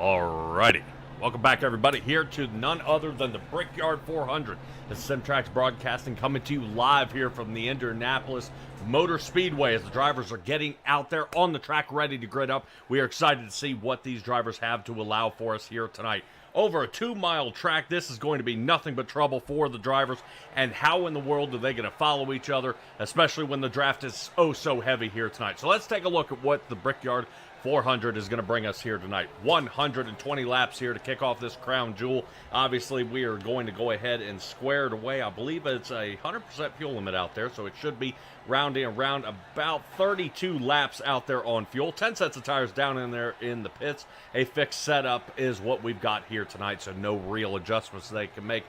Alrighty. Welcome back, everybody, here to none other than the Brickyard 400. This is SimTraX Broadcasting coming to you live here from the Indianapolis Motor Speedway as the drivers are getting out there on the track ready to grid up. We are excited to see what these drivers have to allow for us here tonight. Over a 2-mile track, this is going to be nothing but trouble for the drivers. And how in the world are they going to follow each other, especially when the draft is oh so heavy here tonight? So let's take a look at what the Brickyard 400 is going to bring us here tonight. 120 laps here to kick off this crown jewel. Obviously, we are going to go ahead and square it away. I believe it's a 100% fuel limit out there, so it should be rounding around about 32 laps out there on fuel. 10 sets of tires down in there in the pits. A fixed setup is what we've got here tonight, so no real adjustments they can make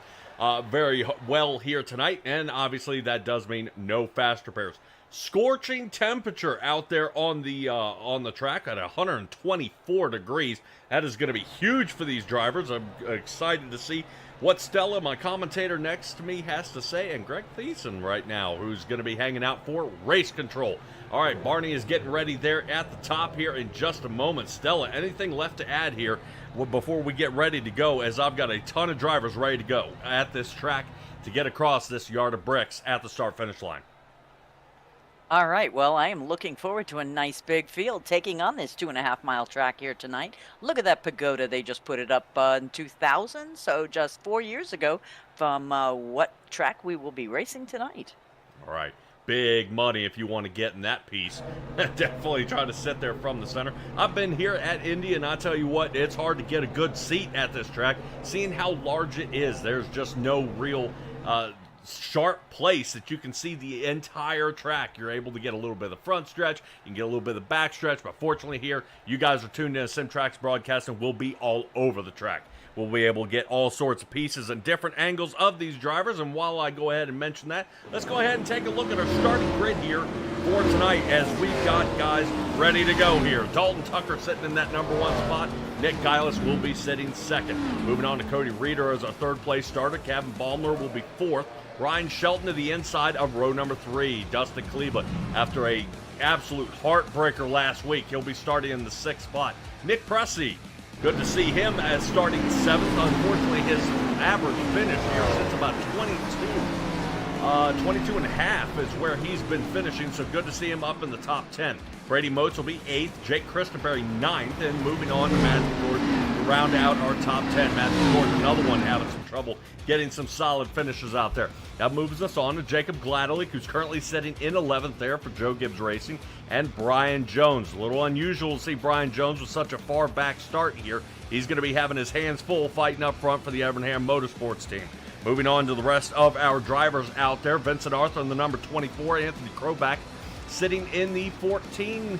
very well here tonight, and obviously that does mean no fast repairs. Scorching temperature out there on the track at 124 degrees. That is going to be huge for these drivers. I'm excited to see what Stella, my commentator next to me, has to say, and Greg Thiessen right now, who's going to be hanging out for race control. All right, Barney is getting ready there at the top here in just a moment. Stella, anything left to add here before we get ready to go, as I've got a ton of drivers ready to go at this track to get across this yard of bricks at the start-finish line. All right, well, I am looking forward to a nice big field taking on this 2.5-mile track here tonight. Look at that pagoda. They just put it up in 2000, so just 4 years ago from what track we will be racing tonight. All right, big money if you want to get in that piece. Definitely try to sit there from the center. I've been here at Indy, and I tell you what, it's hard to get a good seat at this track. Seeing how large it is, there's just no real sharp place that you can see the entire track. You're able to get a little bit of the front stretch, you can get a little bit of the back stretch, but fortunately here, you guys are tuned in to SimTraX Broadcasting. We'll be all over the track. We'll be able to get all sorts of pieces and different angles of these drivers, and while I go ahead and mention that, let's go ahead and take a look at our starting grid here for tonight as we've got guys ready to go here. Dalton Tucker sitting in that number 1 spot. Nick Gillis will be sitting second. Moving on to Cody Reeder as our third place starter. Kevin Baumler will be fourth. Ryan Shelton to the inside of row number 3. Dustin Kleba, after a absolute heartbreaker last week, he'll be starting in the 6th spot. Nick Pressey, good to see him as starting 7th. Unfortunately, his average finish here since about 22 and a half is where he's been finishing, so good to see him up in the top 10. Brady Motes will be 8th, Jake Christenberry 9th, and moving on to Matthew Gordon to round out our top 10. Matthew Gordon, another one having some trouble getting some solid finishes out there. That moves us on to Jacob Gladelick, who's currently sitting in 11th there for Joe Gibbs Racing, and Brian Jones. A little unusual to see Brian Jones with such a far back start here. He's going to be having his hands full fighting up front for the Evernham Motorsports team. Moving on to the rest of our drivers out there. Vincent Arthur in the number 24. Anthony Kroback sitting in the 14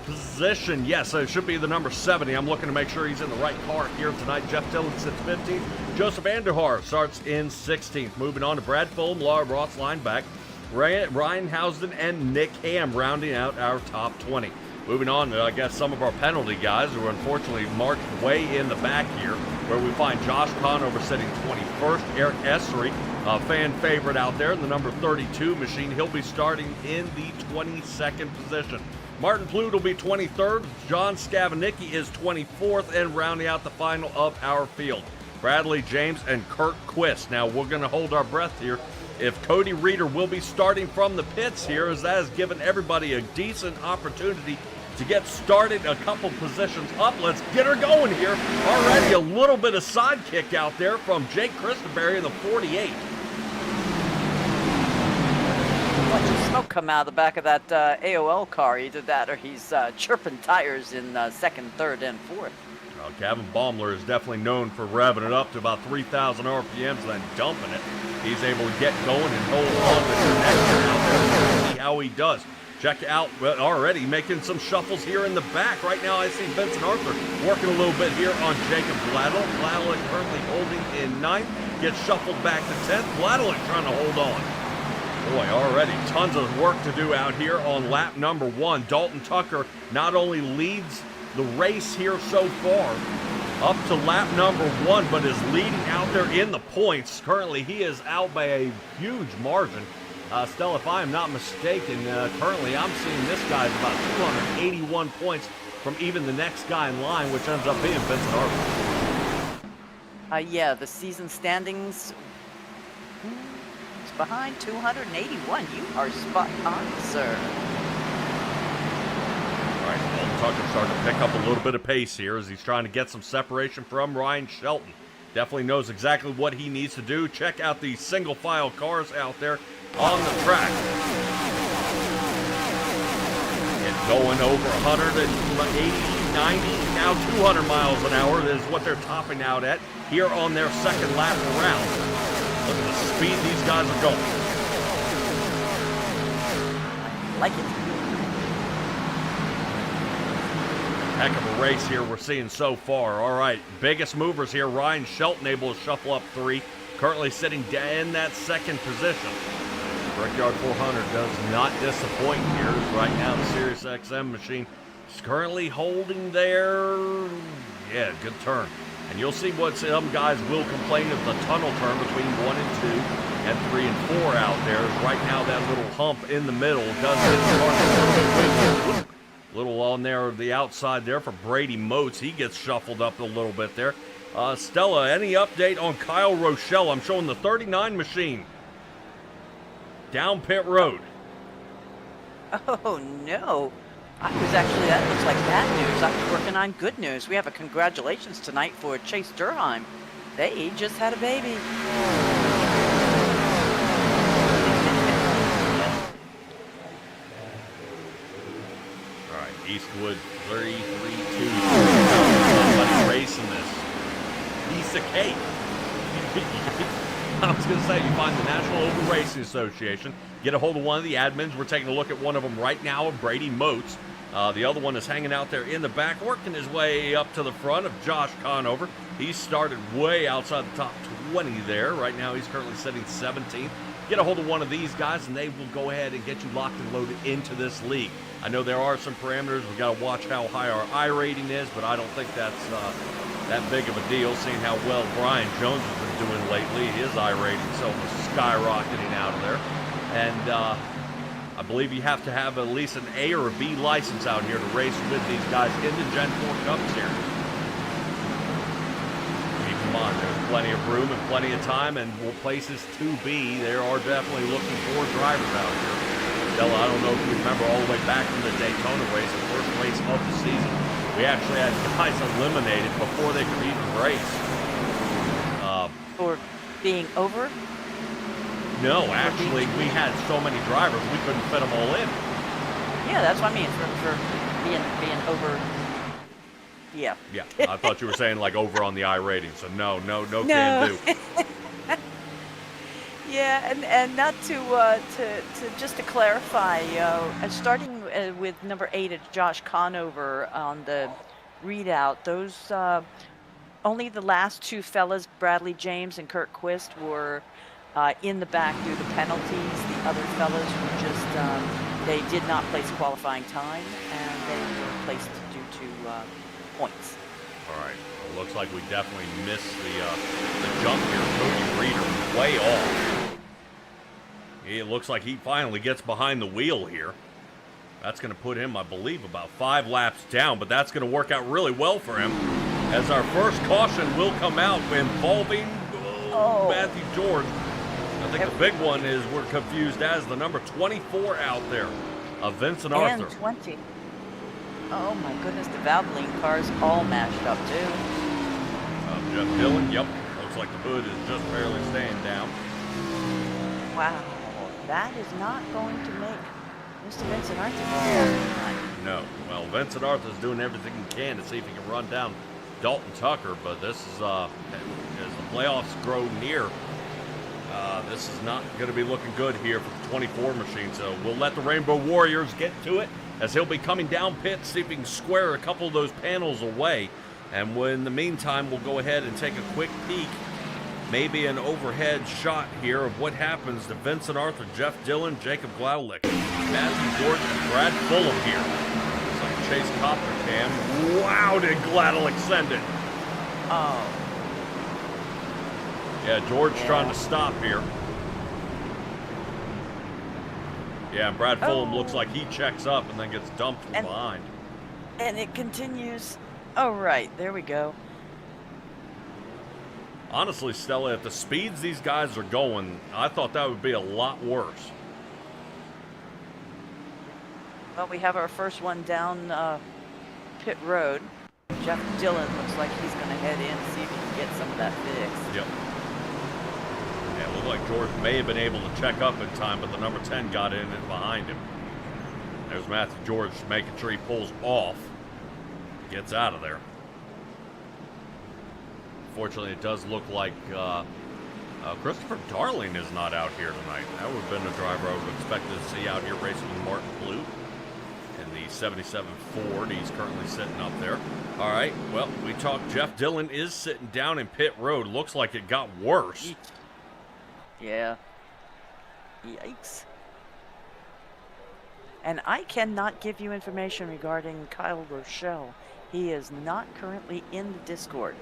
position. Yes, it should be the number 70. I'm looking to make sure he's in the right car here tonight. Jeff Dillon sits 15th. Joseph Anderhar starts in 16th. Moving on to Brad Fulham, Laura Ross lineback. Ryan Housden and Nick Ham rounding out our top 20. Moving on to, I guess, some of our penalty guys who are unfortunately marked way in the back here, where we find Josh Conover sitting 21st. Eric Essery, a fan favorite out there in the number 32 machine. He'll be starting in the 22nd position. Martin Plude will be 23rd. John Scavanicki is 24th, and rounding out the final of our field, Bradley James and Kurt Quist. Now, we're going to hold our breath here if Cody Reeder will be starting from the pits here, as that has given everybody a decent opportunity to get started a couple positions up. Let's get her going here. Already a little bit of sidekick out there from Jake Christenberry in the 48. Watch the smoke come out of the back of that AOL car. Either that or he's chirping tires in 2nd, 3rd, and 4th. Well, Kevin Baumler is definitely known for revving it up to about 3,000 RPMs and then dumping it. He's able to get going and hold on to the neck out there. See how he does. Check out already making some shuffles here in the back. Right now I see Vincent Arthur working a little bit here on Jacob Gladelick. Gladelick currently holding in 9th. Gets shuffled back to 10th. Gladelick trying to hold on. Boy, already tons of work to do out here on lap number 1. Dalton Tucker not only leads the race here so far up to lap number 1, but is leading out there in the points. Currently, he is out by a huge margin. Stella, if I am not mistaken, currently I'm seeing this guy's about 281 points from even the next guy in line, which ends up being Vincent Arthur. Yeah, the season standings. It's behind 281. You are spot on, sir. All right, Dalton Tucker starting to pick up a little bit of pace here as he's trying to get some separation from Ryan Shelton. Definitely knows exactly what he needs to do. Check out the single file cars out there on the track. It's going over 180, 90, now 200 miles an hour is what they're topping out at here on their second lap around. Look at the speed these guys are going. I like it. Heck of a race here we're seeing so far. All right, biggest movers here. Ryan Shelton able to shuffle up 3, currently sitting in that second position. Brickyard 400 does not disappoint here. Right now the Sirius XM machine is currently holding there. Yeah, good turn. And you'll see what some guys will complain of the tunnel turn between 1 and 2 and 3 and 4 out there. Right now that little hump in the middle does get started a little bit wiggly. Little on there, the outside there for Brady Moats. He gets shuffled up a little bit there. Stella, any update on Kyle Rochelle? I'm showing the 39 machine down pit road. Oh, no. That looks like bad news. I was working on good news. We have a congratulations tonight for Chase Durheim. They just had a baby. Eastwood 3-3-2. Somebody racing this piece of cake. I was going to say, you find the National Oval Racing Association, get a hold of one of the admins. We're taking a look at one of them right now, Brady Moats. The other one is hanging out there in the back, working his way up to the front of Josh Conover. He started way outside the top 20 there. Right now he's currently sitting 17th. Get a hold of one of these guys and they will go ahead and get you locked and loaded into this league. I know there are some parameters. We've got to watch how high our I rating is, but I don't think that's that big of a deal, seeing how well Brian Jones has been doing lately. His I rating so skyrocketing out of there. And I believe you have to have at least an A or a B license out here to race with these guys in the Gen 4 Cups here. Keep in mind, there's plenty of room and plenty of time, and places to be. They are definitely looking for drivers out here. Stella, I don't know if you remember all the way back from the Daytona race, the first race of the season. We actually had guys eliminated before they could even race. For being over? No, actually, we had so many drivers, we couldn't fit them all in. Yeah, that's what I mean, for being over. Yeah. Yeah, I thought you were saying like over on the I rating, so no can do. Yeah, and not to just to clarify, starting with number 8 at Josh Conover on the readout, those only the last 2 fellas, Bradley James and Kurt Quist, were in the back due to penalties. The other fellas were just they did not place qualifying time, and they were placed due to points. All right, well, looks like we definitely missed the jump here. Cody Reeder way off. It looks like he finally gets behind the wheel here. That's going to put him, I believe, about 5 laps down, but that's going to work out really well for him, as our first caution will come out involving Matthew George. I think the big one is we're confused as the number 24 out there, Vincent Arthur. And 20. Oh my goodness, the Valvoline car's all mashed up too. Jeff Dillon, yep. Looks like the hood is just barely staying down. Wow, that is not going to make Mr. Vincent Arthur. No. Well, Vincent Arthur's doing everything he can to see if he can run down Dalton Tucker, but this is, as the playoffs grow near, this is not going to be looking good here for the 24 machine, so we'll let the Rainbow Warriors get to it, as he'll be coming down pit, see if he can square a couple of those panels away. And in the meantime, we'll go ahead and take a quick peek, maybe an overhead shot here of what happens to Vincent Arthur, Jeff Dillon, Jacob Glaulich, Matthew Gordon, and Brad Fulham here. It's like Chase Copter cam. Wow, did Glaulich send it? Oh. Yeah, George trying to stop here. Yeah, and Brad Fulham looks like he checks up and then gets dumped from behind. And it continues. Oh, right. There we go. Honestly, Stella, at the speeds these guys are going, I thought that would be a lot worse. Well, we have our first one down pit road. Jeff Dillon looks like he's going to head in and see if he can get some of that fixed. Yep. Yeah, it looked like George may have been able to check up in time, but the number 10 got in and behind him. There's Matthew George making sure he pulls off. Gets out of there. Fortunately, it does look like Christopher Darling is not out here tonight. That would have been a driver I would have expected to see out here racing with Martin Blue in the 77 Ford. He's currently sitting up there. All right, well, we talked. Jeff Dillon is sitting down in pit road. Looks like it got worse. Yeah. Yikes. And I cannot give you information regarding Kyle Rochelle. He is not currently in the Discord.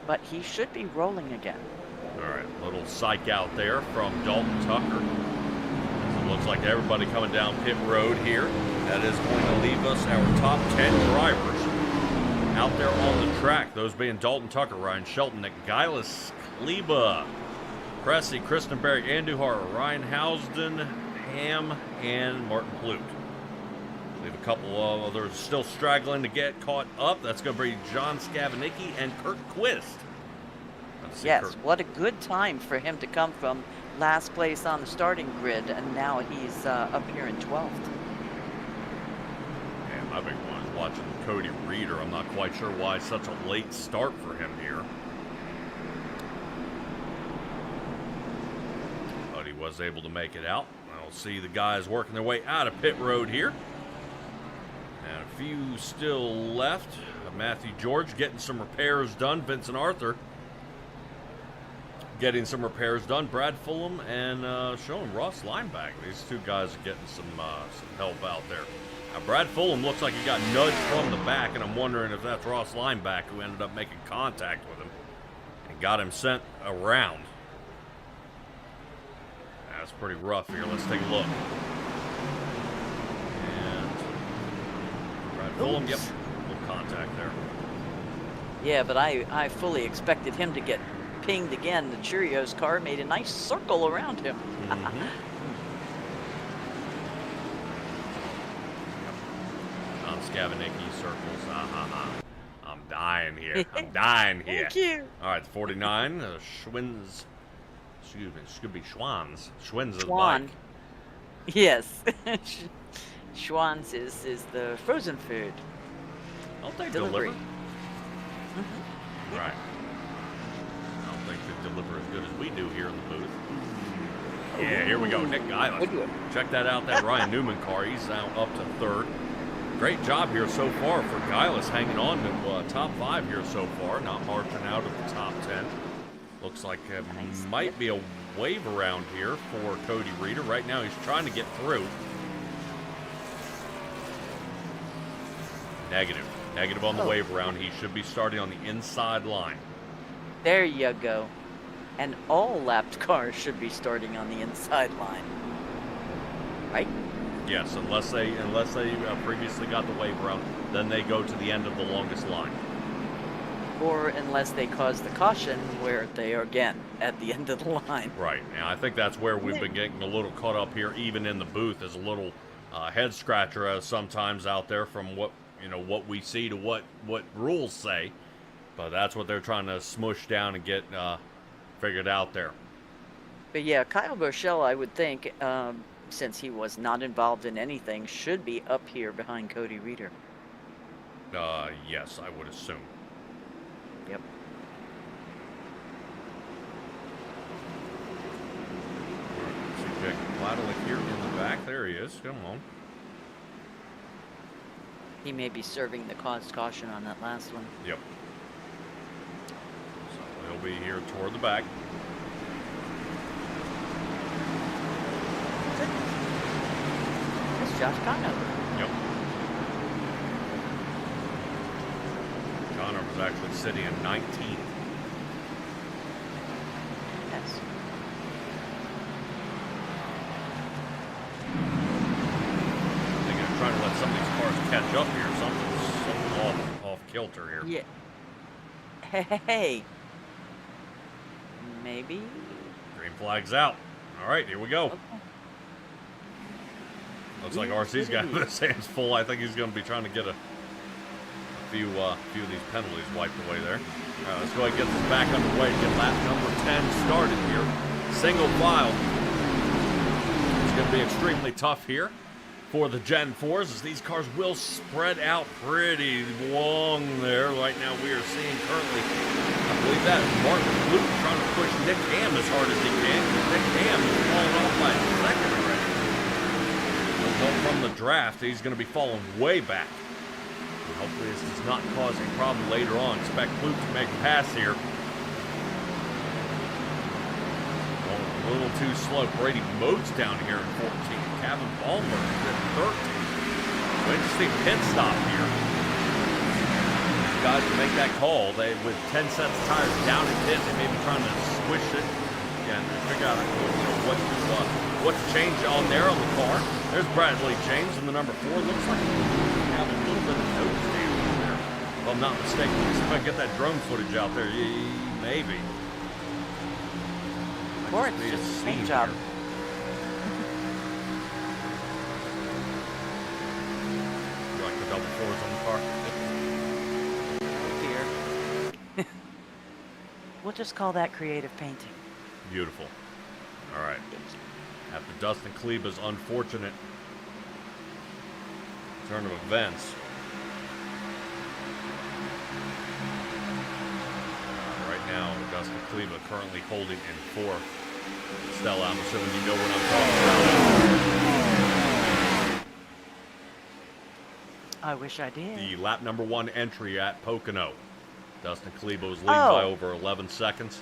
But he should be rolling again. All right, little psych out there from Dalton Tucker. It looks like everybody coming down pit road here. That is going to leave us our top 10 drivers out there on the track. Those being Dalton Tucker, Ryan Shelton, Nick Geilis, Kleba, Cressy, Kristen Berry, Andujar, Ryan Housden, Ham, and Martin Plute. Leave a couple of others still straggling to get caught up. That's going to be John Scavanicki and Kurt Quist. Yes, what a good time for him to come from last place on the starting grid, and now he's up here in 12th. And my big one is watching Cody Reeder. I'm not quite sure why such a late start for him here. But he was able to make it out. I'll see the guys working their way out of pit road here. And a few still left. Matthew George getting some repairs done. Vincent Arthur getting some repairs done. Brad Fulham and showing Ross Lineback. These two guys are getting some help out there. Now, Brad Fulham looks like he got nudged from the back, and I'm wondering if that's Ross Lineback who ended up making contact with him and got him sent around. That's pretty rough here. Let's take a look. Fulham, yep, little contact there. Yeah, but I fully expected him to get pinged again. The Cheerios car made a nice circle around him. On Scavanicki circles. I'm dying here. I'm dying here. Thank you. All right, 49. Schwins. Excuse me. Should be Schwans. Schwins is Schwan. bike. Yes. Schwan's is the frozen food. Don't they Delivery. deliver? Right. I don't think they deliver as good as we do here in the booth. Yeah, here we go. Nick Geilis. Check that out, that Ryan Newman car. He's now up to third. Great job here so far for Geilis, hanging on to top 5 here so far, not marching out of the top 10. Looks like it might be a wave around here for Cody Reeder. Right now he's trying to get through. Negative. Negative on the wave around. He should be starting on the inside line. There you go. And all lapped cars should be starting on the inside line. Right? Yes, unless they previously got the wave around, then they go to the end of the longest line. Or unless they cause the caution where they are again at the end of the line. Right. And I think that's where we've been getting a little caught up here, even in the booth, as a little head scratcher sometimes out there from what we see to what rules say. But that's what they're trying to smush down and get figured out there. But yeah, Kyle Rochelle, I would think, since he was not involved in anything, should be up here behind Cody Reeder. Yes, I would assume. Yep. See Jacob Pladalik here in the back. There he is. Come on. He may be serving the caution on that last one. Yep. So he'll be here toward the back. It's Josh Conover. Yep. Connor was actually sitting in 19th. Yes. They're going to try to let some of these cars catch up here. Something's off kilter here. Yeah. Hey. Maybe. Green flag's out. All right, here we go. Okay. Looks like RC's got his hands full. I think he's going to be trying to get a few of these penalties wiped away there. All right, let's go ahead and get this back underway. Get lap number 10 started here. Single file. It's going to be extremely tough here for the Gen 4s as these cars will spread out pretty long there. Right now we are seeing currently, I believe that is Martin Luke trying to push Nick Ham as hard as he can. Nick Ham is falling off by a second already. From the draft, he's going to be falling way back. And hopefully this does not cause a problem later on. Expect Luke to make a pass here. A little too slow. Brady Moats down here in 14. Kevin Ballmer in 13. Interesting pit stop here. Guys to make that call. They with 10 sets of tires down in pit, they may be trying to squish it and figure out what to change on there on the car. There's Bradley James in the number 4. Looks like he have a little bit of nose damage there. If I'm not mistaken. Let's see if I can get that drone footage out there. Maybe. Or it's just a paint job. You like the double floors on the car? Here. We'll just call that creative painting. Beautiful. All right. After Dustin Kleba's unfortunate turn of events, right now Dustin Kleba currently holding in 4th. Stella, I'm assuming you know what I'm talking about. I wish I did. The lap number 1 entry at Pocono. Dustin Kleba was leading by over 11 seconds.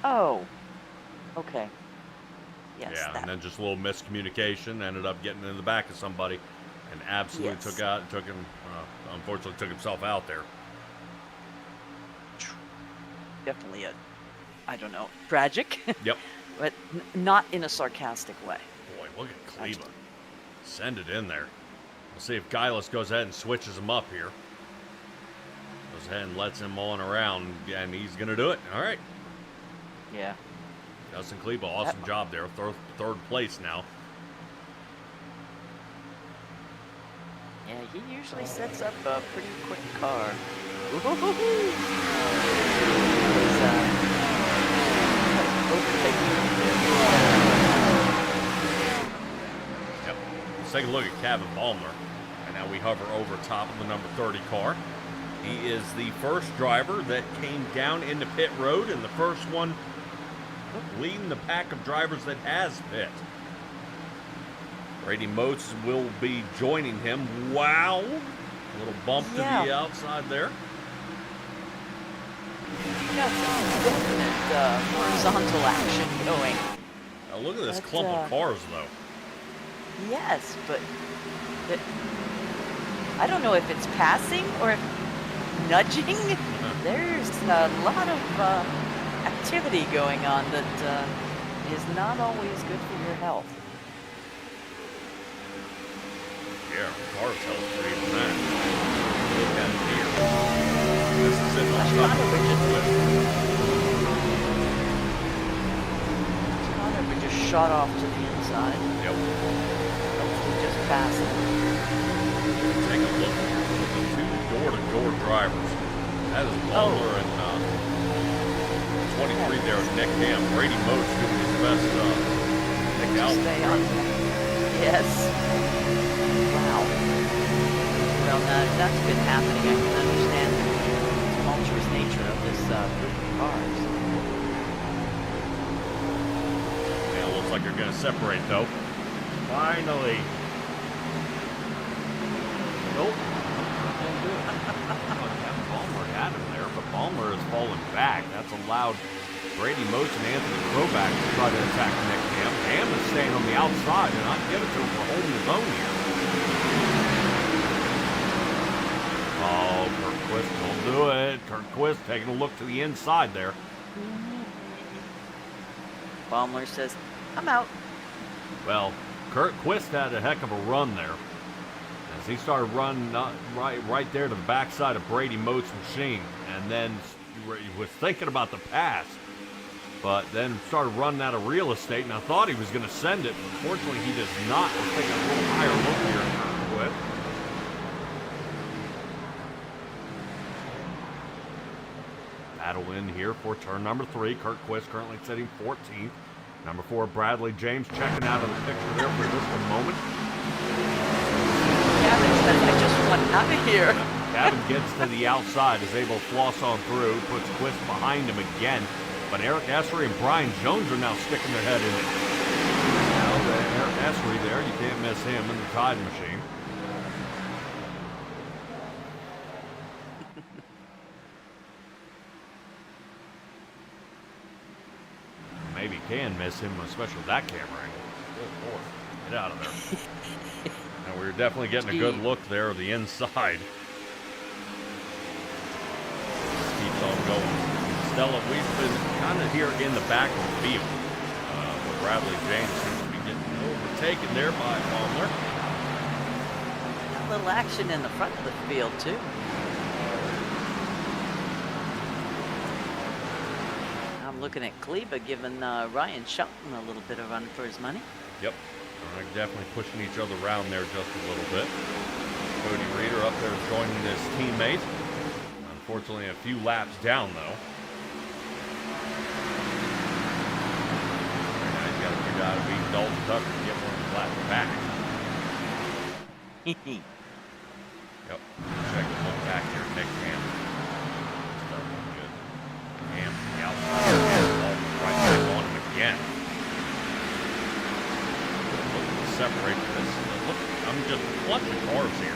Oh. Okay. Yes, yeah, and then just a little miscommunication. Ended up getting in the back of somebody, and absolutely unfortunately took himself out there. Definitely I don't know, tragic. Yep. But not in a sarcastic way. Boy, look at Kleba. Send it in there. We'll see if Guylis goes ahead and switches him up here. Goes ahead and lets him on around, and he's going to do it. All right. Yeah. Dustin Kleba, awesome job there. Third place now. Yeah, he usually sets up a pretty quick car. Yep. Let's take a look at Kevin Ballmer. And now we hover over top of the number 30 car. He is the first driver that came down into pit road and the first one leading the pack of drivers that has pit. Brady Moats will be joining him. Wow. A little bump to the outside there. Got some definite horizontal action going. Now look at this clump of cars, though. Yes, but I don't know if it's passing or if nudging. There's a lot of activity going on that is not always good for your health. Yeah, cars health for even that. Look at it here. This is it. We just shot off to the inside. Yep. Hopefully just passed it. Take a look at the 2 door-to-door drivers. That is Ballmer and 23 there with Nick Ham. Brady Moats doing his best Nick out. Stay on. Yes. Wow. Well, that's been happening. I can understand the tumultuous nature of this group of cars. Yeah, looks like they're going to separate, though. Finally. Nope. Ballmer had him there, but Ballmer is falling back. That's allowed Brady Moats and Anthony Kroback to try to attack Nick Ham. Ham is staying on the outside, and I'd give it to him for holding his own here. Oh, Kurtquist will do it. Kurtquist taking a look to the inside there. Ballmer says, I'm out. Well, Kurtquist had a heck of a run there. as he started running right there to the backside of Brady Moat's machine, and then he was thinking about the pass, but then started running out of real estate, and I thought he was going to send it. Unfortunately, he does not. We're taking a little higher look here with. Battle in here for turn number 3. Kurt Quist currently sitting 14th. Number 4, Bradley James checking out of the picture there for just a moment. Gavin says, I just want out of here. Gavin gets to the outside, is able to floss on through, puts Quist behind him again. But Eric Essery and Brian Jones are now sticking their head in it. Now, Eric Essery there, you can't miss him in the Tide machine. Maybe can miss him, especially with that camera angle. Good Lord, get out of there. And we're definitely getting a good look there of the inside. Keeps on going. Stella, we've been kind of here in the back of the field. Where Bradley James seems to be getting overtaken there by Baumler. A little action in the front of the field, too. I'm looking at Kleba giving Ryan Shelton a little bit of run for his money. Yep. Definitely pushing each other around there just a little bit. Cody Reeder up there joining his teammate. Unfortunately, a few laps down, though. Now he's got to figure out how to beat Dalton Tucker to get one of the laps back. Yep. Check and look back here. Nick Ham. Starting good. Ham to the outside. Dalton right back on him again. Separate this. Look, I'm just clutching cars here.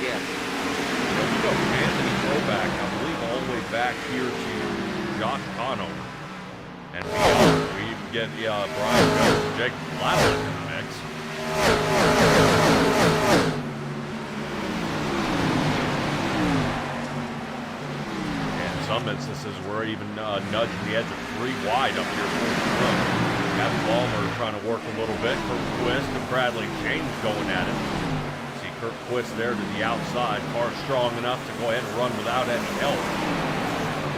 Yeah. Let's go. Anthony throwback, I believe, all the way back here to Josh Conover. And we get Brian Jones and Jake Flatland in the mix. And in some instances, we're even nudging the edge of 3 wide up here for the front. Got Ballmer trying to work a little bit. Kurt Quist and Bradley James going at it. See Kurt Quist there to the outside. Car strong enough to go ahead and run without any help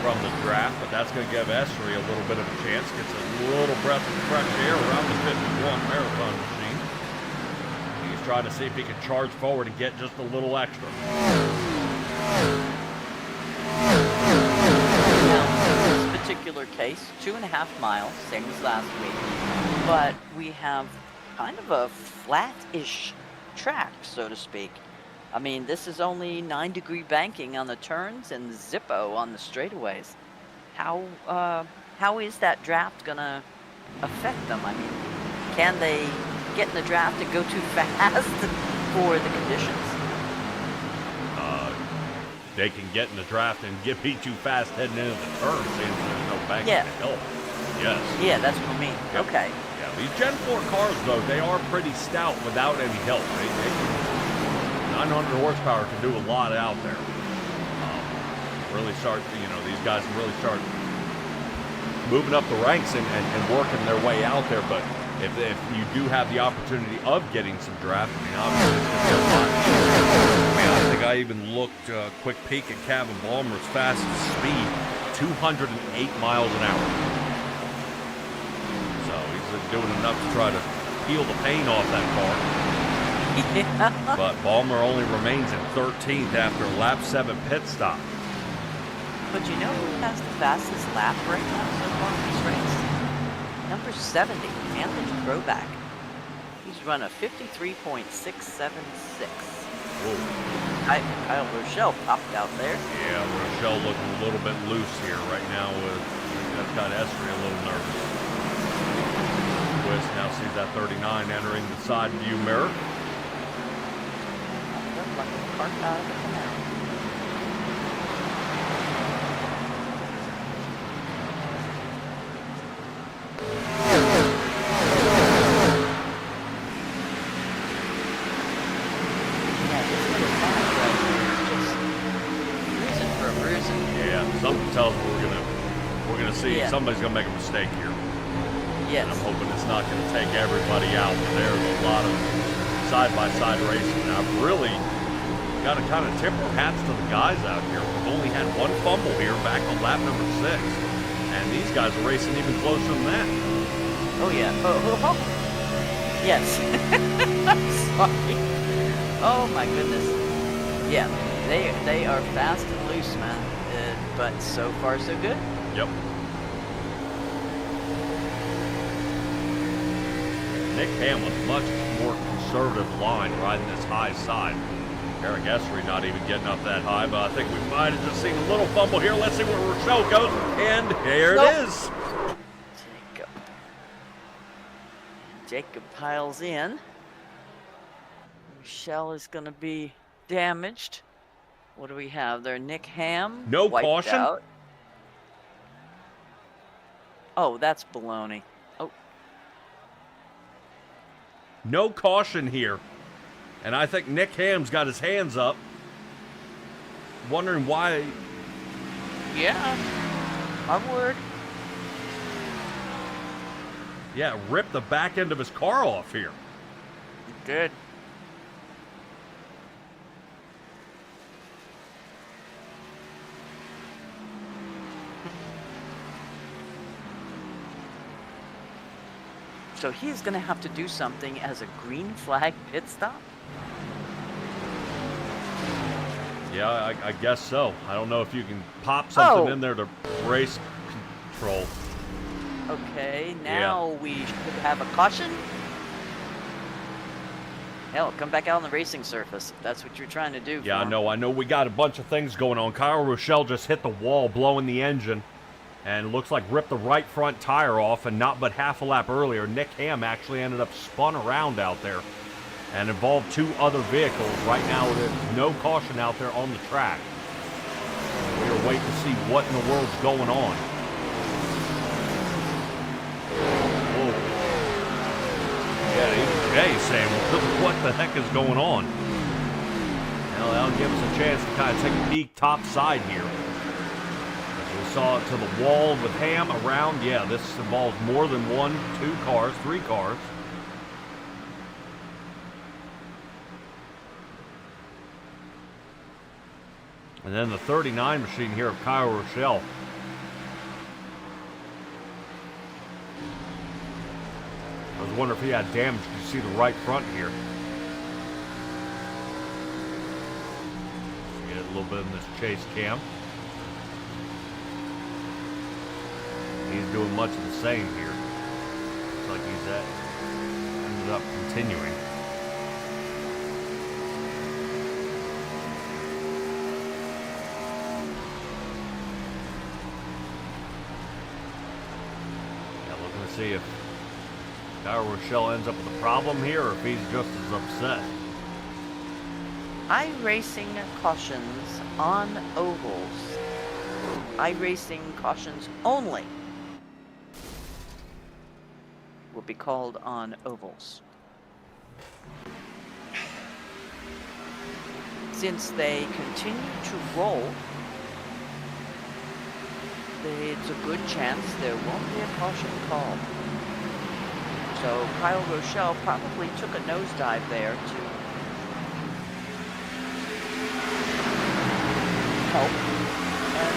from the draft, but that's going to give Essery a little bit of a chance. Gets a little breath of fresh air around the 51 marathon machine. He's trying to see if he can charge forward and get just a little extra. Particular case, 2.5 miles, same as last week, but we have kind of a flat-ish track, so to speak. I mean, this is only 9-degree banking on the turns and Zippo on the straightaways. How is that draft gonna affect them? I mean, can they get in the draft and go too fast for the conditions? They can get in the draft and be too fast heading into the turn, since there's no banking to help. Yes. Yeah, that's what I mean. Yep. Okay. Yeah, these Gen 4 cars, though, they are pretty stout without any help. They 900 horsepower can do a lot out there. Really start, these guys can really start moving up the ranks and working their way out there. But if you do have the opportunity of getting some draft, obviously it's going to be a lot easier. I think I even looked a quick peek at Kevin Ballmer's fastest speed, 208 miles an hour. So he's doing enough to try to peel the paint off that car. Yeah. But Ballmer only remains in 13th after lap 7 pit stop. But you know who has the fastest lap right now so far in this race? Number 70, Anthony Throwback. He's run a 53.676. Kyle Rochelle popped out there. Yeah, Rochelle looking a little bit loose here right now. That's got Essery a little nervous. Quist now sees that 39 entering the side view mirror. Like a cart out of the canal. Something tells me we're gonna see somebody's gonna make a mistake here. Yes. And I'm hoping it's not gonna take everybody out. But there's a lot of side-by-side racing. I've really got to kind of tip our hats to the guys out here. We've only had one fumble here back on lap number 6. And these guys are racing even closer than that. Oh, yeah. Oh. Yes. I'm sorry. Oh, my goodness. Yeah, they are fast and loose, man. But so far, so good. Yep. Nick Ham with much more conservative line riding this high side. Eric Essery not even getting up that high, but I think we might have just seen a little fumble here. Let's see where Rochelle goes, and here it is. Jacob piles in. Rochelle is going to be damaged. What do we have there? Nick Ham. No caution. Out. Oh, that's baloney. Oh. No caution here. And I think Nick Ham's got his hands up, wondering why. Yeah, I would. Yeah, ripped the back end of his car off here. Good. So he's going to have to do something as a green flag pit stop? Yeah, I guess so. I don't know if you can pop something in there to race control. Okay, now we should have a caution. Hell, come back out on the racing surface if that's what you're trying to do. Yeah, I know we got a bunch of things going on. Kyle Rochelle just hit the wall, blowing the engine, and looks like ripped the right front tire off, and not but half a lap earlier, Nick Ham actually ended up spun around out there and involved 2 other vehicles. Right now, there's no caution out there on the track. We are waiting to see what in the world's going on. Whoa. Yeah, even Jay saying, what the heck is going on? Well, that'll give us a chance to kind of take a peek top side here. As we saw it to the wall with Ham around. Yeah, this involves more than 1, 2 cars, 3 cars. And then the 39 machine here of Kyle Rochelle. I was wondering if he had damage. You see the right front here. Get a little bit in this chase cam. He's doing much of the same here. Looks like he's ended up continuing. See if Kyle Rochelle ends up with a problem here or if he's just as upset. iRacing cautions on ovals. iRacing cautions only will be called on ovals. Since they continue to roll, it's a good chance there won't be a caution called. So Kyle Rochelle probably took a nosedive there to help. And,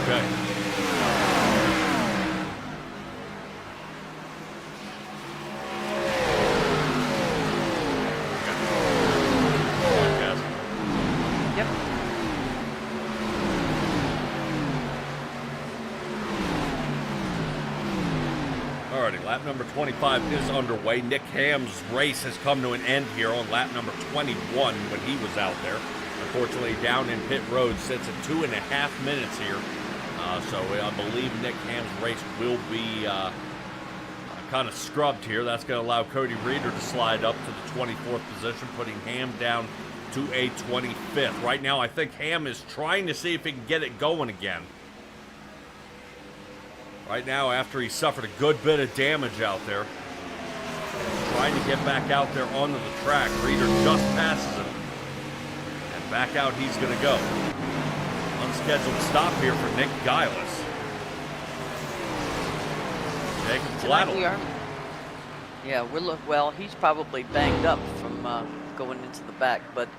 okay. Lap number 25 is underway. Nick Ham's race has come to an end here on lap number 21 when he was out there. Unfortunately, down in pit road, sits at 2.5 minutes here. So I believe Nick Ham's race will be kind of scrubbed here. That's going to allow Cody Reeder to slide up to the 24th position, putting Ham down to a 25th. Right now, I think Ham is trying to see if he can get it going again. Right now, after he suffered a good bit of damage out there, trying to get back out there onto the track. Reeder just passes him. And back out he's going to go. Unscheduled stop here for Nick Giles. Jacob Gladdle. Yeah, well, he's probably banged up from going into the back, but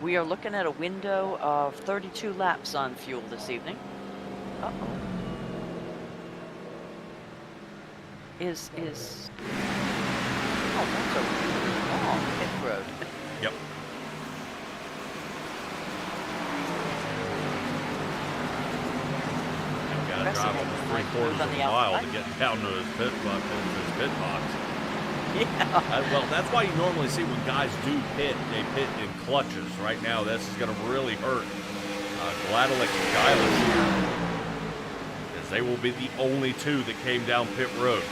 we are looking at a window of 32 laps on fuel this evening. Uh-oh. Is Oh, that's a really long pit road. Yep. You've got to drive almost 3/4 of a mile to get down to his pit box. Yeah. Well, that's why you normally see when guys do pit, they pit in clutches. Right now, this is going to really hurt Gladelick and Giles here, as they will be the only two that came down pit road.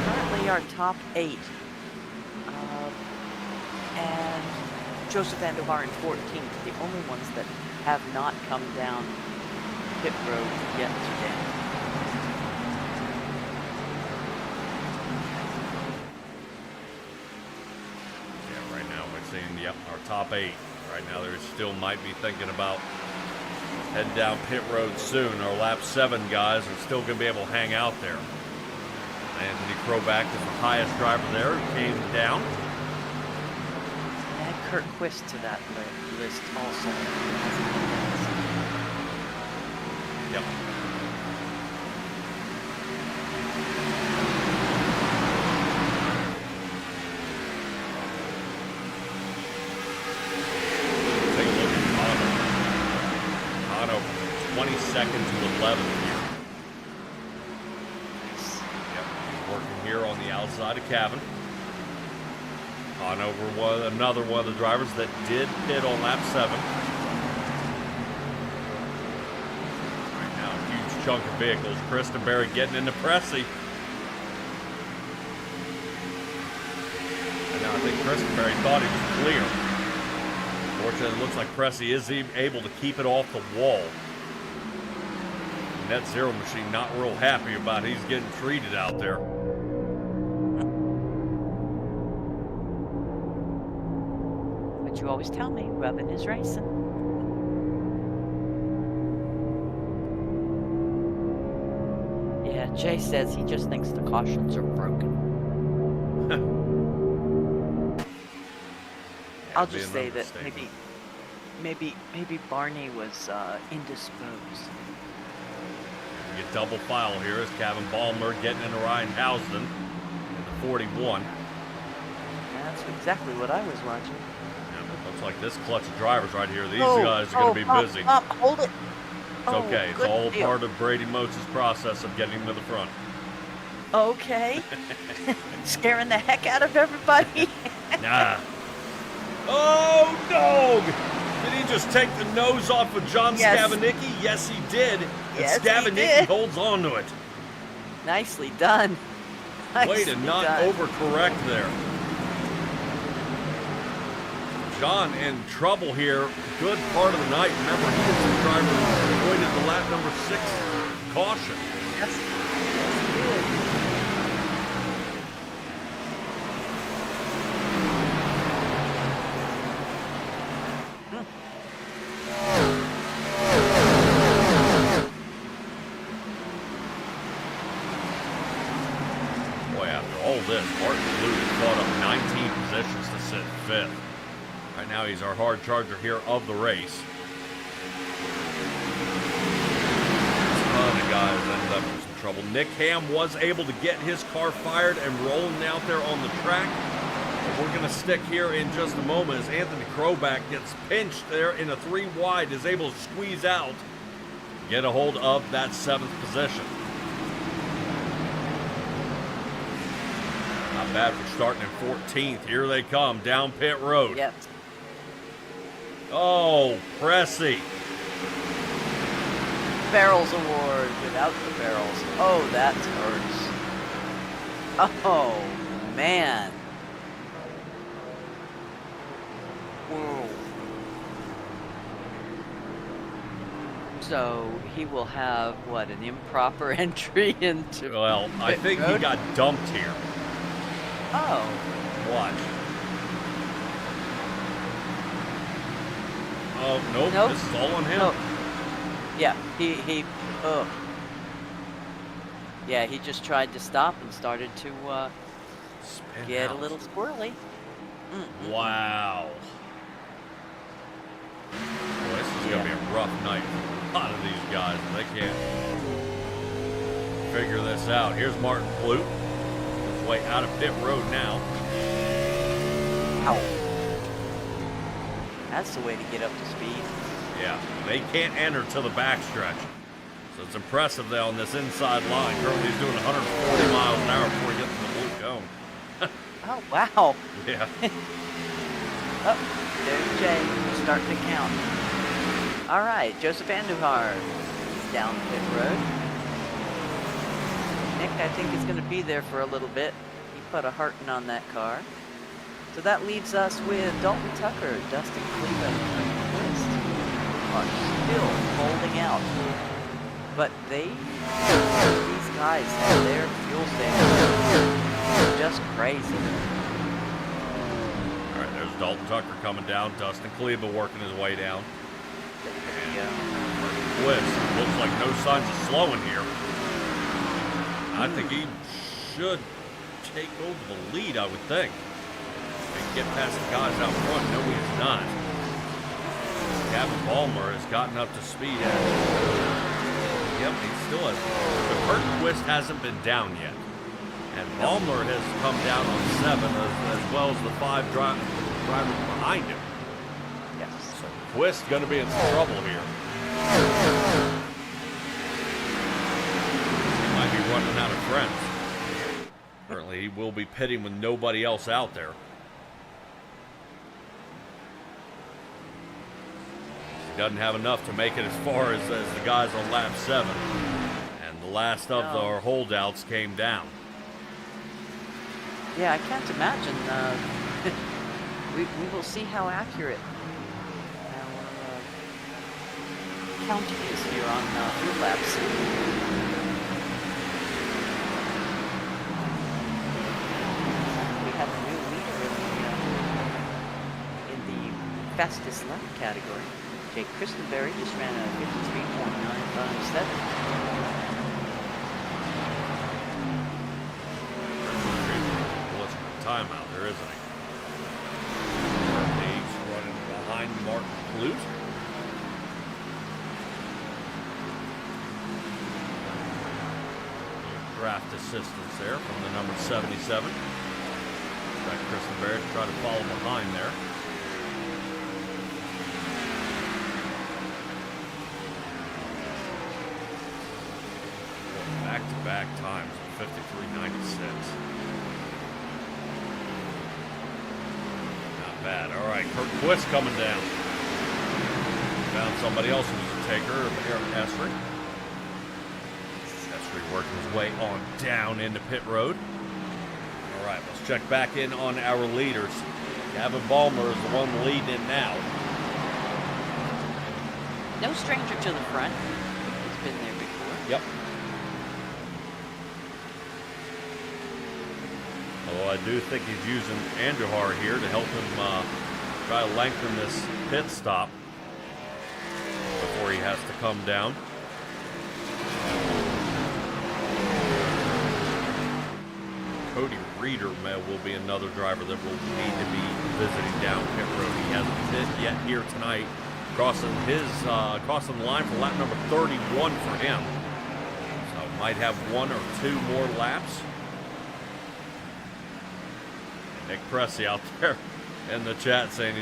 Currently our top 8. And Joseph Andujar in 14th, the only ones that have not come down pit road yet today. Yeah, right now we're seeing our top 8. Right now, they still might be thinking about heading down pit road soon. Our lap 7 guys are still going to be able to hang out there. Anthony Kroback is the highest driver there. He came down. Add Kurt Quist to that list also. Yep. Take a look at Pocono. 22nd to 11th here. Yep. He's working here on the outside of Cavan. Conover another one of the drivers that did pit on lap 7. Right now, a huge chunk of vehicles. Kristen Berry getting into Pressey. And now I think Kristen Berry thought he was clear. Fortunately, it looks like Pressey is able to keep it off the wall. Net Zero Machine not real happy about he's getting treated out there. But you always tell me, rubbing is racing. Yeah, Jay says he just thinks the cautions are broken. I'll just say that maybe Barney was indisposed. We get double file here as Kevin Ballmer getting into Ryan Housden in the 41. That's exactly what I was watching. Yeah, looks like this clutch of drivers right here. These guys are going to be busy. Hold it. It's okay. It's all part of Brady Motes' process of getting to the front. Okay. Scaring the heck out of everybody. Nah. Oh, no! Did he just take the nose off of John Scavanicki? Yes, he did. Yes, and Scavanicki holds on to it. Nicely done. Way to not overcorrect there. John in trouble here. Good part of the night. Remember, he was the driver who avoided the lap number 6 caution. Yes, he did. Right now, he's our hard charger here of the race. A ton of guys ended up in some trouble. Nick Ham was able to get his car fired and rolling out there on the track. But we're going to stick here in just a moment as Anthony Kroback gets pinched there in a 3 wide, is able to squeeze out, get a hold of that 7th position. Not bad for starting in 14th. Here they come down pit road. Yep. Oh, Pressey. Barrels award without the barrels. Oh, that hurts. Oh, man. Whoa. So he will have, what, an improper entry into... Well, I think he got dumped here. Oh. Watch. Oh, nope. This is all on him. Oh. Yeah, he Yeah, he just tried to stop and started to Spin get a out. little squirrely. Wow. Boy, this is going to be a rough night for a lot of these guys. They can't figure this out. Here's Martin Blute. His way out of pit road now. Ow. That's the way to get up to speed. Yeah, they can't enter to the backstretch. So it's impressive that on this inside line, currently he's doing 140 miles an hour before he gets to the blue cone. Oh, wow. Yeah. Oh, there's Jay. We're starting to count. All right, Joseph Andujar. He's down pit road. Nick, I think, is going to be there for a little bit. He put a heartin on that car. So that leaves us with Dalton Tucker, Dustin Cleveland, and Twist are still holding out. But these guys have their fuel stations just crazy. All right, there's Dalton Tucker coming down. Dustin Kleba working his way down. Twist looks like no signs of slowing here. I think he should take over the lead, I would think. And get past the guys out front. No, he's not. Gavin Ballmer has gotten up to speed. Yep, he still has. The Kurt Twist hasn't been down yet. And Ballmer has come down on 7 as well as the 5 drivers behind him. Yes. So Twist going to be in some trouble here. He might be running out of friends. Currently, he will be pitting with nobody else out there. He doesn't have enough to make it as far as the guys on lap 7. And the last of our holdouts came down. Yeah, I can't imagine. We will see how accurate our counting is here on field laps. We have a new leader in the fastest lap category. Jake Christenberry just ran a 53.957. Timeout there, isn't he? He's running behind Martin Blute. Draft assistance there from the number 77. Got Kristen Barrett to try to follow behind there. Back-to-back times of 53.96. Bad. All right, Kurt Twist coming down. Found somebody else who's a taker of Aaron Esri. Esri working his way on down into pit road. All right, let's check back in on our leaders. Gavin Ballmer is the one leading in now. No stranger to the front. He's been there before. Yep. Although I do think he's using Andujar here to help him try to lengthen this pit stop before he has to come down. Cody Reeder will be another driver that will need to be visiting down pit road. He hasn't pit yet here tonight, crossing the line for lap number 31 for him. So might have 1 or 2 more laps. Nick Pressey out there in the chat saying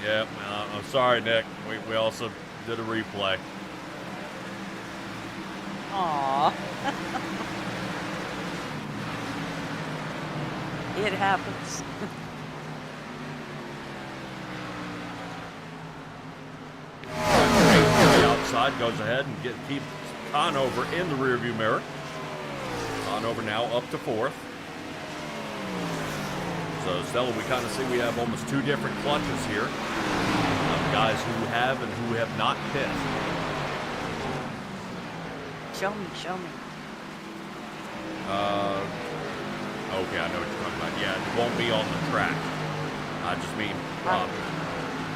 I'm sorry, Nick. We also did a replay. Aww. It happens. The outside goes ahead and keeps Conover in the rearview mirror. Conover now up to 4th. So, Stella, we kind of see we have almost 2 different clutches here of guys who have and who have not pit. Show me. Okay, I know what you're talking about. Yeah, it won't be on the track. I just mean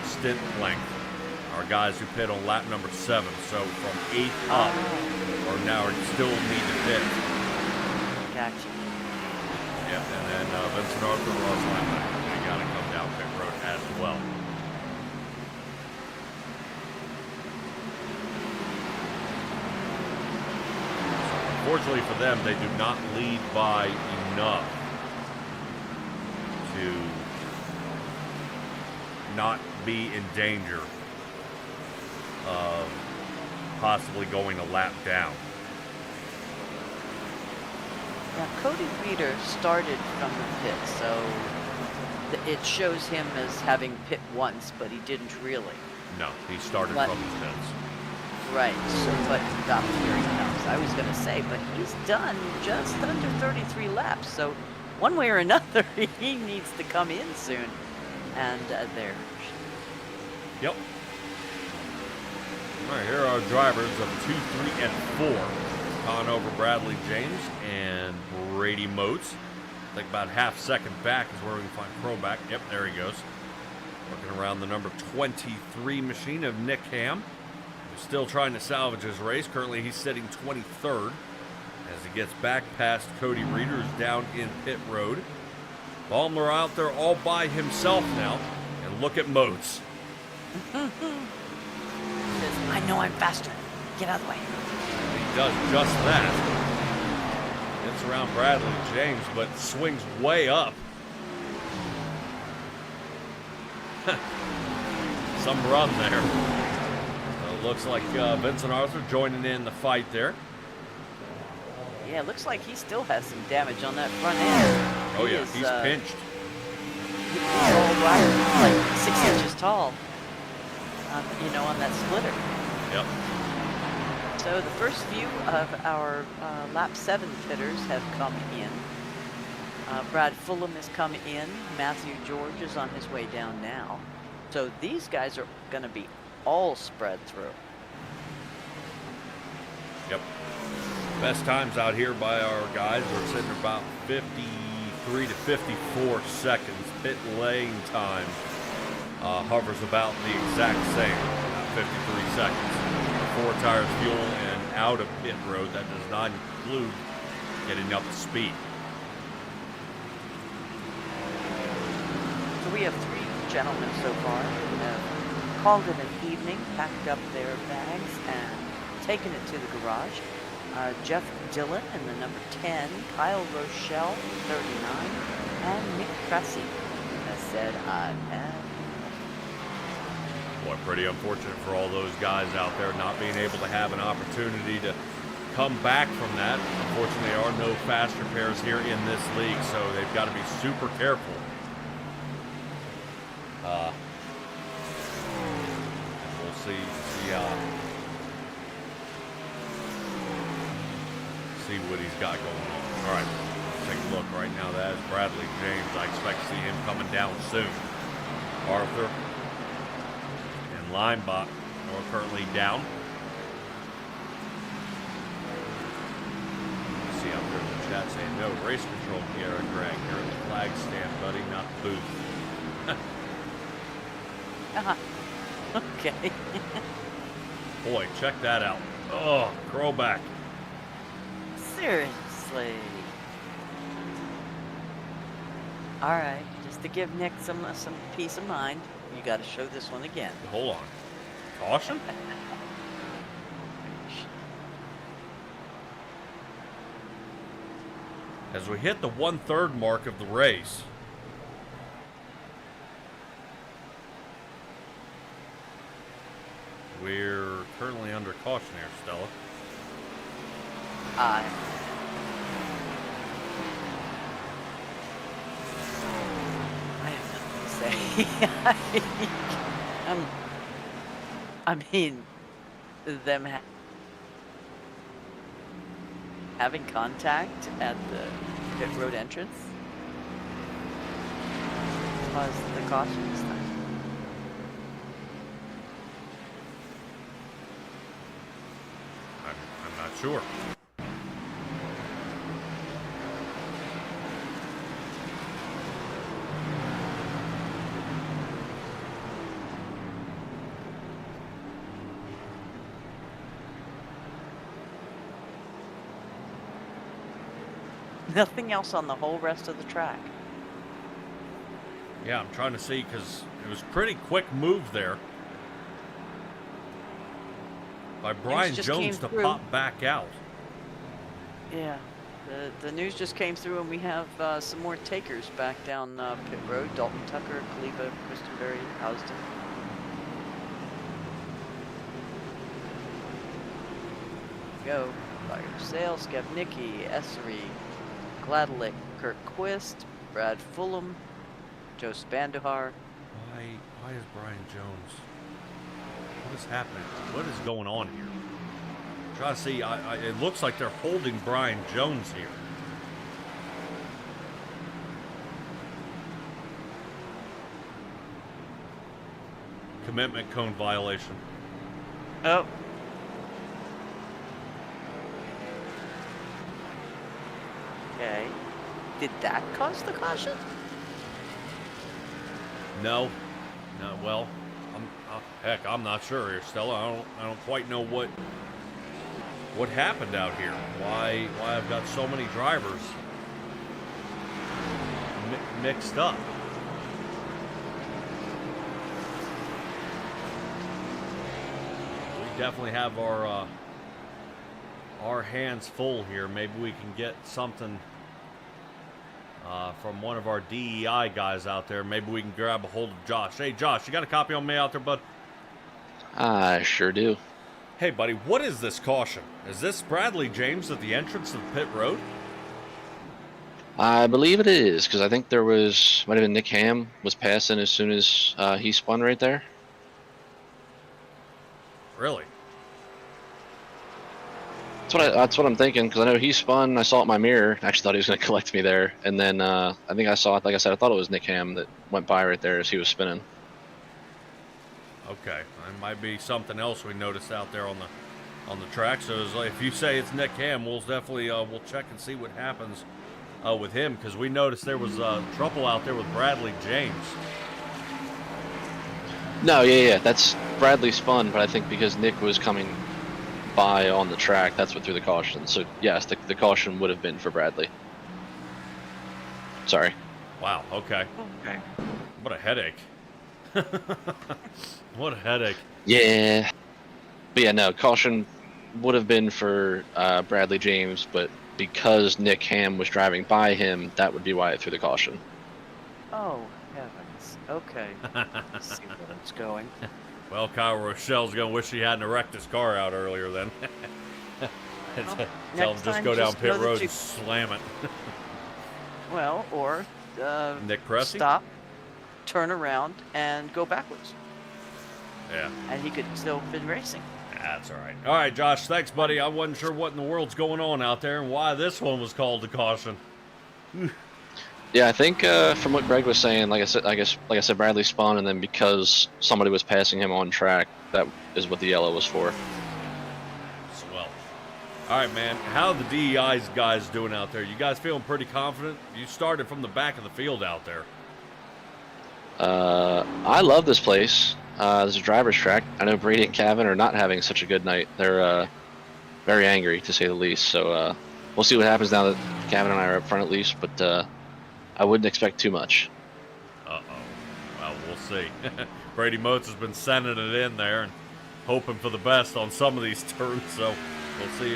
stint length. Our guys who pit on lap number 7, so from 8th up, or now still need to pit. action. Yep, and then Vincent Arthur, Ross Linebacker. They got to come down pit road as well. Fortunately for them, they do not lead by enough to not be in danger of possibly going a lap down. Now, Cody Reeder started from the pit, so it shows him as having pit once, but he didn't really. No, he started from the pits. Right, so, but here he comes. I was going to say, but he's done just under 33 laps, so one way or another, he needs to come in soon. And there. Yep. All right, here are our drivers of 2, 3, and 4. Conover, Bradley James, and Brady Motes. I think about half second back is where we can find Crowback. Yep, there he goes. Working around the number 23 machine of Nick Ham. He's still trying to salvage his race. Currently, he's sitting 23rd as he gets back past Cody Reeder, who's down in pit road. Baumler out there all by himself now. And look at Motes. Says, I know I'm faster. Get out of the way. He does just that. Gets around Bradley James, but swings way up. Some run there. So it looks like Vincent Arthur joining in the fight there. Yeah, it looks like he still has some damage on that front end. Oh yeah, he's pinched. He's all right, like 6 inches tall. You know, on that splitter. Yep. So the first few of our lap 7 fitters have come in. Brad Fulham has come in. Matthew George is on his way down now. So these guys are going to be all spread through. Yep. Best times out here by our guys. We're sitting about 53 to 54 seconds. Pit lane time hovers about the exact same, about 53 seconds. 4 tires, fuel, and out of pit road. That does not include getting up to speed. So we have 3 gentlemen so far who have called it an evening, packed up their bags, and taken it to the garage. Jeff Dillon in the number 10, Kyle Rochelle, 39, and Nick Cressy has said, I'm happy. Boy, pretty unfortunate for all those guys out there not being able to have an opportunity to come back from that. Unfortunately, there are no faster pairs here in this league, so they've got to be super careful. We'll see what he's got going on. All right, let's take a look right now. That is Bradley James. I expect to see him coming down soon. Arthur and Linebach are currently down. See out there in the chat saying no race control, Garrett Greg. You're at the flag stand, buddy, not the booth. Okay. Boy, check that out. Oh, Crowback. Seriously. All right, just to give Nick some peace of mind, you got to show this one again. Hold on. Caution? As we hit the 1/3 mark of the race, we're currently under caution here, Stella. I have nothing to say. I mean, them having contact at the pit road entrance caused the caution this time. I'm not sure. Nothing else on the whole rest of the track. Yeah, I'm trying to see because it was pretty quick move there by Brian just Jones came to through. pop back out. Yeah. The news just came through, and we have some more takers back down pit road. Dalton Tucker, Kaleva, Christenberry, Houston. Go. Fire Sale, Skevnicki, Essery, Gladelick, Kirk Quist, Brad Fulham, Joe Spanduhar. Why is Brian Jones? What is happening? What is going on here? Try to see. It looks like they're holding Brian Jones here. Commitment cone violation. Oh. Okay. Did that cause the caution? No. Well, heck, I'm not sure here, Stella. I don't quite know what happened out here. Why I've got so many drivers mixed up. We definitely have our hands full here. Maybe we can get something from one of our DEI guys out there. Maybe we can grab a hold of Josh. Hey, Josh, you got a copy on me out there, bud? I sure do. Hey, buddy, what is this caution? Is this Bradley James at the entrance of pit road? I believe it is, because I think there might have been Nick Ham was passing as soon as he spun right there. Really? That's what I'm thinking, because I know he spun. I saw it in my mirror. I actually thought he was going to collect me there, and then I think I saw it. Like I said, I thought it was Nick Ham that went by right there as he was spinning. Okay, it might be something else we noticed out there on the track. So if you say it's Nick Ham, we'll definitely we'll check and see what happens with him, because we noticed there was trouble out there with Bradley James. No, yeah, that's Bradley spun, but I think because Nick was coming by on the track, that's what threw the caution. So yes, the caution would have been for Bradley. Sorry. Wow. Okay. Okay. What a headache. What a headache. Yeah. But yeah, no, caution would have been for Bradley James, but because Nick Ham was driving by him, that would be why it threw the caution. Oh, heavens. Okay. Let's see where it's going. Well, Kyle Rochelle's gonna wish he hadn't wrecked his car out earlier then. Tell him just go down pit road and slam it. Well, or Nick Pressey? stop, turn around, and go backwards. Yeah. And he could still have been racing. That's all right. All right, Josh, thanks, buddy. I wasn't sure what in the world's going on out there and why this one was called the caution. Yeah, I think from what Greg was saying, like I said, Bradley spun, and then because somebody was passing him on track, that is what the yellow was for. Swell. All right, man. How are the DEI's guys doing out there? You guys feeling pretty confident? You started from the back of the field out there. I love this place. This is a driver's track. I know Brady and Kevin are not having such a good night. They're very angry, to say the least. So we'll see what happens now that Kevin and I are up front at least, but I wouldn't expect too much. Uh-oh. Well, we'll see. Brady Motes has been sending it in there and hoping for the best on some of these turns, so we'll see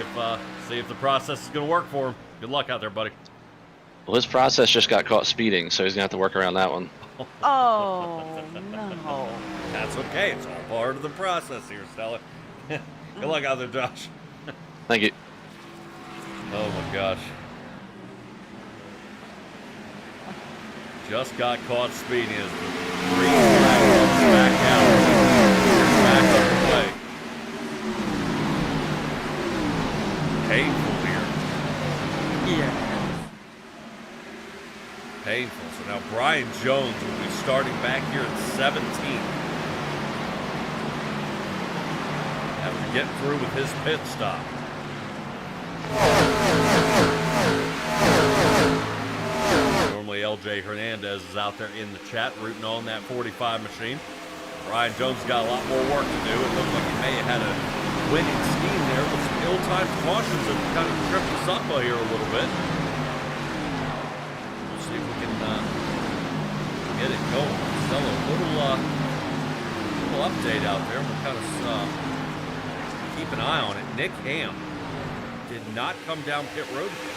if the process is going to work for him. Good luck out there, buddy. Well, his process just got caught speeding, so he's going to have to work around that one. Oh, no. That's okay. It's all part of the process here, Stella. Good luck out there, Josh. Thank you. Oh, my gosh. Just got caught speeding as the green flag comes back out. Back underway. Painful here. Yeah. Painful. So now Brian Jones will be starting back here at 17. After getting through with his pit stop. Normally LJ Hernandez is out there in the chat rooting on that 45 machine. Brian Jones got a lot more work to do. It looked like he may have had a winning scheme there with some ill-timed cautions that kind of tripped us up here a little bit. get it going. So a little update out there. We'll kind of keep an eye on it. Nick Ham did not come down pit road again.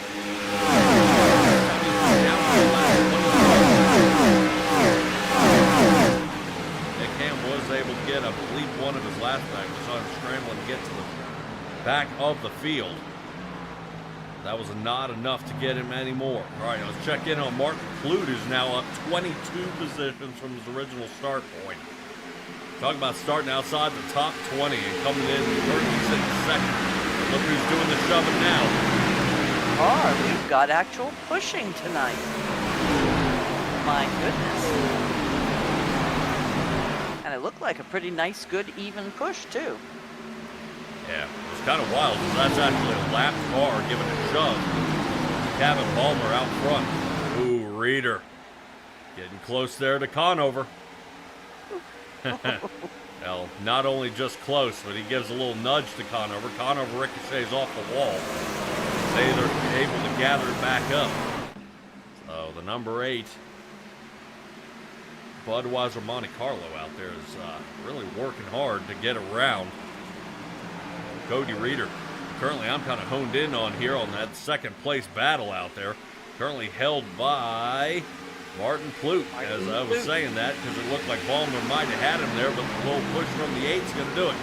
Nick Ham was able to get, I believe, one of his last back. We saw him scrambling to get to the back of the field. That was not enough to get him anymore. All right, let's check in on Martin Clute, who's now up 22 positions from his original start point. Talk about starting outside the top 20 and coming in 36 second. Look who's doing the shoving now. We've got actual pushing tonight. My goodness. And it looked like a pretty nice, good, even push, too. Yeah, it's kind of wild because that's actually a lap car giving a shove. Kevin Balmer out front. Ooh, Reeder. Getting close there to Conover. Well, not only just close, but he gives a little nudge to Conover. Conover ricochets off the wall. They're able to gather it back up. So the number 8, Budweiser Monte Carlo out there is really working hard to get around Cody Reeder. Currently, I'm kind of honed in on here on that second place battle out there. Currently held by Martin Clute, as I was saying that, because it looked like Ballmer might have had him there, but the little push from the 8's going to do it.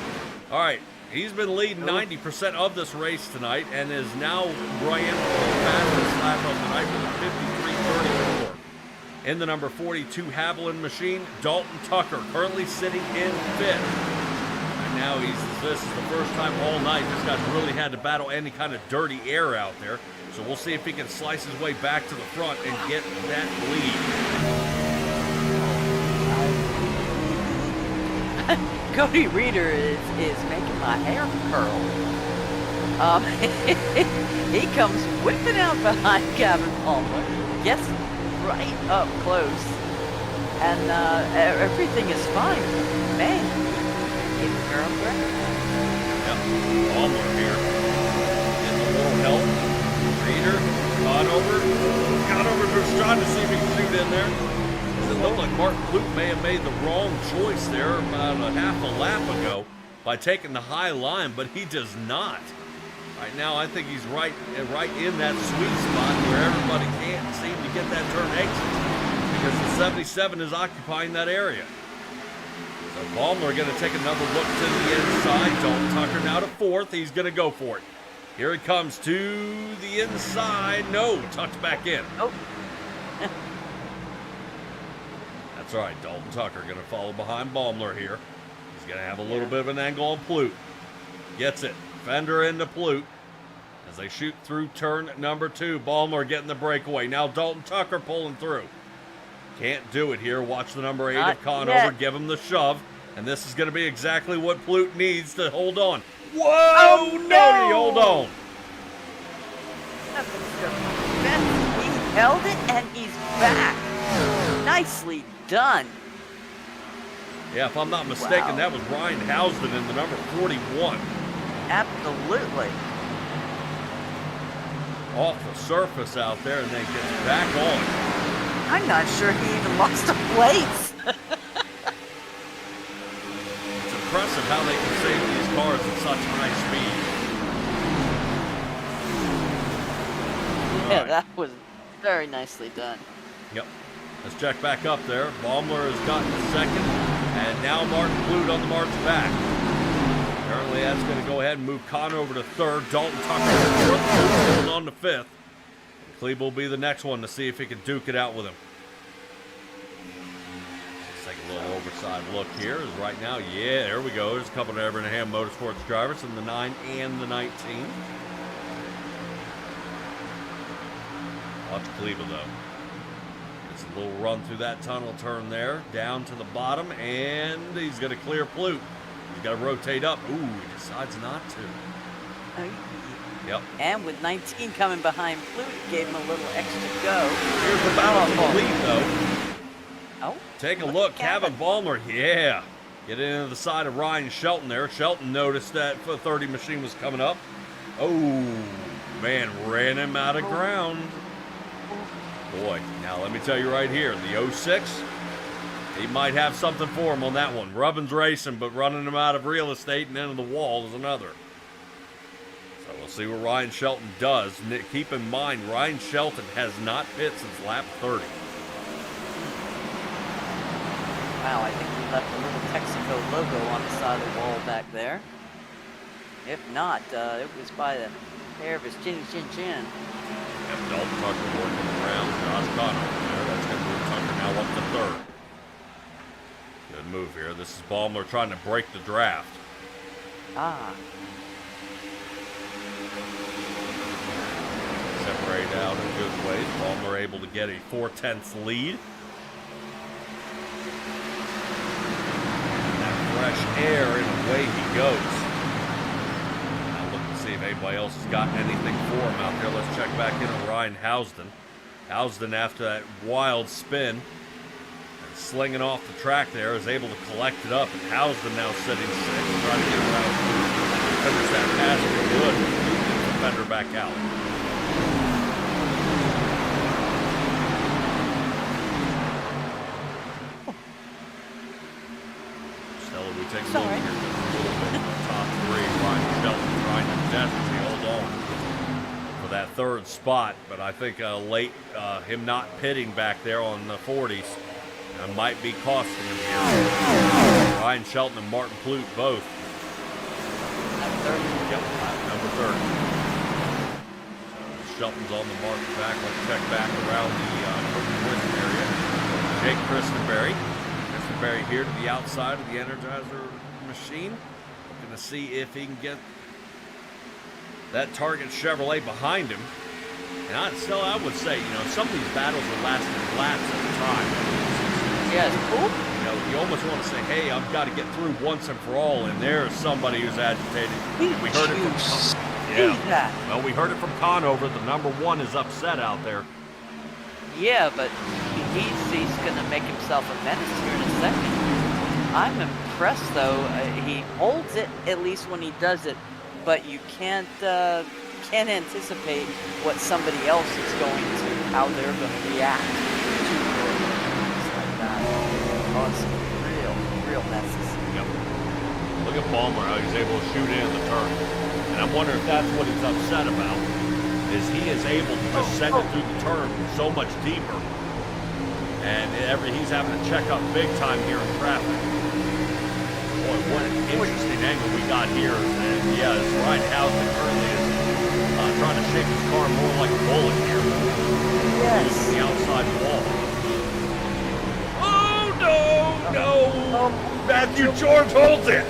All right, he's been leading 90% of this race tonight and is now ran the fastest lap of the night with a 53.34. In the number 42 Haviland machine, Dalton Tucker, currently sitting in 5th. And now this is the first time all night this guy's really had to battle any kind of dirty air out there. So we'll see if he can slice his way back to the front and get that lead. Cody Reeder is making my hair curl. He comes whipping out behind Gavin Palmer, gets right up close, and everything is fine. Man, giving her a break. Yep, Palmer here. Getting a little help. Reeder, Conover just trying to see if he can shoot in there. It looked like Martin Clute may have made the wrong choice there about a half a lap ago by taking the high line, but he does not. Right now, I think he's right in that sweet spot where everybody can't seem to get that turn exit because the 77 is occupying that area. So Ballmer going to take another look to the inside. Dalton Tucker now to 4th. He's going to go for it. Here he comes to the inside. No, tucks back in. Oh. That's right. Dalton Tucker going to follow behind Baumler here. He's going to have a little bit of an angle on Plute. Gets it. Fender into Plute as they shoot through turn number 2. Baumler getting the breakaway. Now Dalton Tucker pulling through. Can't do it here. Watch the number 8 of Conover. Give him the shove. And this is going to be exactly what Plute needs to hold on. Whoa! Oh, no! Hold on. He held it and he's back. Nicely done. Yeah, if I'm not mistaken, that was Ryan Housden in the number 41. Absolutely. Off the surface out there and then gets back on. I'm not sure he even lost a place. It's impressive how they can save these cars at such high speed. Yeah, that was very nicely done. Yep. Let's check back up there. Baumler has gotten the 2nd, and now Martin Clute on the march back. Apparently that's going to go ahead and move Conover to 3rd. Dalton Tucker to 4th. Holding on to 5th. Cleve will be the next one to see if he can duke it out with him. Let's take a little overside look here. Is right now, yeah, there we go. There's a couple of Abraham Motorsports drivers in the 9 and the 19. Watch Cleveland though. It's a little run through that tunnel turn there, down to the bottom, and he's going to clear Plute. He's got to rotate up. Ooh, he decides not to. Yep. And with 19 coming behind Plute, gave him a little extra go. Here's the battle for the lead, though. Oh. Take a look. Kevin Ballmer, yeah. Get into the side of Ryan Shelton there. Shelton noticed that 30 machine was coming up. Oh, man, ran him out of ground. Boy, now let me tell you right here, the 06 He might have something for him on that one. Rubbin's racing, but running him out of real estate and into the wall is another. So we'll see what Ryan Shelton does. Keep in mind, Ryan Shelton has not pit since lap 30. Wow, I think we left a little Texaco logo on the side of the wall back there. If not, it was by the hair of his chin. Yep, Dalton Tucker working around. Josh Connor over there. That's going to move Tucker now up to third. Good move here. This is Baumler trying to break the draft. Separate out in good ways. Baumler able to get a 4/10 lead. That fresh air, and away he goes. Now look to see if anybody else has gotten anything for him out there. Let's check back in on Ryan Housden. Housden, after that wild spin, slinging off the track there, is able to collect it up, and Housden now sitting sixth, trying to get around, finish that pass for good, keep the fender back out. Stella, we take a look here a little bit. Top three, Ryan Shelton trying to desperately hold on for that third spot, but I think late him not pitting back there on the 40s might be costing him here. Ryan Shelton and Martin Plute both. Number 30. Yep, number 30. So Shelton's on the mark back. Let's check back around the area. Jake Christenberry. Christenberry here to the outside of the Energizer machine. Looking to see if he can get that Target Chevrolet behind him. And I would say, some of these battles are lasting laps at a time. Yeah, it's cool. You almost want to say, hey, I've got to get through once and for all, and there's somebody who's agitated. We heard it from Well, we heard it from Conover. The number one is upset out there. Yeah, but he's going to make himself a menace here in a second. I'm impressed, though. He holds it, at least when he does it, but you can't anticipate what somebody else is going to, how they're going to react to real messes. Yep. Look at Baumler, how he's able to shoot in the turn. And I'm wondering if that's what he's upset about, is he is able to just send it through the turn so much deeper. And he's having to check up big time here in traffic. Boy, what an interesting angle we got here. And yeah, it's Ryan Housden currently is trying to shape his car more like a bullet here. Yes. Using the outside wall. No! Matthew George holds it!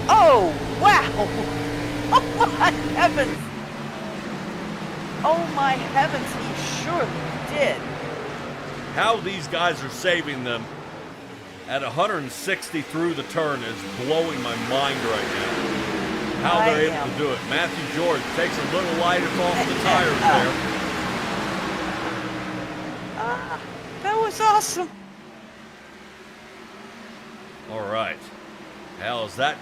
Oh, wow! Oh, my heavens! Oh, my heavens, he surely did. How these guys are saving them at 160 through the turn is blowing my mind right now. How they're able to do it. Matthew George takes a little light off the tires there. That was awesome. All right. Hell, as that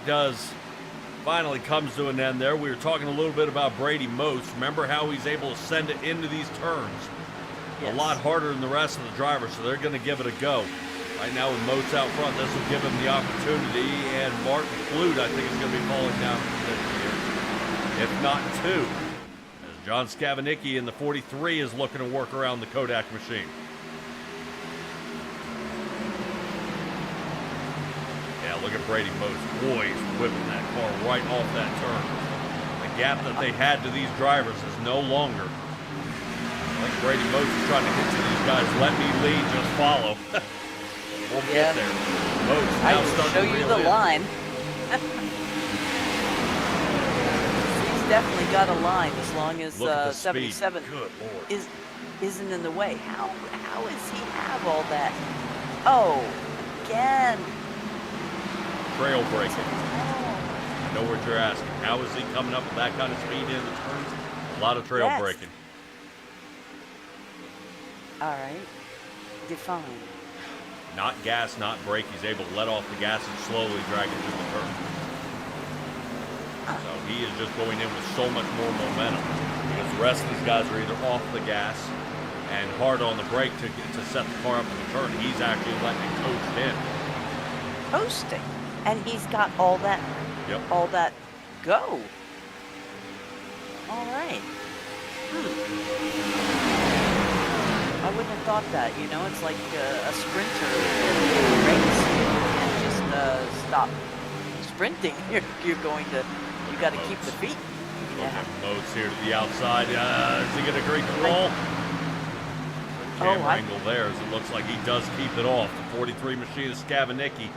finally comes to an end there, we were talking a little bit about Brady Moats. Remember how he's able to send it into these turns? Yes. A lot harder than the rest of the drivers, so they're going to give it a go. Right now with Moats out front, this will give him the opportunity, and Martin Flute, I think, is going to be falling down from here, if not two. As John Skavanicki in the 43 is looking to work around the Kodak machine. Look at Brady Moats. Boy, he's whipping that car right off that turn. The gap that they had to these drivers is no longer. I think Brady Moats is trying to get to these guys. Let me lead, just follow. We'll get there. Moats now starting to reel in. I can show you the line. He's definitely got a line as long as 77 isn't in the way. How does he have all that? Oh, again. Trail braking. I know what you're asking. How is he coming up with that kind of speed in the turns? A lot of trail braking. All right. Define. Not gas, not brake. He's able to let off the gas and slowly drag it through the turn. So he is just going in with so much more momentum because the rest of these guys are either off the gas and hard on the brake to set the car up in the turn. He's actually letting it coast in. Coasting, and he's got all that. Yep. All that go. All right. I wouldn't have thought that. You know, it's like a sprinter in a race. You can't just stop sprinting. You're going to. You got to keep the feet. Yeah. Moats here to the outside. Is he going to greet the roll? Camera angle there, as it looks like he does keep it off. The 43 machinist Skavinicki,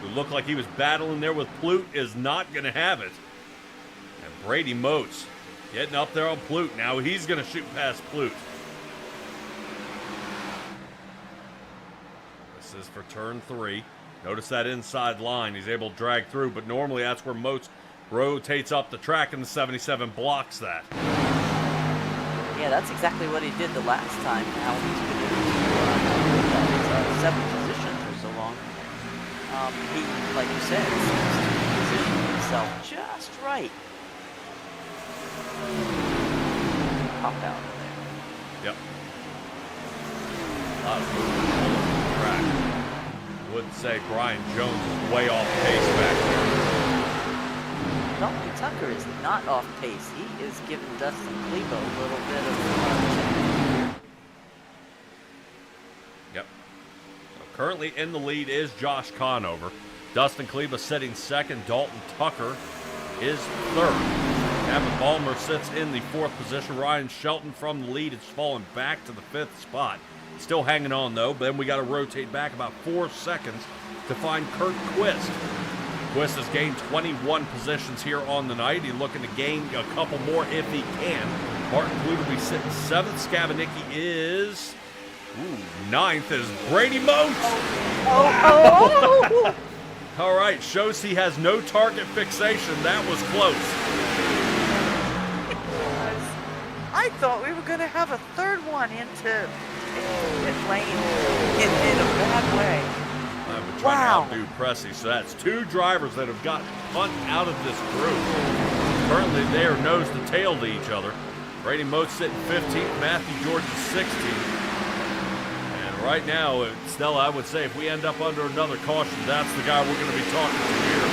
who looked like he was battling there with Plute, is not going to have it. And Brady Moats getting up there on Plute. Now he's going to shoot past Plute. This is for turn 3. Notice that inside line. He's able to drag through, but normally that's where Moats rotates up the track, and the 77 blocks that. Yeah, that's exactly what he did the last time. How he's been able to 7th position for so long. He, like you said, seems to position himself just right. Pop out of there. Yep. A lot of movement all over the track. Wouldn't say Brian Jones is way off pace back there. Dalton Tucker is not off pace. He is giving Dustin Kleba a little bit of Yep. So currently in the lead is Josh Conover. Dustin Kleba sitting second. Dalton Tucker is third. Gavin Balmer sits in the 4th position. Ryan Shelton from the lead has fallen back to the 5th spot. Still hanging on though, but then we got to rotate back about 4 seconds to find Kurt Quist. Quist has gained 21 positions here on the night. He's looking to gain a couple more if he can. Martin Plute will be sitting 7th. Skavinicki is 9th is Brady Moats. All right, shows he has no target fixation. That was close. I thought we were going to have a third one into lane in a bad way. I'm trying to outdo Pressey, so that's 2 drivers that have gotten punt out of this group. Currently, they are nose to tail to each other. Brady Moats sitting 15th, Matthew George is 16th. And right now, Stella, I would say if we end up under another caution, that's the guy we're going to be talking to here.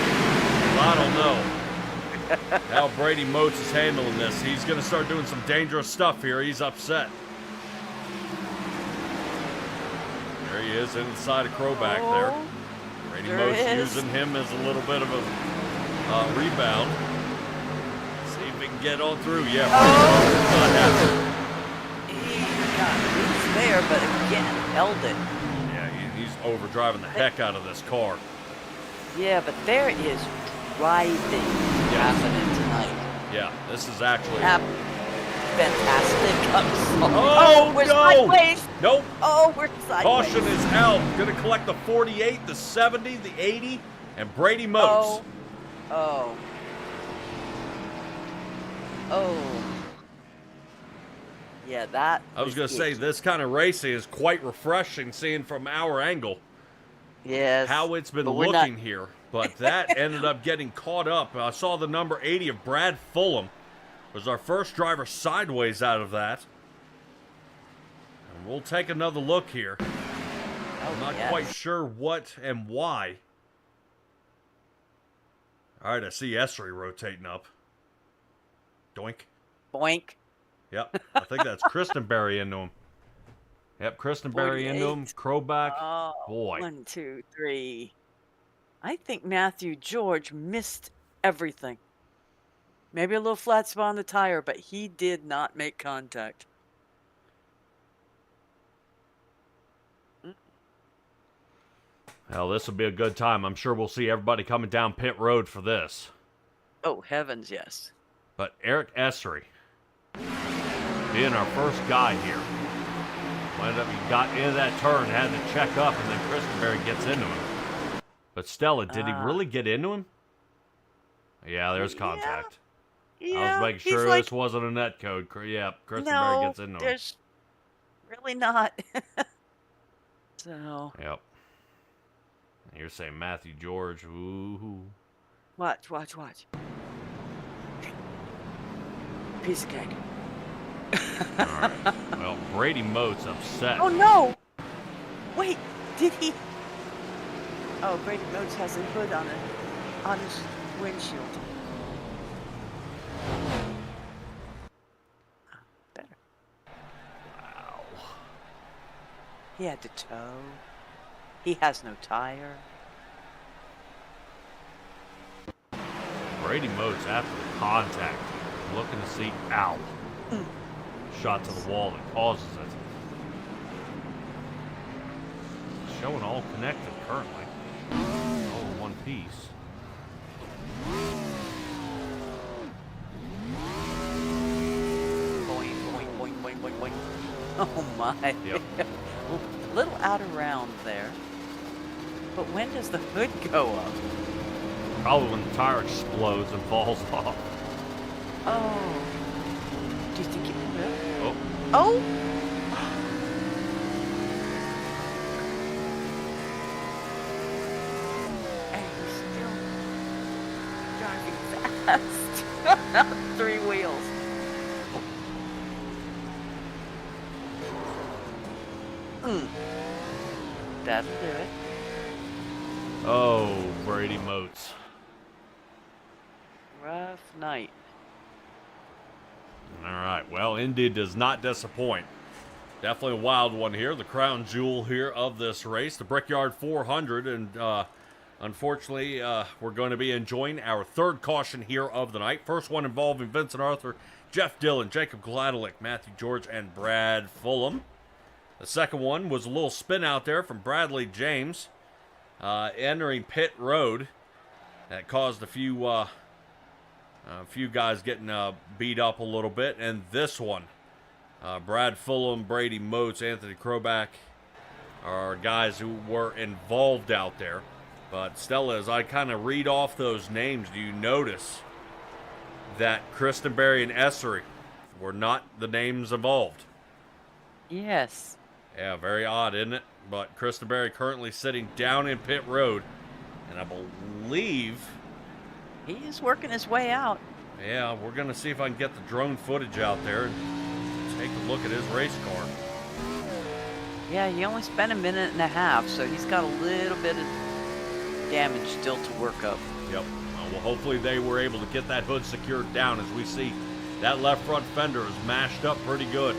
I don't know how Brady Moats is handling this. He's going to start doing some dangerous stuff here. He's upset. There he is inside of Crowback there. Brady Moats using him as a little bit of a rebound. See if he can get on through. Yeah, not happening. He got loose there, but again, held it. Yeah, he's overdriving the heck out of this car. Yeah, but there is driving happening tonight. Yeah, this is actually... Fantastic. We're sideways. Nope. Oh, we're sideways. Caution is out. Going to collect the 48, the 70, the 80, and Brady Moats. Oh. Yeah, that. I was going to say, this kind of racing is quite refreshing seeing from our angle. Yes. How it's been looking here. But that ended up getting caught up. I saw the number 80 of Brad Fulham was our first driver sideways out of that. And we'll take another look here. I'm not quite sure what and why. All right, I see Essery rotating up. Doink. Boink. Yep, I think that's Christenberry into him. Yep, Christenberry into him. Crowback. Oh, boy. 1, 2, 3. I think Matthew George missed everything. Maybe a little flat spot on the tire, but he did not make contact. Well, this will be a good time. I'm sure we'll see everybody coming down pit road for this. Oh, heavens, yes. But Eric Essery, being our first guy here, he got into that turn, had to check up, and then Christenberry gets into him. But Stella, did he really get into him? Yeah, there's contact. Yeah, I was making sure this wasn't a net code. Yeah, Christenberry gets into him. No, there's really not. So. Yep. You're saying Matthew George. Ooh. Watch. Piece of cake. All right. Well, Brady Mote's upset. Oh no! Wait, did he? Oh, Brady Motes has a hood on his windshield. Better. Wow. He had to tow. He has no tire. Brady Mote's after the contact. Looking to see, ow. Shot to the wall that causes it. Showing all connected currently. All in one piece. Boing, boing, boing, boing, boing, boing. Oh my. Yep. A little out of round there. But when does the hood go up? Probably when the tire explodes and falls off. Oh. Do you think it will? Oh. Oh! And he's still driving fast. 3 wheels. That'll do it. Oh, Brady Motes. Rough night. All right, well, Indy does not disappoint. Definitely a wild one here, the crown jewel here of this race, the Brickyard 400, and unfortunately, we're going to be enjoying our third caution here of the night. First one involving Vincent Arthur, Jeff Dillon, Jacob Gladelick, Matthew George, and Brad Fulham. The second one was a little spin out there from Bradley James, entering pit road. That caused a few guys getting beat up a little bit. And this one, Brad Fulham, Brady Motes, Anthony Kroback are guys who were involved out there. But Stella, as I kind of read off those names, do you notice that Christenberry and Essery were not the names involved? Yes. Yeah, very odd, isn't it? But Christenberry currently sitting down in pit road. And I believe... He is working his way out. Yeah, we're going to see if I can get the drone footage out there and take a look at his race car. Yeah, he only spent a minute and a half, so he's got a little bit of damage still to work up. Yep. Well, hopefully they were able to get that hood secured down. As we see, that left front fender is mashed up pretty good,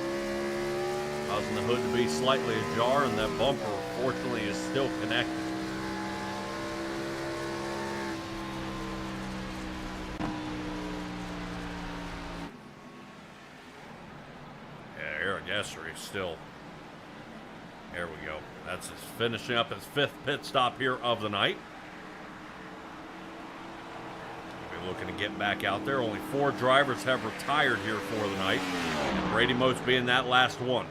causing the hood to be slightly ajar, and that bumper, fortunately, is still connected. Eric Essery still. There we go. That's his finishing up his 5th pit stop here of the night. He'll be looking to get back out there. Only 4 drivers have retired here for the night, and Brady Motes being that last one.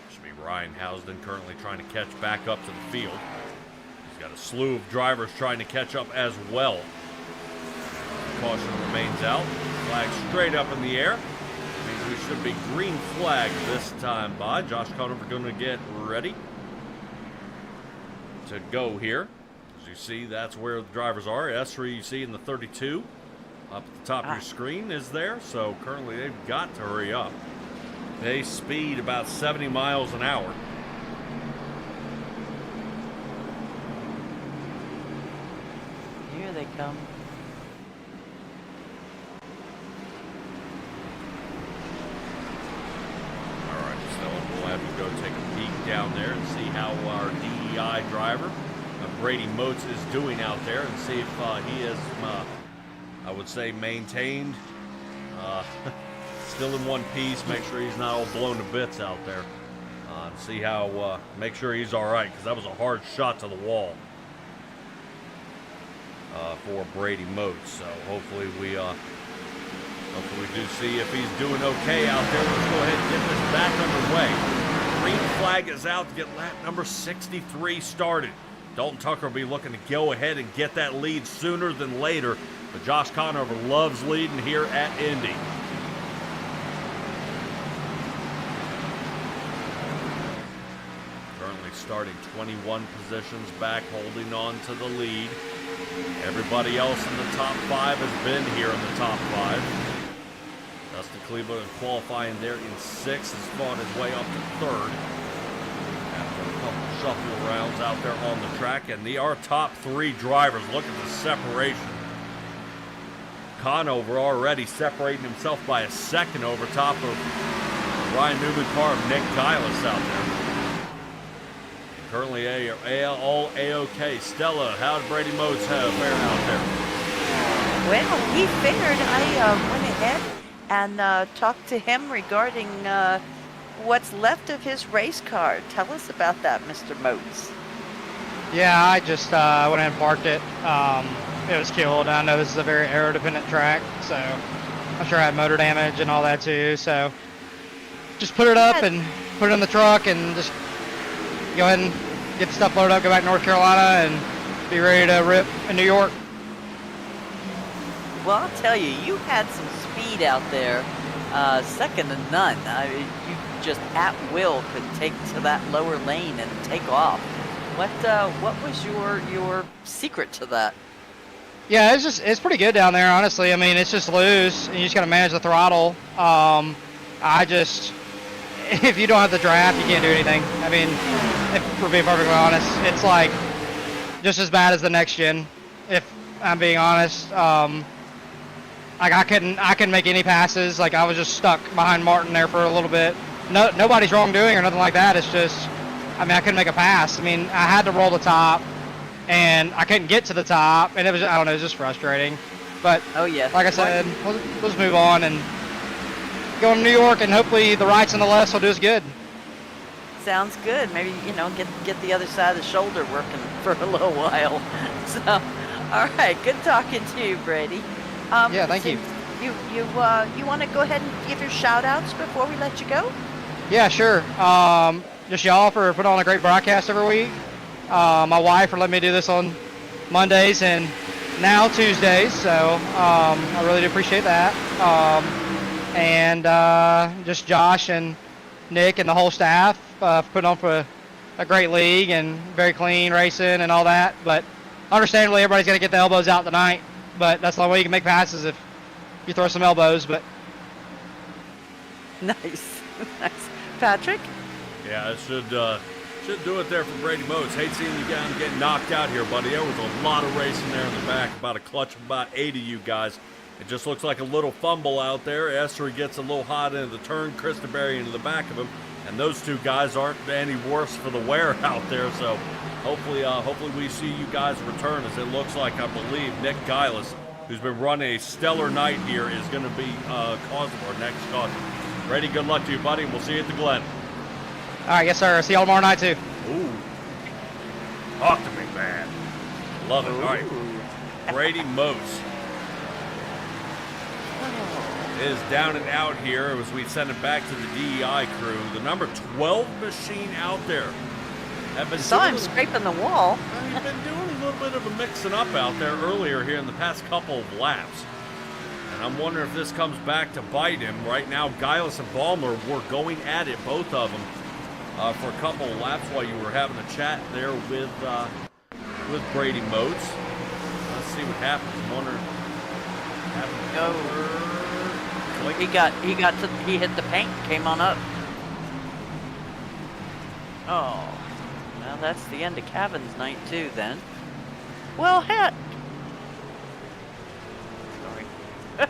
Should be Ryan Housden currently trying to catch back up to the field. Got a slew of drivers trying to catch up as well. Caution remains out. Flag straight up in the air. Means we should be green flag this time by. Josh Conover going to get ready to go here. As you see, that's where the drivers are. Essery, you see in the 32 up at the top of your screen is there. So currently they've got to hurry up. They speed about 70 miles an hour. Here they come. All right, so we'll have to go take a peek down there and see how our DEI driver, Brady Motes, is doing out there, and see if he is, I would say, maintained, still in one piece. Make sure he's not all blown to bits out there. And see how, make sure he's all right, because that was a hard shot to the wall. For Brady Motes, so hopefully we do see if he's doing okay out there. Let's go ahead and get this back underway. Green flag is out to get lap number 63 started. Dalton Tucker will be looking to go ahead and get that lead sooner than later, but Josh Conover loves leading here at Indy. Currently starting 21 positions back, holding on to the lead. Everybody else in the top 5 has been here in the top 5. Dustin Cleveland qualifying there in 6th, has fought his way up to 3rd. After a couple shuffle rounds out there on the track, and our top 3 drivers, look at the separation. Conover already separating himself by a second over top of Ryan Newman car of Nick Gillis out there. Currently all A-OK. Stella, how did Brady Motes have fare out there? Well, he fared. I went ahead and talked to him regarding what's left of his race car. Tell us about that, Mr. Motes. Yeah, I just went ahead and parked it. It was killed. I know this is a very aero-dependent track, so I'm sure I had motor damage and all that too. So just put it up and put it in the truck and just go ahead and get the stuff loaded up, go back to North Carolina, and be ready to rip in New York. Well, I'll tell you, you had some speed out there, second to none. You just at will could take to that lower lane and take off. What was your secret to that? Yeah, it's pretty good down there, honestly. I mean, it's just loose, and you just got to manage the throttle. If you don't have the draft, you can't do anything. I mean, if we're being perfectly honest, it's like just as bad as the next gen. If I'm being honest, like I couldn't make any passes. Like I was just stuck behind Martin there for a little bit. Nobody's wrongdoing or nothing like that. It's just, I mean, I couldn't make a pass. I mean, I had to roll the top, and I couldn't get to the top, and it was, I don't know, it was just frustrating. But oh yeah, like I said, let's move on and go to New York, and hopefully the rights and the lefts will do us good. Sounds good. Maybe, get the other side of the shoulder working for a little while. So, all right, good talking to you, Brady. Yeah, thank you. You want to go ahead and give your shout outs before we let you go? Yeah, sure. Just y'all for putting on a great broadcast every week. My wife for letting me do this on Mondays and now Tuesdays, so I really do appreciate that. And just Josh and Nick and the whole staff putting on for a great league and very clean racing and all that. But understandably, everybody's got to get the elbows out tonight. But that's the only way you can make passes, if you throw some elbows. But nice, nice, Patrick. Yeah, it should do it there for Brady Motes. Hate seeing you guys get knocked out here, buddy. There was a lot of racing there in the back, about a clutch of about 8 of you guys. It just looks like a little fumble out there. Essery gets a little hot into the turn, Christenberry into the back of him, and those two guys aren't any worse for the wear out there. So hopefully we see you guys return, as it looks like, I believe, Nick Gillis, who's been running a stellar night here, is going to be cause of our next caution. Brady, good luck to you, buddy, and we'll see you at the Glen. all right, yes, sir. See y'all tomorrow night too. Ooh. Talk to me, man. Love it. All right. Brady Motes is down and out here as we send it back to the DEI crew. The number 12 machine out there. Saw him scraping the wall. He's been doing a little bit of a mixing up out there earlier here in the past couple of laps. And I'm wondering if this comes back to bite him. Right now, Gillis and Ballmer were going at it, both of them, for a couple of laps while you were having a chat there with Brady Motes. Let's see what happens. I'm wondering. He hit the paint, came on up. Oh, well, that's the end of Kevin's night too, then. Well, heck. Sorry.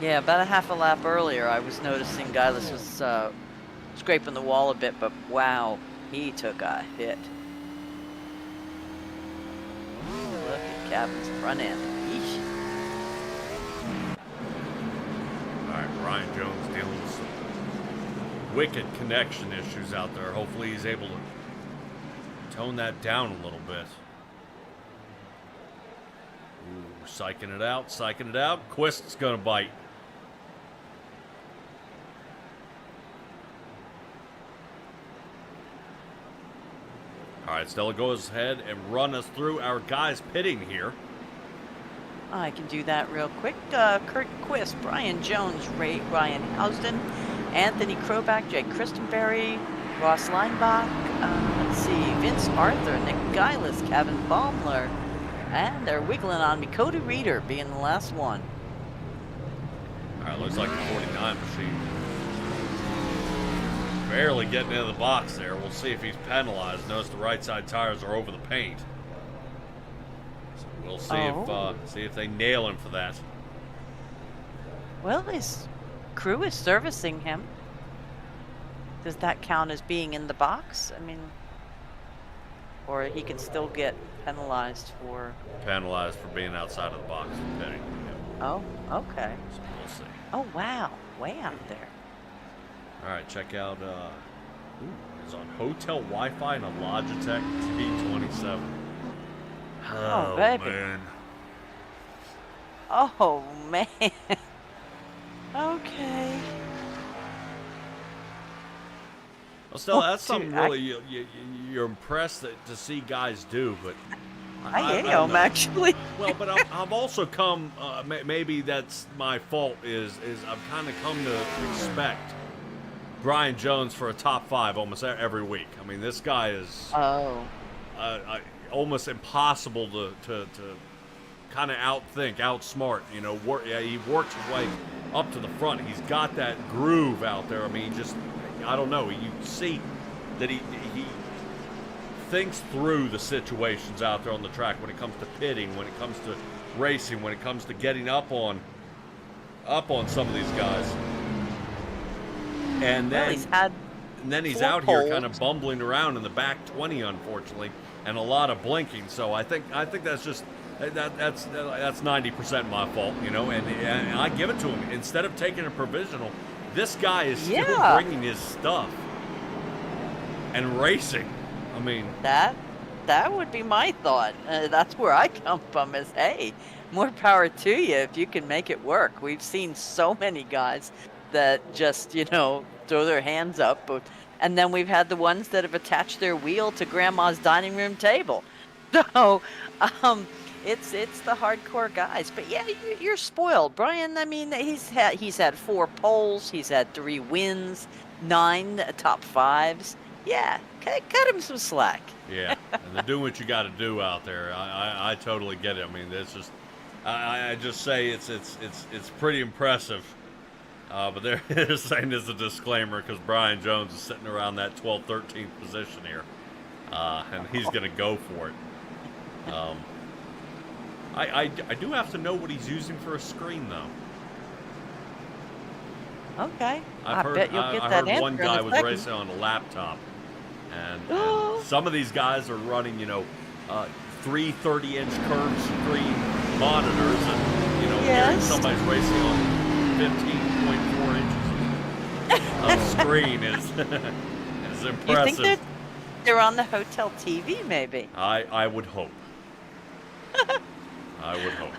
Yeah, about a half a lap earlier, I was noticing Gillis was scraping the wall a bit, but wow, he took a hit. Look at Kevin's front end. Yeesh. All right, Ryan Jones dealing with some wicked connection issues out there. Hopefully he's able to tone that down a little bit. Ooh, psyching it out. Quist's gonna bite. All right, Stella, goes ahead and run us through our guys pitting here. I can do that real quick. Kurt Quist, Brian Jones, Ryan Housden, Anthony Krobach, Jay Christenberry, Ross Leinbach, Let's see, Vince Arthur, Nick Geilis, Kevin Baumler, and they're wiggling on me. Cody Reeder being the last one. All right, looks like the 49 machine. Barely getting into the box there. We'll see if he's penalized. Notice the right side tires are over the paint. So we'll see if they nail him for that. Well, his crew is servicing him. Does that count as being in the box? I mean, or he can still get penalized for... Penalized for being outside of the box and pitting. Oh, okay. So we'll see. Oh, wow. Way out there. All right, check out, it's on hotel Wi-Fi and a Logitech T27. Oh, baby. Man. Oh, man. Okay. Well, still, that's Dude, something really you're impressed to see guys do, but I don't am, know. actually. Well, but I've also come, maybe that's my fault, is I've kind of come to respect Brian Jones for a top 5 almost every week. I mean, this guy is almost impossible to kind of outthink, outsmart. You know, he works his way up to the front. He's got that groove out there. I mean, just, I don't know. You see that he thinks through the situations out there on the track when it comes to pitting, when it comes to racing, when it comes to getting up on some of these guys. And then, he's out here kind of bumbling around in the back 20, unfortunately, and a lot of blinking. So I think that's just that's 90% my fault, you know. And I give it to him. Instead of taking a provisional, this guy is still bringing his stuff and racing. I mean, that would be my thought. That's where I come from. Is hey, more power to you if you can make it work. We've seen so many guys that just, throw their hands up. And then we've had the ones that have attached their wheel to grandma's dining room table. So, it's the hardcore guys. But yeah, you're spoiled, Brian. I mean, he's had 4 poles. He's had 3 wins, 9 top 5s. Yeah, cut him some slack. Yeah, and they're doing what you got to do out there. I totally get it. I mean, it's just, I just say it's pretty impressive. But they're saying there's a disclaimer because Brian Jones is sitting around that 12th, 13th position here. And he's going to go for it. I do have to know what he's using for a screen, though. Okay. I bet you'll get I that heard one answer in guy a was second. racing on a laptop. And some of these guys are running, 3 30-inch curved screen monitors. And, hearing somebody's racing on 15.4 inches of screen is impressive. You think they're on the hotel TV, maybe? I would hope. I would hope.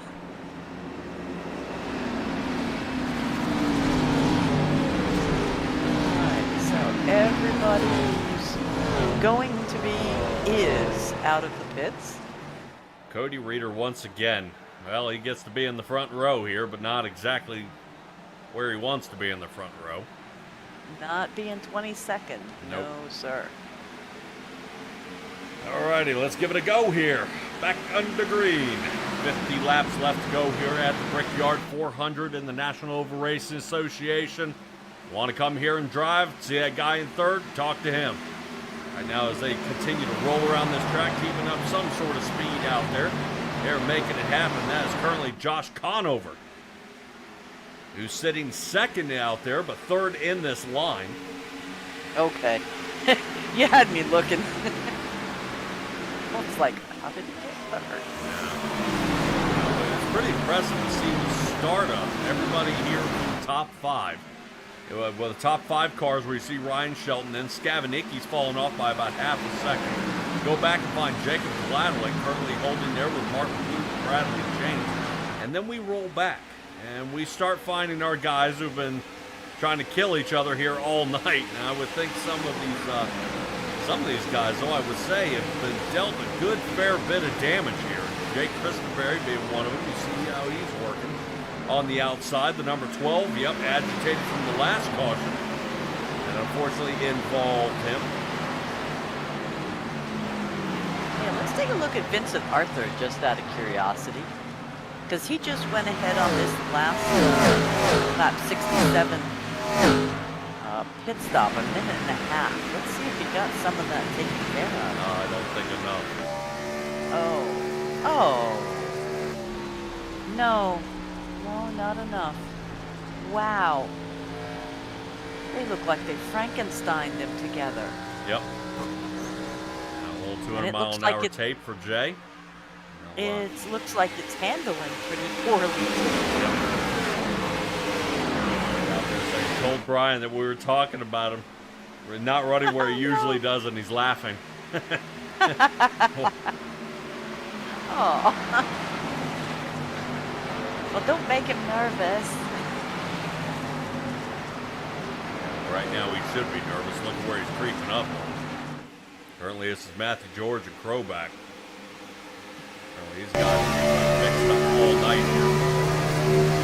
Alright, so everybody who's going to be is out of the pits. Cody Reeder once again. Well, he gets to be in the front row here, but not exactly where he wants to be in the front row. Not being 22nd. Nope. No, sir. Alrighty, let's give it a go here. Back under green. 50 laps left to go here at the Brickyard 400 in the National Oval Racing Association. Want to come here and drive? See that guy in third? Talk to him. Right now, as they continue to roll around this track, keeping up some sort of speed out there. They're making it happen. That is currently Josh Conover, who's sitting second out there, but third in this line. Okay. You had me looking. Looks like, how did he get third? It's pretty impressive to see the startup. Everybody here from the top 5. Well, the top 5 cars where you see Ryan Shelton, then Scavenicki's fallen off by about half a second. Go back and find Jacob Gladwin currently holding there with Martin Booth, Bradley, and James. And then we roll back, and we start finding our guys who've been trying to kill each other here all night. And I would think some of these guys, though, I would say, have been dealt a good fair bit of damage here. Jake Christopher being one of them. You see how he's working. On the outside, the number 12, yep, agitated from the last caution. And unfortunately involved him. Let's take a look at Vincent Arthur, just out of curiosity. Because he just went ahead on this last lap 67 pit stop, a minute and a half. Let's see if he got some of that taken care of. No, I don't think enough. Oh. No, not enough. Wow. They look like they Frankensteined them together. Yep. A little 200 it mile looks an like hour tape for Jay. It looks like it's handling pretty poorly. Out there saying, told Brian that we were talking about him. We're not running where he usually does, and he's laughing. Oh. Well, don't make him nervous. Right now, he should be nervous. Look at where he's creeping up. Currently, this is Matthew George and Crowback. He's got mixed up all night here.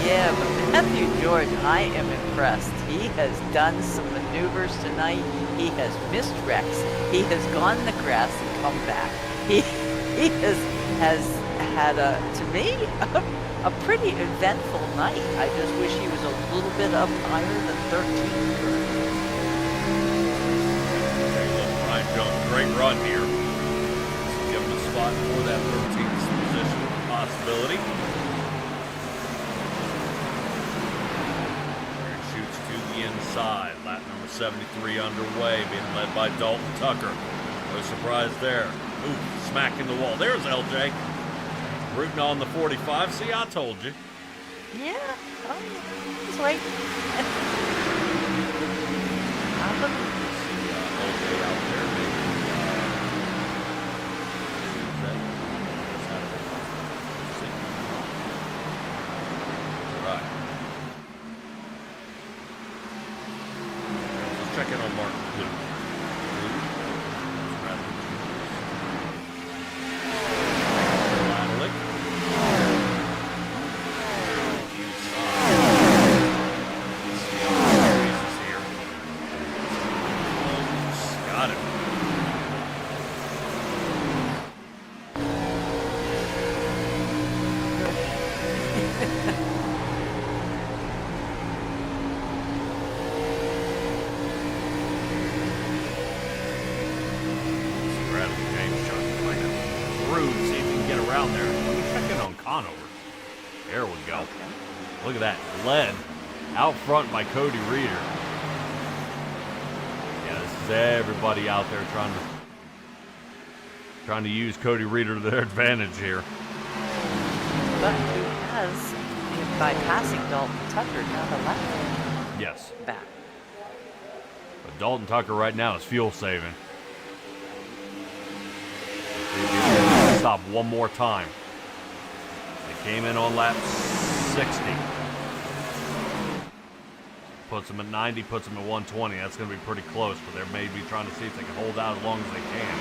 Yeah, but Matthew George, I am impressed. He has done some maneuvers tonight. He has missed wrecks. He has gone in the grass and come back. He has had, to me, a pretty eventful night. I just wish he was a little bit up higher than 13th. Hey, look, Ryan Jones, great run here. Give him a spot for that 13th position possibility. There he shoots to the inside. Lap number 73 underway, being led by Dalton Tucker. No surprise there. Ooh, smacking the wall. There's LJ. Rooting on the 45. See, I told you. Yeah. Oh, yeah. Just wait. LJ out there, maybe. Right. Let's check in on Martin Blue. There we go. Okay. Look at that. Led out front by Cody Reeder. Yeah, this is everybody out there trying to use Cody Reeder to their advantage here. But who has, by passing Dalton Tucker, got a lap Yes. back. But Dalton Tucker right now is fuel saving. Stop one more time. Came in on lap 60. Puts him at 90, puts him at 120. That's going to be pretty close, but they may be trying to see if they can hold out as long as they can.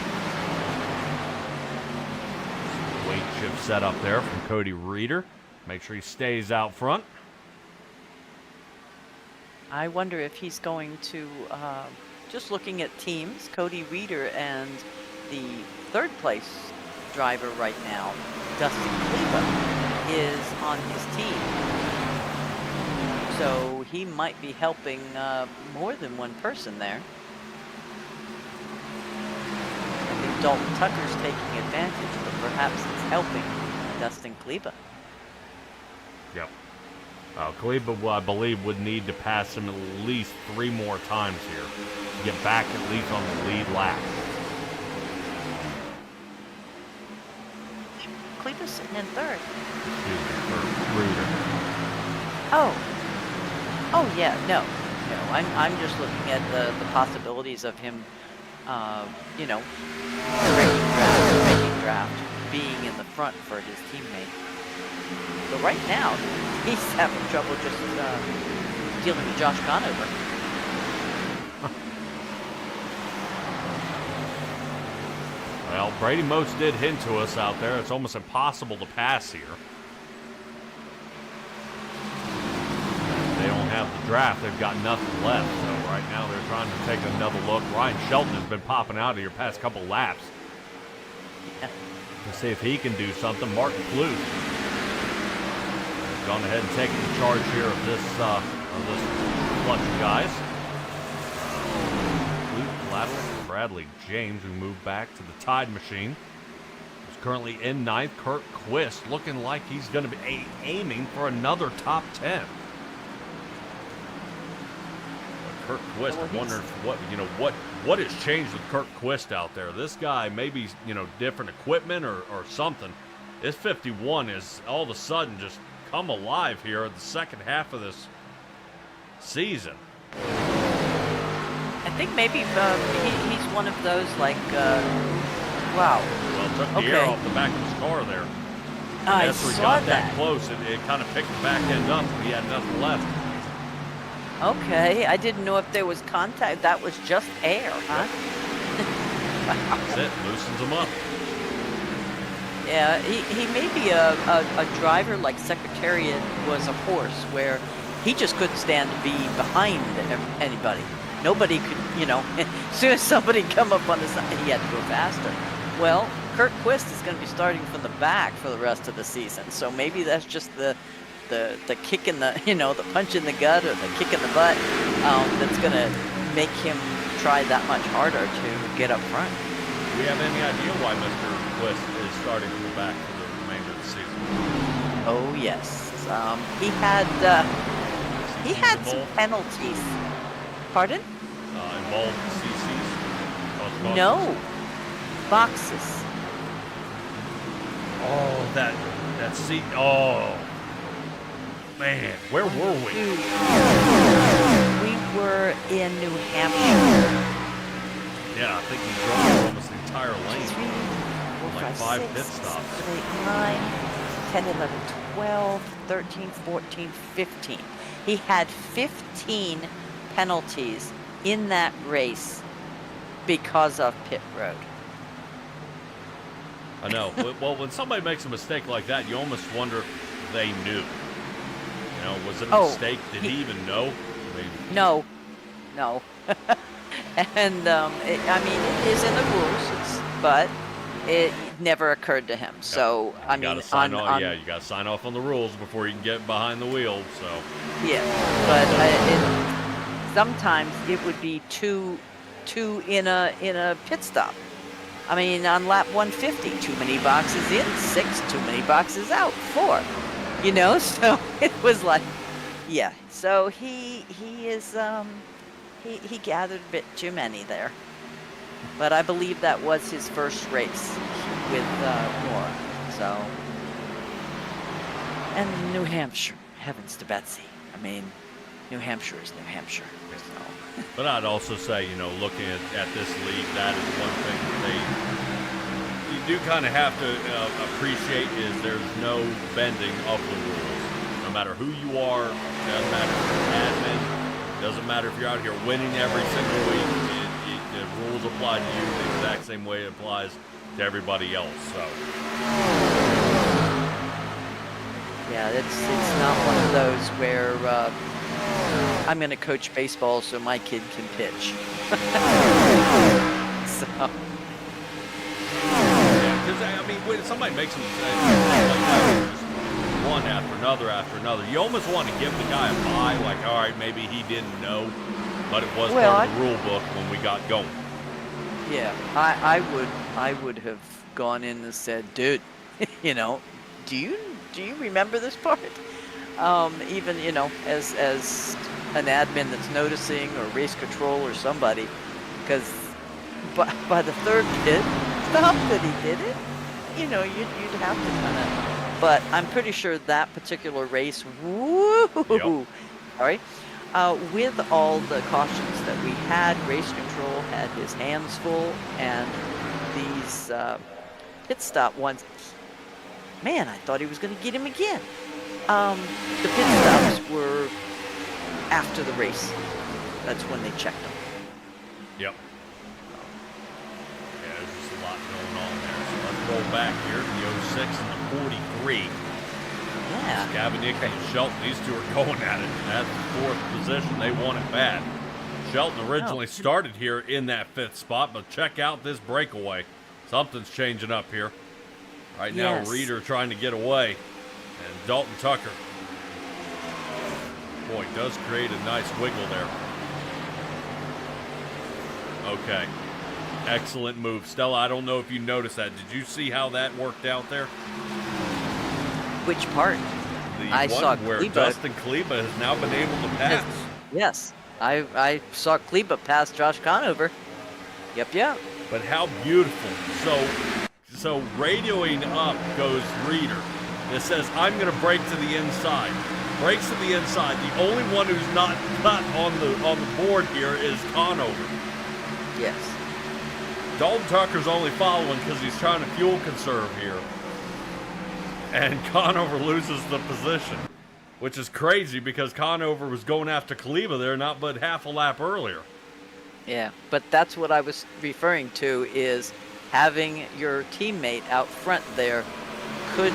Weight shift set up there from Cody Reeder. Make sure he stays out front. I wonder if he's going to, just looking at teams, Cody Reeder and the third place driver right now, Dustin Kleba, is on his team. So he might be helping more than one person there. I think Dalton Tucker's taking advantage, but perhaps it's helping Dustin Kleba. Yep. Kleba, I believe, would need to pass him at least 3 more times here to get back at least on the lead lap. Kleba's sitting in third. Excuse me, for Reeder. Oh yeah, no. I'm just looking at the possibilities of him, making draft, being in the front for his teammate. But right now, he's having trouble just dealing with Josh Conover. Well, Brady Moats did hint to us out there. It's almost impossible to pass here. They don't have the draft. They've got nothing left. So right now they're trying to take another look. Ryan Shelton has been popping out of your past couple laps. Yeah. Let's see if he can do something. Martin Clute has gone ahead and taken the charge here of this clutch of guys. Clute, Gladwell, Bradley James, who moved back to the Tide machine. He's currently in 9th. Kurt Quist looking like he's going to be aiming for another top 10. Kurt Quist, I'm wondering what has changed with Kurt Quist out there. This guy maybe, different equipment or something. This 51 is all of a sudden just come alive here in the second half of this season. I think maybe he's one of those wow. Well, took the air off the back of his car there. I After he saw got that. close, it kind of picked the back end up. He had nothing left. Okay, I didn't know if there was contact. That was just air, huh? That's it. Loosens him up. Yeah, he may be a driver like Secretariat was a horse, where he just couldn't stand to be behind anybody. Nobody could, as soon as somebody come up on the side, he had to go faster. Well, Kurt Quist is going to be starting from the back for the rest of the season, so maybe that's just the kick in the, the punch in the gut or the kick in the butt that's going to make him try that much harder to get up front. Do we have any idea why Mr. Quist is starting from the back for the remainder of the season? Oh yes, he had some penalties. Pardon? Involved CCs? No, boxes. Oh, that seat. Oh, man. Where were we? We were in New Hampshire. Yeah, I think he drove almost the entire lane. 3, 4, Like 5, 5 pit 6, stops. 7, 8, 9, 10, 11, 12, 13, 14, 15. He had 15 penalties in that race because of pit road. I know. Well, when somebody makes a mistake like that, you almost wonder if they knew. Was it a mistake? Did he even know? No. And it is in the rules, but it never occurred to him. So you gotta sign off on the rules before you can get behind the wheel. So yeah, but sometimes it would be two in a pit stop. I mean, on lap 150, too many boxes in, 6 too many boxes out, 4. So it was like, yeah. So he gathered a bit too many there. But I believe that was his first race with NORA. So, and New Hampshire, heavens to Betsy. I mean, New Hampshire is New Hampshire. So. But I'd also say, looking at this league, that is one thing that you do kind of have to appreciate is there's no bending of the rules. No matter who you are, doesn't matter if you're an admin, doesn't matter if you're out here winning every single week. The rules apply to you the exact same way it applies to everybody else. So. Yeah, it's not one of those where I'm going to coach baseball so my kid can pitch. So. Yeah, because when somebody makes a mistake like that, just one after another, you almost want to give the guy a bye. Like, all right, maybe he didn't know, but it was part of the rule book when we got going. Yeah, I would have gone in and said, dude, do you remember this part? Even as an admin that's noticing, or race control or somebody, because by the third pit stop that he did it, you'd have to kind of. But I'm pretty sure that particular race, woo, Yep. all right. With all the cautions that we had, race control had his hands full, and these pit stop ones, man, I thought he was going to get him again. The pit stops were after the race. That's when they checked them. Yep. Yeah, there's just a lot going on there. So let's roll back here to the 06 and the 43. Yeah. Skabenicki and Shelton, these two are going at it. That's the 4th position. They want it bad. Shelton originally started here in that 5th spot, but check out this breakaway. Something's changing up here. Right now, Yes. Reeder trying to get away. And Dalton Tucker. Boy, does create a nice wiggle there. Okay. Excellent move. Stella, I don't know if you noticed that. Did you see how that worked out there? Which part? The I one saw where Kleba. Dustin Kleba has now been able to pass. Yes. I saw Kleba pass Josh Conover. Yep. But how beautiful. So radioing up goes Reeder. It says, I'm going to break to the inside. Breaks to the inside. The only one who's not cut on the board here is Conover. Yes. Dalton Tucker's only following because he's trying to fuel conserve here. And Conover loses the position, which is crazy because Conover was going after Kleba there not but half a lap earlier. Yeah, but that's what I was referring to, is having your teammate out front there could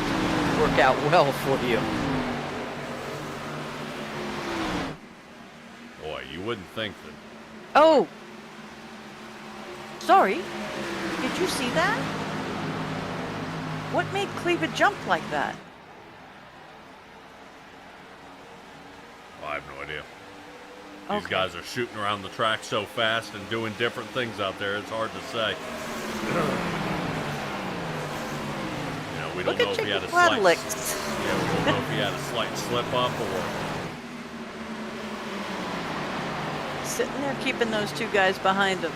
work out well for you. Boy, you wouldn't think that. Oh! Sorry. Did you see that? What made Kleba jump like that? I have no idea. These Okay. guys are shooting around the track so fast and doing different things out there, it's hard to say. We don't Look know at if he had your a slight, licks. yeah, we don't know if he had a slight slip up or. Sitting there keeping those two guys behind him.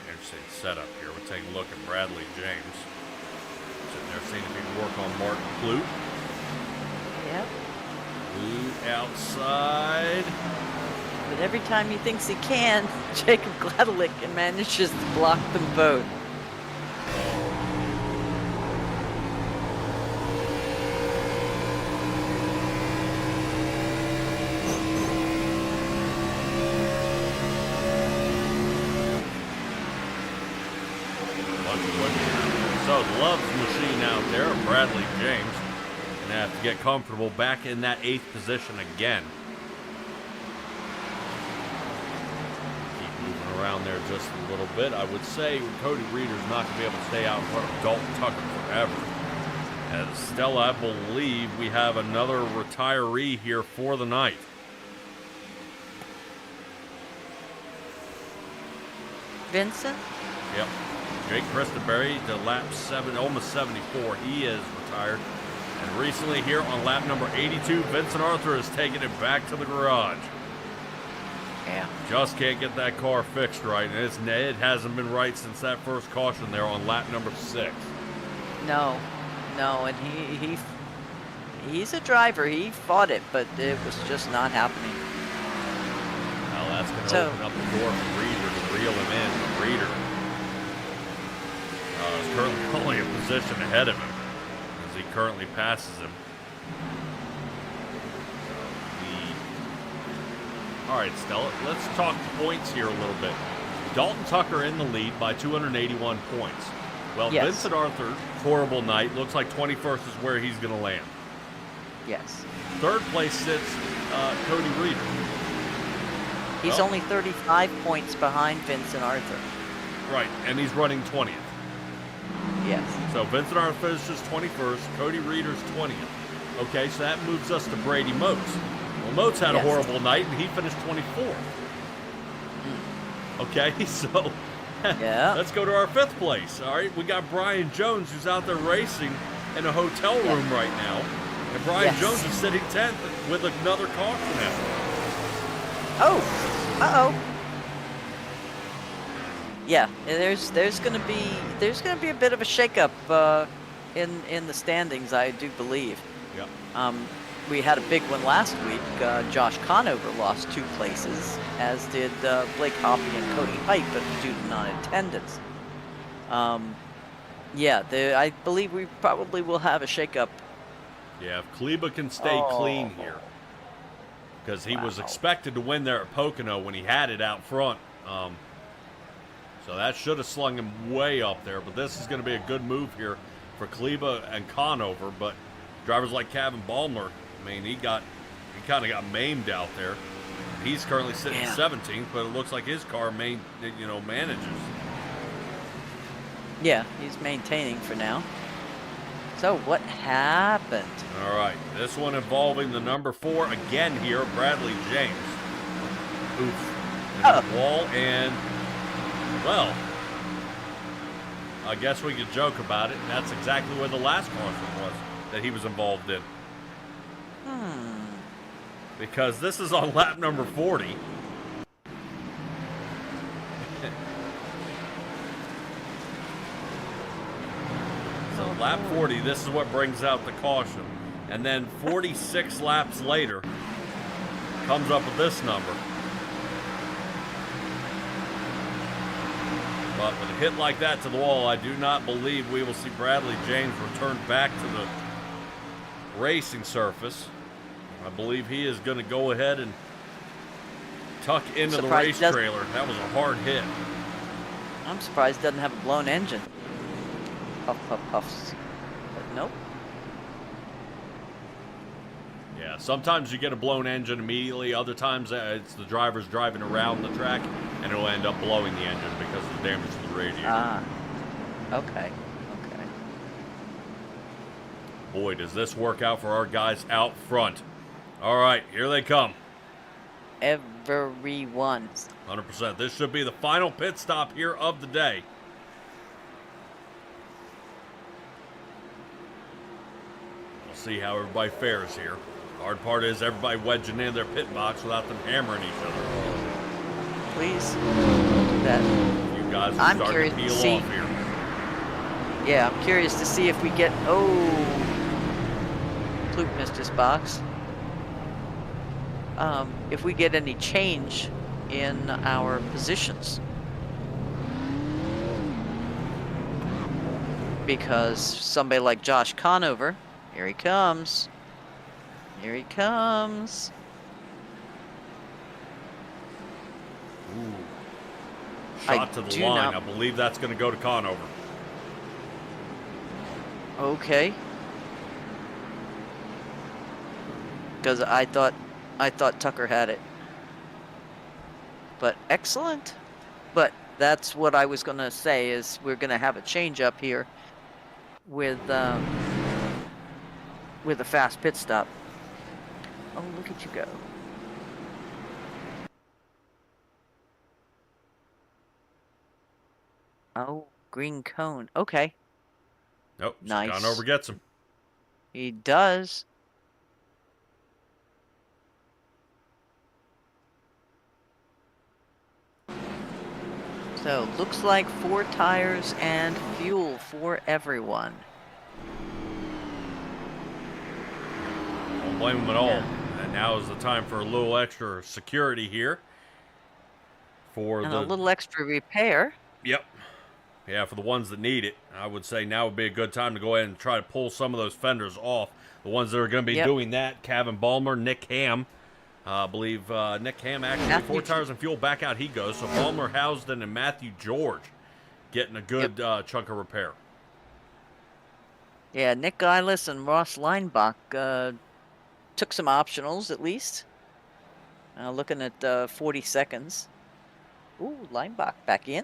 Interesting setup here. We're taking a look at Bradley James. Sitting there seeing if he can work on Martin Clute. Yep. Clute outside. But every time he thinks he can, Jacob Gladelick manages to block them both. So Love's machine out there, Bradley James, gonna have to get comfortable back in that 8th position again. Keep moving around there just a little bit. I would say Cody Reeder's not gonna be able to stay out in front of Dalton Tucker forever. As Stella, I believe we have another retiree here for the night. Vincent? Yep. Jake Christenberry to lap 7, almost 74. He is retired. And recently here on lap number 82, Vincent Arthur has taken it back to the garage. Yeah. Just can't get that car fixed right. And it hasn't been right since that first caution there on lap number 6. No, and he's a driver. He fought it, but it was just not happening. Now that's going to So- open up the door for Reeder to reel him in. Reeder is currently only a position ahead of him as he currently passes him. All right, Stella, let's talk points here a little bit. Dalton Tucker in the lead by 281 points. Well, Yes. Vincent Arthur, horrible night. Looks like 21st is where he's going to land. Yes. 3rd place sits Cody Reeder. He's Well- only 35 points behind Vincent Arthur. Right, and he's running 20th. Yes. So Vincent Arthur finishes 21st, Cody Reeder's 20th. Okay, so that moves us to Brady Motes. Well, Motes had a Yes. horrible night, and he finished 24th. Okay, so Yeah. let's go to our 5th place. All right, we got Brian Jones, who's out there racing in a hotel room right now. And Brian Yes. Jones is sitting 10th with another caution after. Oh. Uh-oh. Yeah, there's gonna be a bit of a shakeup in the standings, I do believe. Yeah. We had a big one last week. Josh Conover lost 2 places, as did Blake Hoppy and Cody Height, but due to non-attendance. Yeah, I believe we probably will have a shakeup. Yeah, if Kleba can stay clean here, because he was Wow. expected to win there at Pocono when he had it out front. So that should have slung him way up there, but this is going to be a good move here for Kleba and Conover. But drivers like Kevin Ballmer, I mean, he got He kind of got maimed out there. He's currently sitting Yeah. 17th, but it looks like his car manages. Yeah, he's maintaining for now. So what happened? All right, this one involving the number 4 again here, Bradley James. Oof. And the wall, and, well, I guess we could joke about it. That's exactly where the last caution was that he was involved in. Because this is on lap number 40. So lap 40, this is what brings out the caution. And then 46 laps later, comes up with this number. But with a hit like that to the wall, I do not believe we will see Bradley James return back to the racing surface. I believe he is going to go ahead and tuck into the race trailer. That was a hard hit. I'm surprised it doesn't have a blown engine. Puff, puff, puffs. But nope. Yeah, sometimes you get a blown engine immediately. Other times it's the drivers driving around the track, and it'll end up blowing the engine because of the damage to the radiator. Ah, okay. Okay. Boy, does this work out for our guys out front. All right, here they come. Everyone. 100%. This should be the final pit stop here of the day. We'll see how everybody fares here. Hard part is everybody wedging in their pit box without them hammering each other. Please. That. You guys are I'm starting curious to to peel see. off here. Yeah, I'm curious to see if we get. Oh. Luke missed his box. If we get any change in our positions. Because somebody like Josh Conover, here he comes. Here he comes. Ooh. Shot to the line. I believe that's going to go to Conover. Okay. Because I thought Tucker had it. But excellent. But that's what I was going to say is we're going to have a change up here with a fast pit stop. Oh, look at you go. Oh, green cone. Okay. Nope. Nice. Conover gets him. He does. So, looks like 4 tires and fuel for everyone. Don't blame them at all. And now is the time for a little extra security here. And a little extra repair. Yep. Yeah, for the ones that need it. I would say now would be a good time to go ahead and try to pull some of those fenders off. The ones that are going to be doing that, Kevin Balmer, Nick Ham. I believe Nick Ham actually 4 tires and fuel back out he goes. So Balmer, Housden, and Matthew George getting a good chunk of repair. Yeah, Nick Eilis and Ross Leinbach took some optionals at least. Looking at 40 seconds. Ooh, Leinbach back in.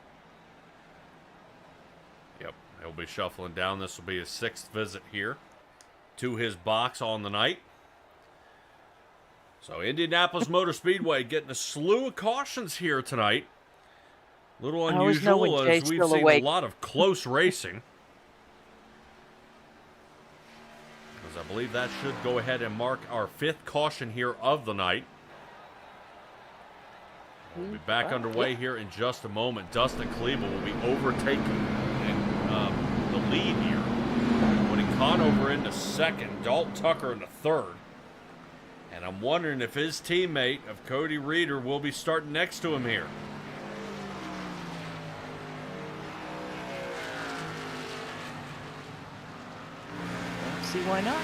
Yep, he'll be shuffling down. This will be his 6th visit here to his box on the night. So Indianapolis Motor Speedway getting a slew of cautions here tonight. A little unusual as we've seen a lot of close racing. Because I believe that should go ahead and mark our 5th caution here of the night. We'll be back underway here in just a moment. Dustin Klebel will be overtaking the lead here. Putting Conover into 2nd, Dalton Tucker into 3rd. And I'm wondering if his teammate of Cody Reeder will be starting next to him here. Let's see why not.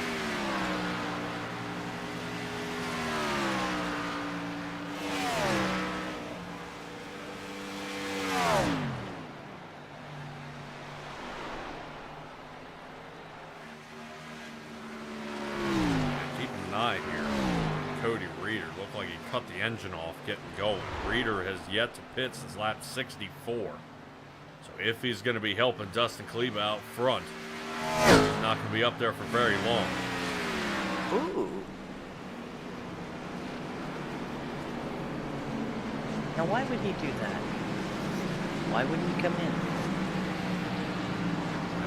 cut the engine off, getting going. Reeder has yet to pit since lap 64. So if he's going to be helping Dustin Kleba out front, he's not going to be up there for very long. Ooh. Now, why would he do that? Why wouldn't he come in?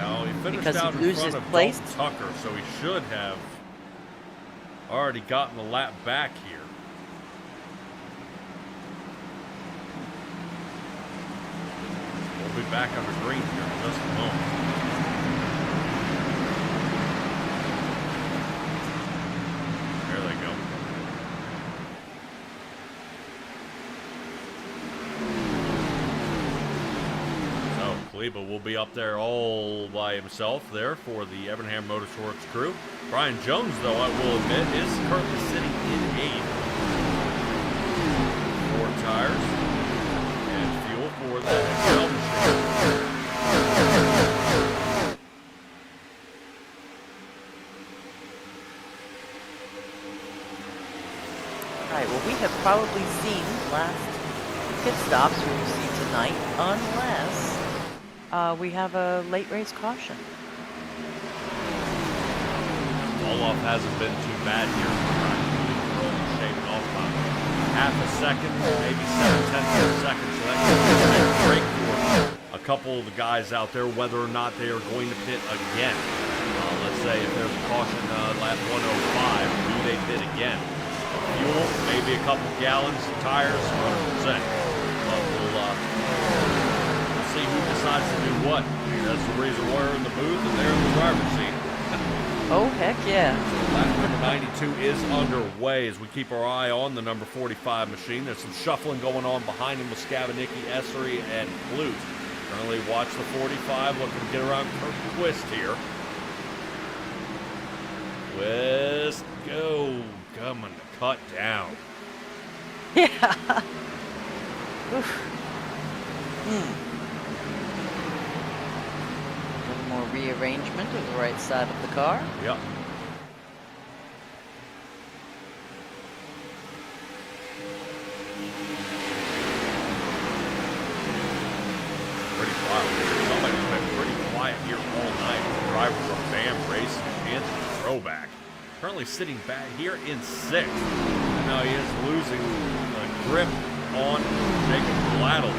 Now, he finished Because he out in loses front of place? Dalton Tucker, so he should have already gotten the lap back here. We'll be back under green here in just a moment. There they go. Kleba will be up there all by himself there for the Evernham Motorsports crew. Brian Jones, though, I will admit, is currently sitting in 8th. 4 tires and fuel for the Excel machine. Alright, well, we have probably seen the last pit stops we will see tonight, unless we have a late race caution. Olaf hasn't been too bad here. We're only shaving off about half a second, maybe 7/10 of a second. So that could be a break for a couple of the guys out there, whether or not they are going to pit again. Let's say if there's a caution lap 105, do they pit again? Fuel, maybe a couple gallons, tires, 100%. But we'll see who decides to do what. I mean, that's the reason we're in the booth and they're in the driver's seat. Oh, heck yeah. Lap number 92 is underway as we keep our eye on the number 45 machine. There's some shuffling going on behind him with Scabanicki, Essery, and Flute. Currently watch the 45, looking to get around Kurt Twist here. Twist, go. Coming to cut down. Yeah. Oof. A little more rearrangement of the right side of the car. Yep. Pretty quiet. Somebody's been pretty quiet here all night. The driver from BAM Racing, Anthony Throwback. Currently sitting back here in 6th. And now he is losing the grip on Jacob Gladly.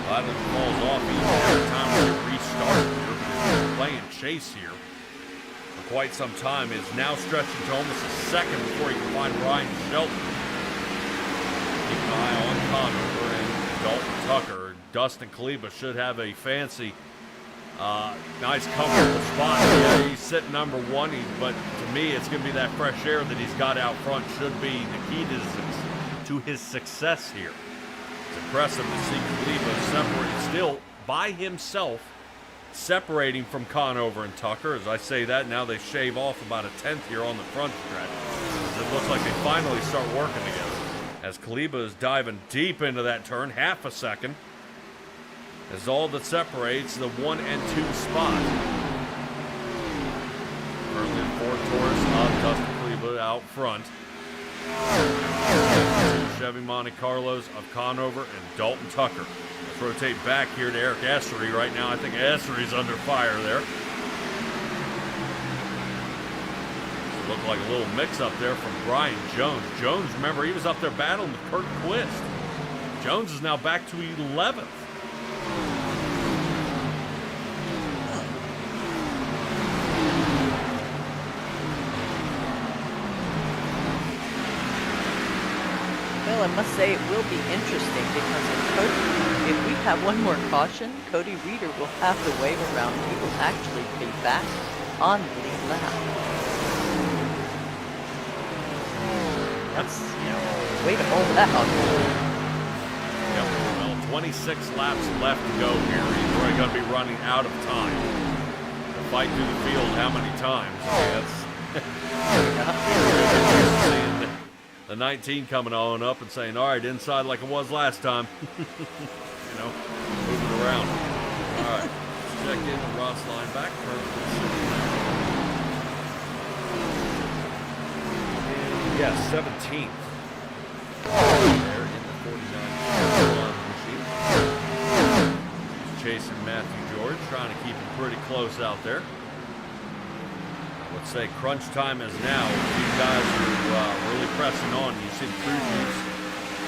Gladly falls off each and every time we restart here. He's been playing chase here for quite some time. Is now stretching to almost a second before he can find Ryan Shelton. Keep an eye on Conover and Dalton Tucker. Dustin Kleba should have a fancy, nice, comfortable spot. Yeah, he's sitting number 1, but to me, it's going to be that fresh air that he's got out front should be the key to his success here. It's impressive to see Kleba separate still by himself, separating from Conover and Tucker. As I say that, now they shave off about a 10th here on the front stretch. It looks like they finally start working together. As Kleba is diving deep into that turn, half a second. Is all that separates the 1 and 2 spot. Currently in Ford Taurus of Dustin Kleba out front. 2 Chevy Monte Carlos of Conover and Dalton Tucker. Let's rotate back here to Eric Essery. Right now, I think Essery's under fire there. Looked like a little mix-up there from Brian Jones. Jones, remember, he was up there battling with Kurt Twist. Jones is now back to 11th. Well, I must say it will be interesting because if we have one more caution, Cody Reeder will have the wave around. He will actually be back on the lead lap. That's, way to hold out. Yep. Well, 26 laps left to go here. He's already going to be running out of time. To fight through the field how many times? I mean, that's seeing the 19 coming on up and saying, all right, inside like it was last time. Moving around. All right, let's check in the Ross line back. Yes, 17th. chasing Matthew George, trying to keep him pretty close out there. Let's say crunch time is now. These guys are really pressing on. You see the crew chiefs.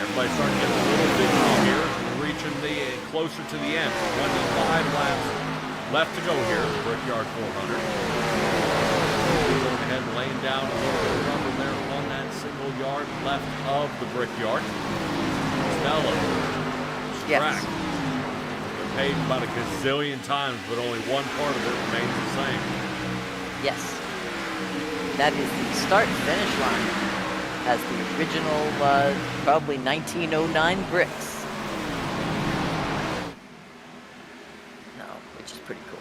Everybody's starting to get a little digital here. We're reaching closer to the end. 25 laps left to go here at the Brickyard 400. Going ahead and laying down a little bit of rubber there on that single yard left of the Brickyard. Stella. Yes. Track. Paid about a gazillion times, but only one part of it remains the same. Yes. That is the start-finish line. Has the original, probably 1909 bricks. No, which is pretty cool.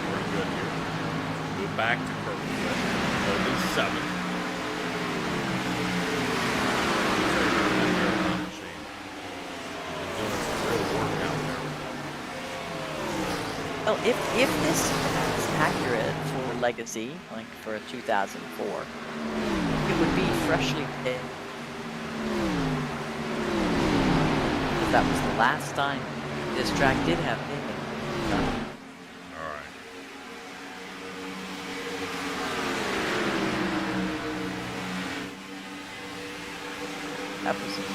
Pretty good here. Move back to Kirkwood. Only 7. Well, if this is accurate for Legacy, like for a 2004, it would be freshly pit. Because that was the last time this track did have pitting. All right. That was interesting.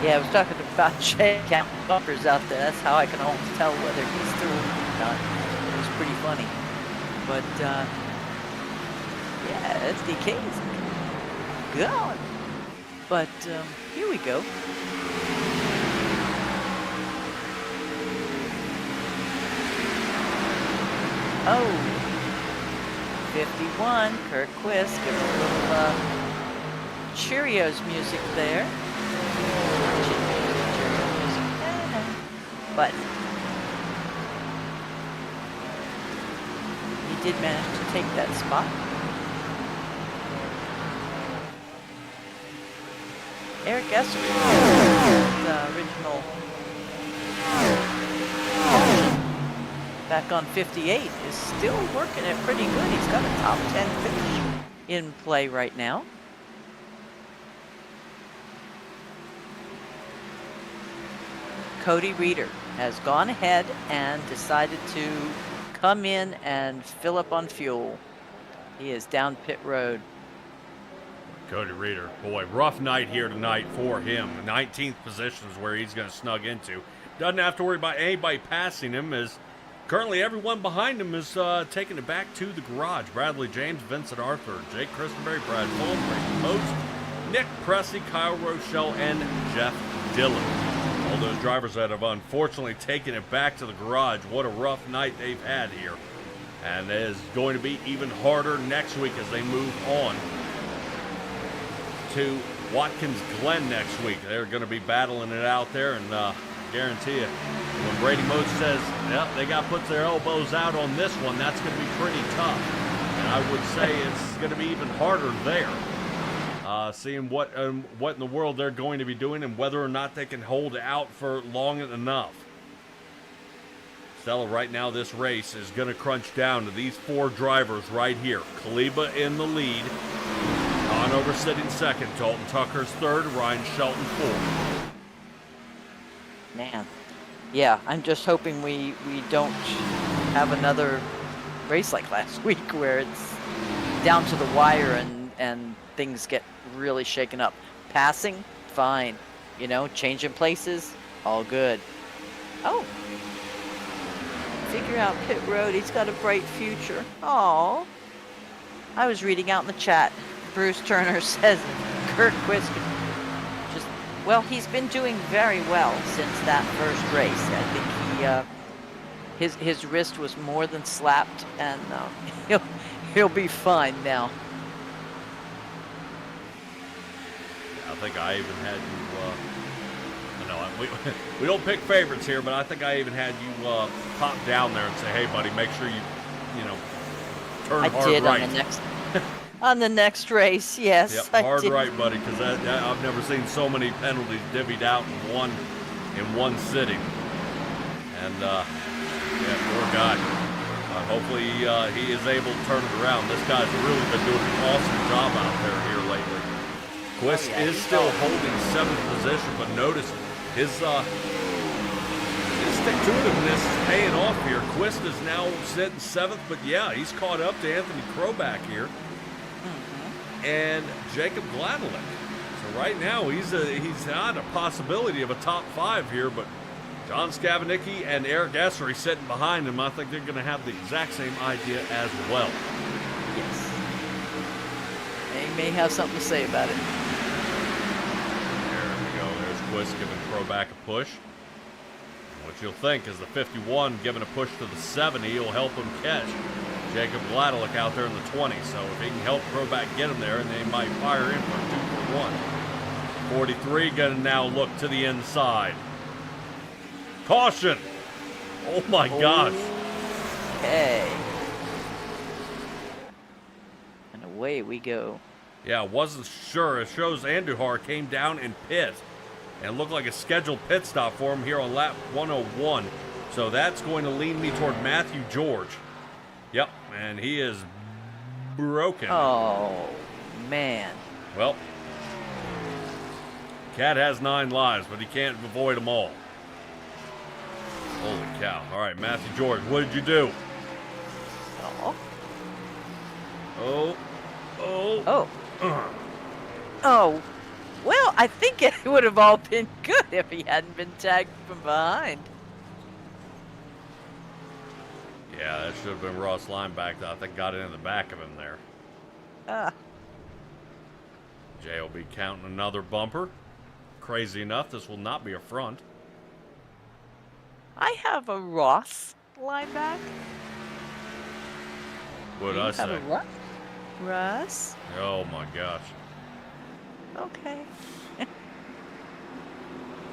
Yeah, I was talking about Jay counting bumpers out there. That's how I can almost tell whether he's still or not. It was pretty funny. But, yeah, SDK is gone. But, here we go. Oh, 51, Kurt Quist, give a little, Cheerios music there. But he did manage to take that spot. Eric Esser, the original, back on 58, is still working it pretty good. He's got a top 10 finish in play right now. Cody Reeder has gone ahead and decided to come in and fill up on fuel. He is down pit road. Cody Reeder, boy, rough night here tonight for him. 19th position is where he's going to snug into. Doesn't have to worry about anybody passing him, as currently everyone behind him is taking it back to the garage. Bradley James, Vincent Arthur, Jake Christenberry, Brad Fulham, Brady Most, Nick Pressey, Kyle Rochelle, and Jeff Dillon. All those drivers that have unfortunately taken it back to the garage. What a rough night they've had here. And it is going to be even harder next week as they move on to Watkins Glen next week. They're going to be battling it out there, and guarantee you, when Brady Moat says, yeah, they got to put their elbows out on this one, that's going to be pretty tough. And I would say it's going to be even harder there. Seeing what in the world they're going to be doing and whether or not they can hold out for long enough. Stella, right now this race is going to crunch down to these 4 drivers right here. Kaliba in the lead. Conover sitting second. Dalton Tucker's third. Ryan Shelton fourth. Man, yeah, I'm just hoping we don't have another race like last week where it's down to the wire and things get really shaken up. Passing, fine. You know, changing places, all good. Oh. Figure out pit road. He's got a bright future. Aw. I was reading out in the chat. Bruce Turner says Kurt Quist just, well, he's been doing very well since that first race. I think his wrist was more than slapped, and he'll be fine now. think I even had you, we don't pick favorites here, but I think I even had you pop down there and say, hey, buddy, make sure you turn hard did right. on the next on the next race, yes. Yep, I hard did. right, buddy, because I've never seen so many penalties divvied out in one sitting. And, poor guy. Hopefully he is able to turn it around. This guy's really been doing an awesome job out there here lately. Quist is still holding 7th position, but notice his stick-to-itiveness is paying off here. Quist is now sitting 7th, but yeah, he's caught up to Anthony Kroback here. And Jacob Gladelick. So right now he's not a possibility of a top 5 here, but John Skavinicki and Eric Essery sitting behind him. I think they're going to have the exact same idea as well. Yes. They may have something to say about it. There we go. There's Quist giving Kroback a push. What you'll think is the 51 giving a push to the 70 will help him catch Jacob Gladelick out there in the 20. So if he can help Kroback get him there, and they might fire in for a 2-for-1. 43 going to now look to the inside. Caution! Oh my gosh. Okay. And away we go. Yeah, wasn't sure. It shows Andujar came down in pit. And looked like a scheduled pit stop for him here on lap 101. So that's going to lead me toward Matthew George. Yep, and he is broken. Oh, man. Well, Cat has 9 lives, but he can't avoid them all. Holy cow. All right, Matthew George, what did you do? Oh. Oh. Oh. Oh. Well, I think it would have all been good if he hadn't been tagged from behind. Yeah, that should have been Ross Lineback that I think got it in the back of him there. Jay will be counting another bumper. Crazy enough, this will not be a front. I have a Ross lineback. What did I say? Have a what? Russ? Oh my gosh. Okay.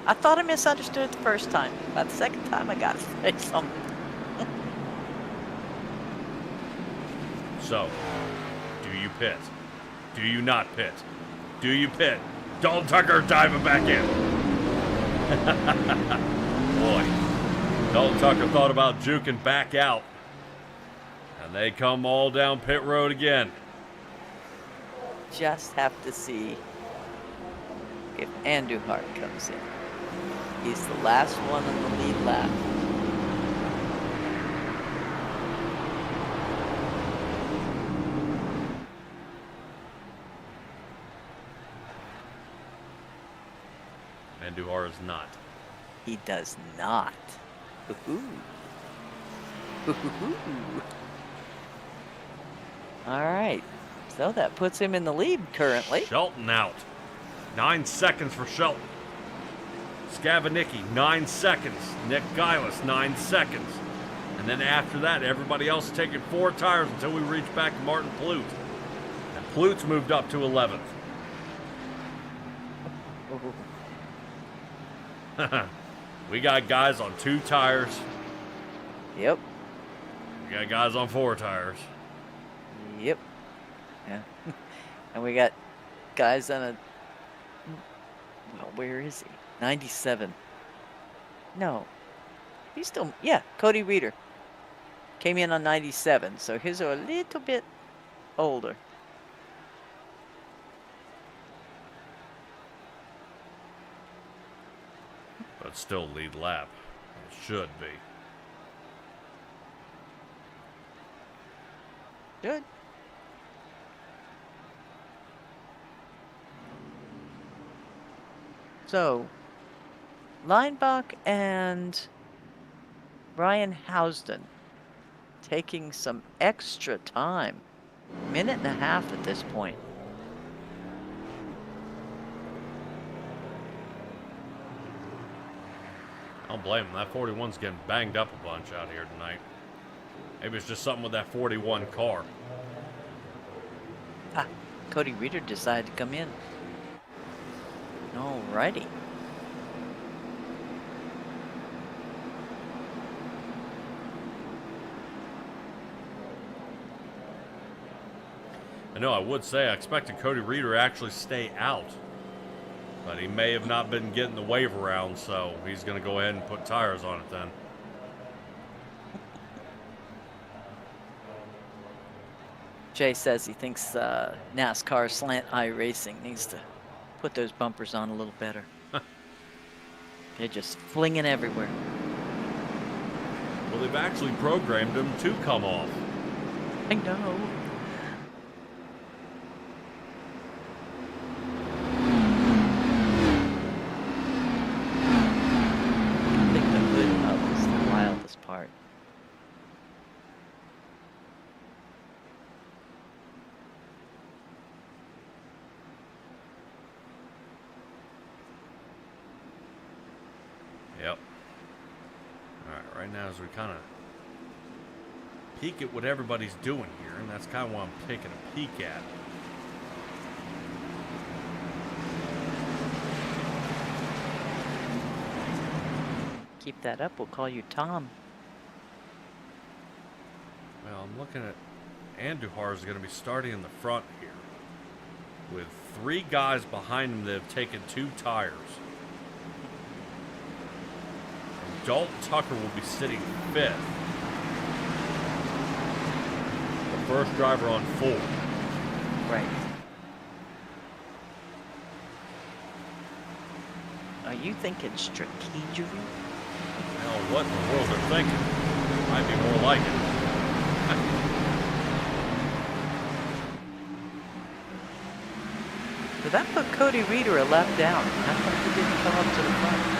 I thought I misunderstood it the first time. By the second time, I got to say something. So, do you pit? Do you not pit? Do you pit? Dalton Tucker diving back in. Boy, Dalton Tucker thought about juking back out. And they come all down pit road again. Just have to see if Andujar comes in. He's the last one on the lead lap. Andujar is not. He does not. Ooh. Ooh. All right. So that puts him in the lead currently. Shelton out. 9 seconds for Shelton. Skavinicki, 9 seconds. Nick Geilis, 9 seconds. And then after that, everybody else taking 4 tires until we reach back to Martin Plout. And Plout's moved up to 11th. We got guys on 2 tires. Yep. We got guys on 4 tires. Yep. Yeah. And we got guys on a... Well, where is he? 97. No. He's still... Yeah, Cody Reeder. Came in on 97, so his are a little bit older. But still lead lap. It should be. Good. So, Leinbach and Brian Housden taking some extra time. 1.5 minutes at this point. I don't blame him. That 41's getting banged up a bunch out here tonight. Maybe it's just something with that 41 car. Ah, Cody Reeder decided to come in. Alrighty. I know I would say I expected Cody Reeder to actually stay out, but he may have not been getting the wave around, so he's going to go ahead and put tires on it then. Jay says he thinks NASCAR Slant iRacing needs to put those bumpers on a little better. They're just flinging everywhere. Well, they've actually programmed them to come off. I know. I think the hood hub is the wildest part. Yep. Alright, right now as we kind of peek at what everybody's doing here, and that's kind of what I'm taking a peek at. Keep that up, we'll call you Tom. Well, I'm looking at Andujar is going to be starting in the front here, with 3 guys behind him that have taken 2 tires. Dalton Tucker will be sitting 5th. The first driver on 4. Right. Are you thinking strategery? Now, what in the world they're thinking? Might be more like it. Did that put Cody Reeder a lap down? How come he didn't come up to the front?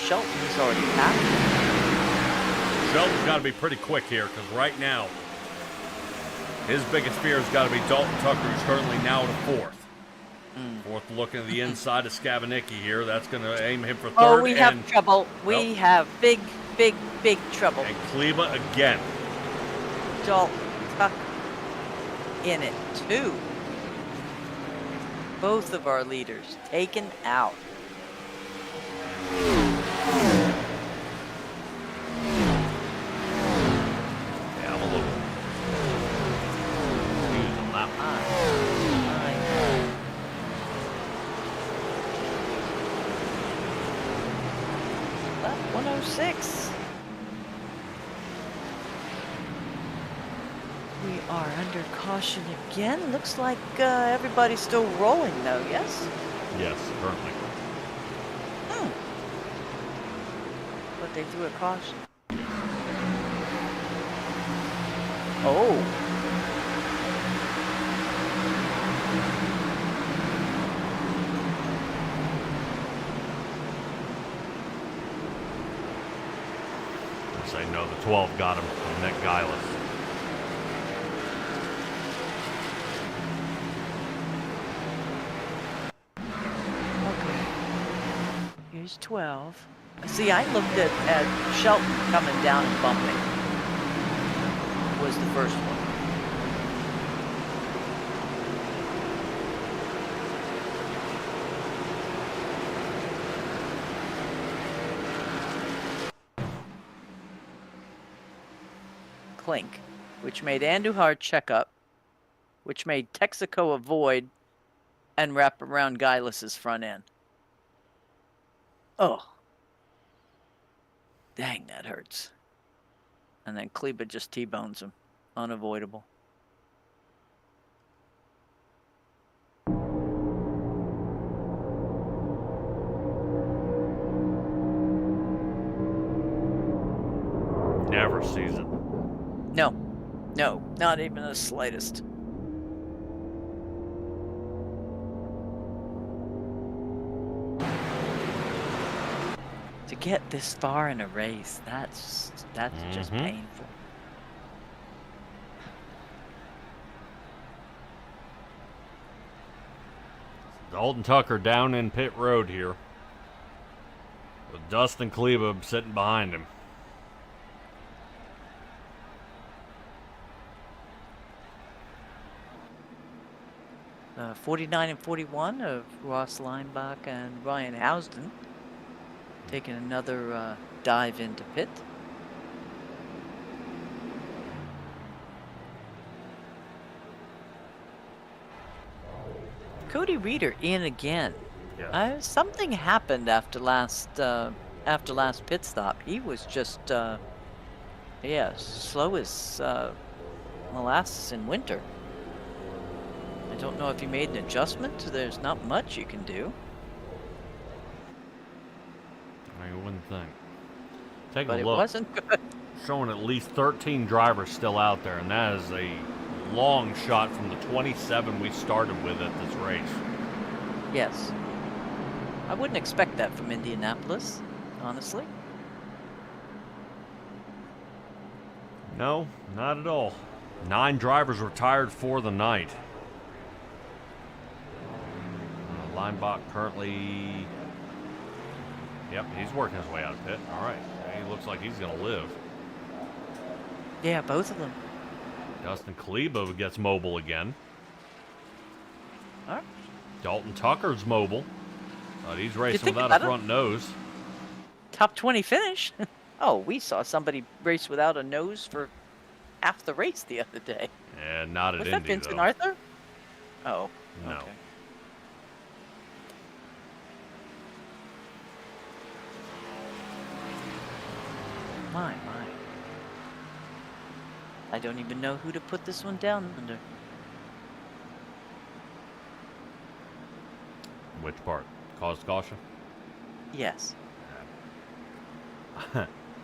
Shelton's already passed. Shelton's got to be pretty quick here, because right now, his biggest fear has got to be Dalton Tucker, who's currently now to 4th. 4th looking at the inside of Skabanicki here. That's going to aim him for 3rd. Oh, we have trouble. We have big trouble. And Kleba again. Dalton Tucker in it, too. Both of our leaders taken out. Yeah, I'm a little confused on that one. Lap 106. We are under caution again. Looks like everybody's still rolling, though, yes? Yes, currently. But they threw a caution. Oh. I say no, the 12 got him from Nick Geilis. Okay. Here's 12. See, I looked at Shelton coming down and bumping. Was the first one. Clink, which made Andujar check up, which made Texaco avoid and wrap around Geilis's front end. Oh. Dang, that hurts. And then Kleba just T-bones him. Unavoidable. Never sees it. No. No, not even the slightest. To get this far in a race, that's just painful. Dalton Tucker down in pit road here, with Dustin Kleba sitting behind him. 49 and 41 of Ross Leinbach and Ryan Housden taking another dive into pit. Cody Reeder in again. Yes. Something happened after last pit stop. He was just slow as molasses in winter. I don't know if you made an adjustment. There's not much you can do. I wouldn't think. Take But a it look. wasn't good. Showing at least 13 drivers still out there, and that is a long shot from the 27 we started with at this race. Yes. I wouldn't expect that from Indianapolis, honestly. No, not at all. 9 drivers retired for the night. Leinbach currently... Yep, he's working his way out of pit. All right. He looks like he's going to live. Yeah, both of them. Dustin Kleba gets mobile again. All right. Dalton Tucker's mobile. But he's racing think without a about it. front nose. Top 20 finish. Oh, we saw somebody race without a nose for half the race the other day. And not at Was Indy, that Vincent though. Arthur? Oh. No. Okay. My. I don't even know who to put this one down under. Which part? Caused caution? Yes.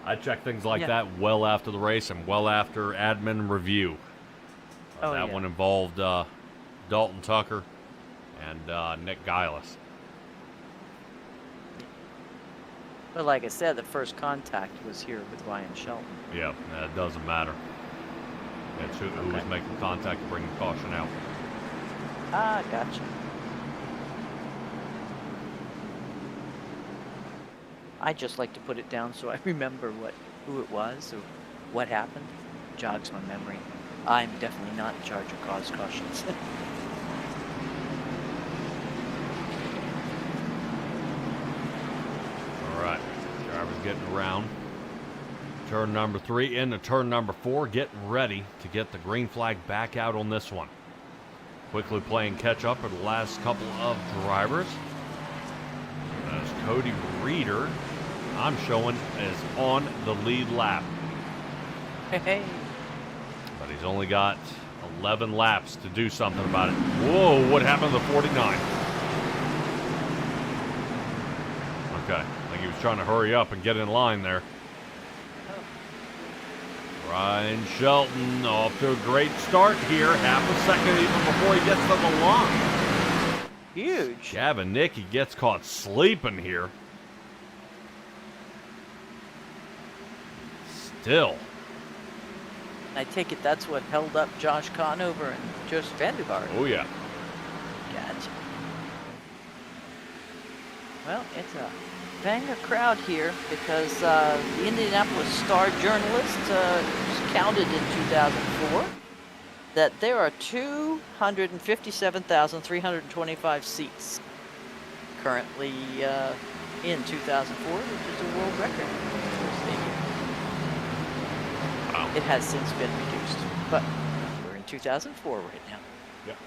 I check things like Yeah. that well after the race and well after admin review. Oh, that yeah. one involved Dalton Tucker and Nick Giles. But like I said, the first contact was here with Ryan Shelton. Yeah, that doesn't matter. It's who was Okay. making contact to bring the caution out. Ah, gotcha. I just like to put it down so I remember who it was or what happened. Jogs my memory. I'm definitely not in charge of cause cautions. All right, drivers getting around. Turn number 3 into turn number 4, getting ready to get the green flag back out on this one. Quickly playing catch up with the last couple of drivers. As Cody Reeder, I'm showing, is on the lead lap. Hey. But he's only got 11 laps to do something about it. Whoa, what happened to the 49? Okay, I think he was trying to hurry up and get in line there. Ryan Shelton off to a great start here. Half a second even before he gets to the line. Huge. Gavin Nicky gets caught sleeping here. Still. I take it that's what held up Josh Conover and Joseph Vandergaard. Oh, yeah. Gotcha. Well, it's a banger crowd here because the Indianapolis Star-Journalist counted in 2004 that there are 257,325 seats currently in 2004, which is a world record for a stadium. Wow. It has since been reduced, but we're in 2004 right now. Yep.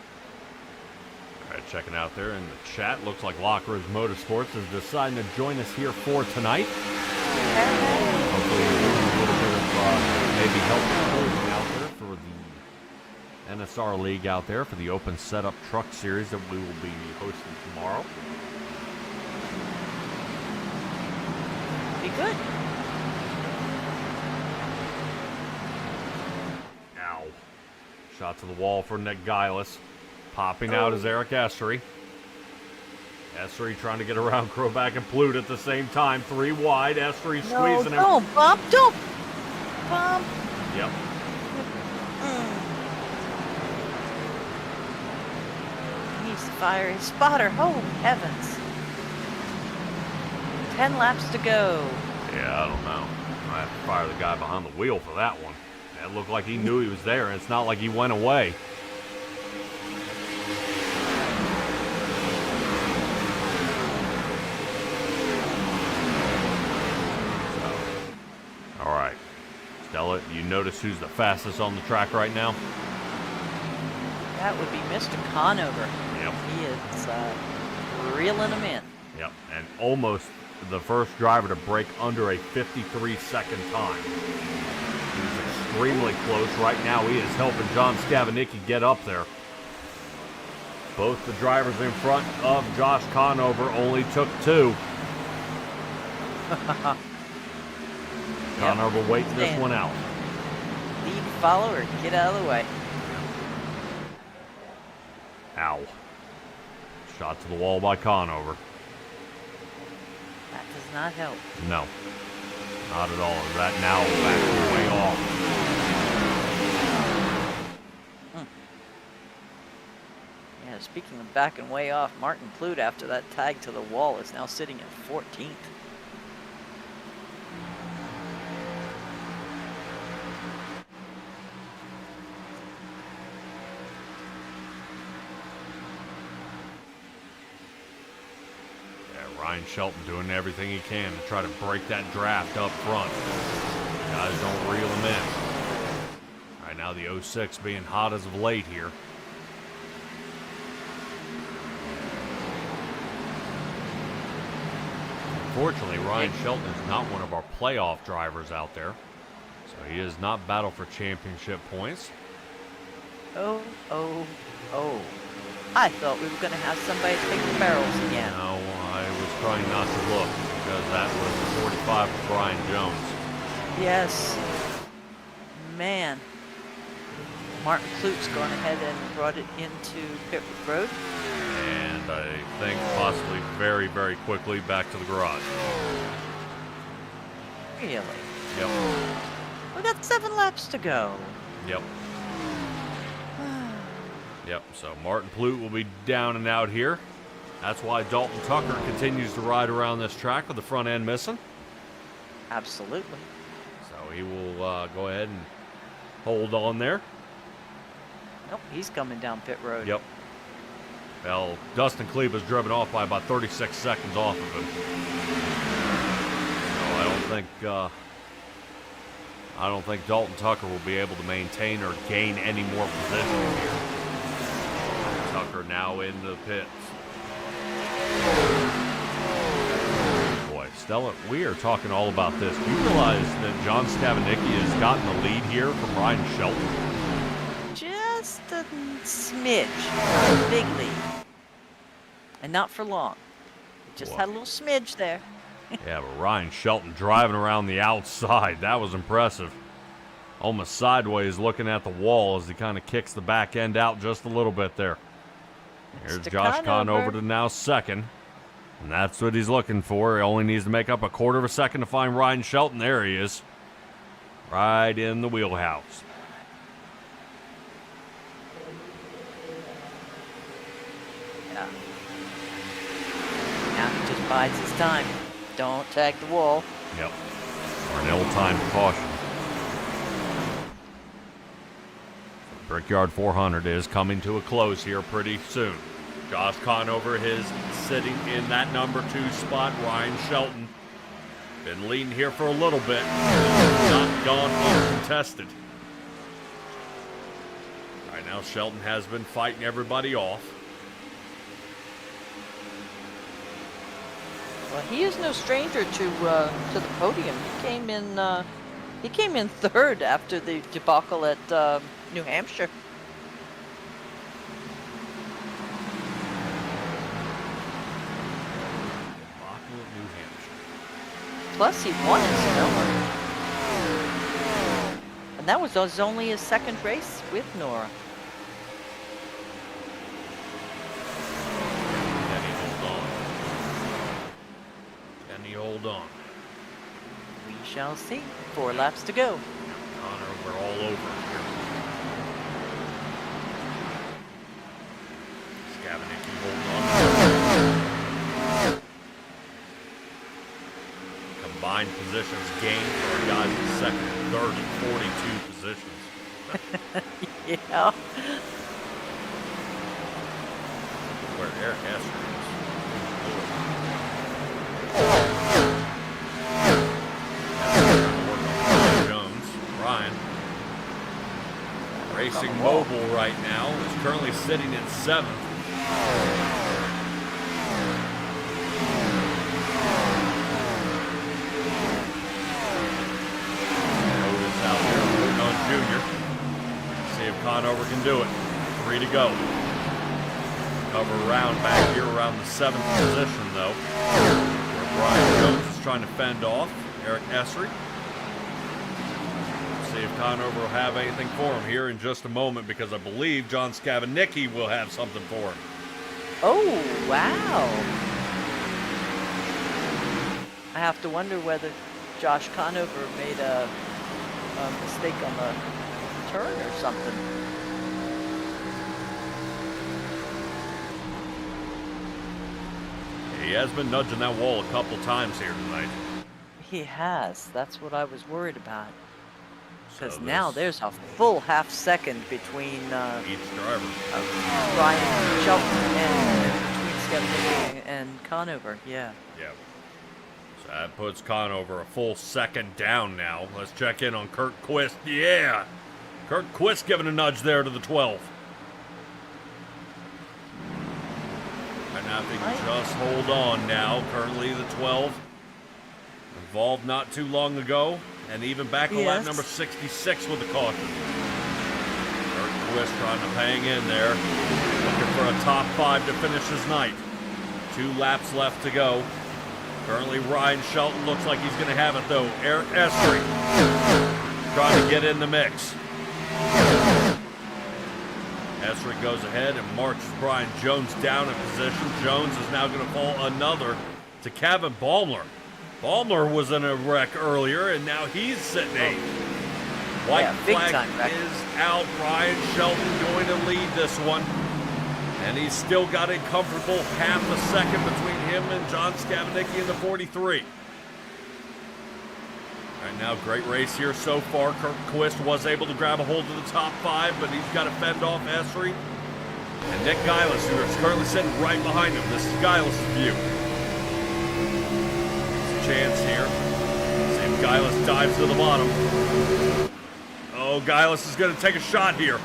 All right, checking out there in the chat. Looks like Lockridge Motorsports is deciding to join us here for tonight. Hopefully we're doing a little bit of maybe help closing out there for the NSR League out there for the Open Setup Truck Series that we will be hosting tomorrow. Be good. Ow. Shot to the wall for Nick Giles. Popping out is Eric Estuary. S3 trying to get around Crowback and Plute at the same time. 3 wide. S3 No, squeezing him. don't bump, don't bump. Yep. He needs to fire his spotter. Oh, heavens. 10 laps to go. Yeah, I don't know. I have to fire the guy behind the wheel for that one. It looked like he knew he was there, and it's not like he went away. So, all right. Stella, you notice who's the fastest on the track right now? That would be Mr. Conover. Yep. He is reeling him in. Yep, and almost the first driver to break under a 53-second time. He's extremely close. Right now, he is helping John Scavanicki get up there. Both the drivers in front of Josh Conover only took 2. Conover waiting this one out. Lead, follow, or get out of the way. Ow. Shot to the wall by Conover. That does not help. No. Not at all. That now back way off. Yeah, speaking of backing way off, Martin Plute, after that tag to the wall, is now sitting at 14th. Ryan Shelton doing everything he can to try to break that draft up front. Guys don't reel him in. Right now the 06 being hot as of late here. Unfortunately, Ryan Shelton is not one of our playoff drivers out there. So he is not battle for championship points. Oh, oh, oh. I thought we were going to have somebody take the barrels again. No, I was trying not to look because that was 45 for Brian Jones. Yes. Man. Martin Plute's gone ahead and brought it into pit road. And I think possibly very, very quickly back to the garage. Really? Yep. We got 7 laps to go. Yep. Yep, so Martin Plute will be down and out here. That's why Dalton Tucker continues to ride around this track with the front end missing. Absolutely. So he will go ahead and hold on there. Nope, he's coming down pit road. Yep. Well, Dustin Kleba's driven off by about 36 seconds off of him. So I don't think Dalton Tucker will be able to maintain or gain any more position here. Tucker now in the pits. Boy, Stella, we are talking all about this. Do you realize that John Scavanicki has gotten the lead here from Ryan Shelton? Just a smidge. Big lead. And not for long. Just had a little smidge there. Yeah, but Ryan Shelton driving around the outside. That was impressive. Almost sideways looking at the wall as he kind of kicks the back end out just a little bit there. Here's Josh Conover to now second. And that's what he's looking for. He only needs to make up a quarter of a second to find Ryan Shelton. There he is. Right in the wheelhouse. Yeah. Now he just bides his time. Don't tag the wall. Yep. Or an ill-timed caution. Brickyard 400 is coming to a close here pretty soon. Josh Conover is sitting in that number 2 spot. Ryan Shelton been leading here for a little bit. Not gone uncontested. Right now Shelton has been fighting everybody off. Well, he is no stranger to the podium. He came in third after the debacle at New Hampshire. Debacle at New Hampshire. Plus, he won at Sonoma. And that was only his second race with NORA. Then he moved on. Can he hold on? We shall see. 4 laps to go. Connor, we're all over here. Scavenicki holding on. Combined positions gained for our guys in second and third and 42 positions. Yeah. Where Eric Esser is. Jones, Ryan. Racing Mobile right now is currently sitting in 7th. Otis out there waiting on Junior. See if Conover can do it. 3 to go. Cover around back here around the 7th position though. Where Brian Jones is trying to fend off Eric Essery. See if Conover will have anything for him here in just a moment, because I believe John Scavenicki will have something for him. Oh, wow. I have to wonder whether Josh Conover made a mistake on the turn or something. He has been nudging that wall a couple times here tonight. He has. That's what I was worried about. Because So now there's a full half second between each driver. Ryan Shelton and between Scavenicki and Conover. Yeah. Yeah. So that puts Conover a full second down now. Let's check in on Kurt Quist. Yeah. Kurt Quist giving a nudge there to the 12. Right now, if he can just hold on now. Currently the 12. Involved not too long ago. And even back to lap number 66 with the caution. Kurt Quist trying to hang in there. Looking for a top 5 to finish his night. 2 laps left to go. Currently Ryan Shelton looks like he's going to have it though. Eric Essery trying to get in the mix. Essery goes ahead and marches Brian Jones down in position. Jones is now going to fall another to Kevin Baumler. Baumler was in a wreck earlier, and now he's sitting 8th. White flag is out. Ryan Shelton going to lead this one. And he's still got a comfortable half a second between him and John Scavenicki in the 43. Right now, great race here so far. Kurt Quist was able to grab a hold of the top 5, but he's got to fend off Essery and Nick Geilis, who is currently sitting right behind him. This is Geilis' view. Chance here. See if Geilis dives to the bottom. Oh, Geilis is going to take a shot here.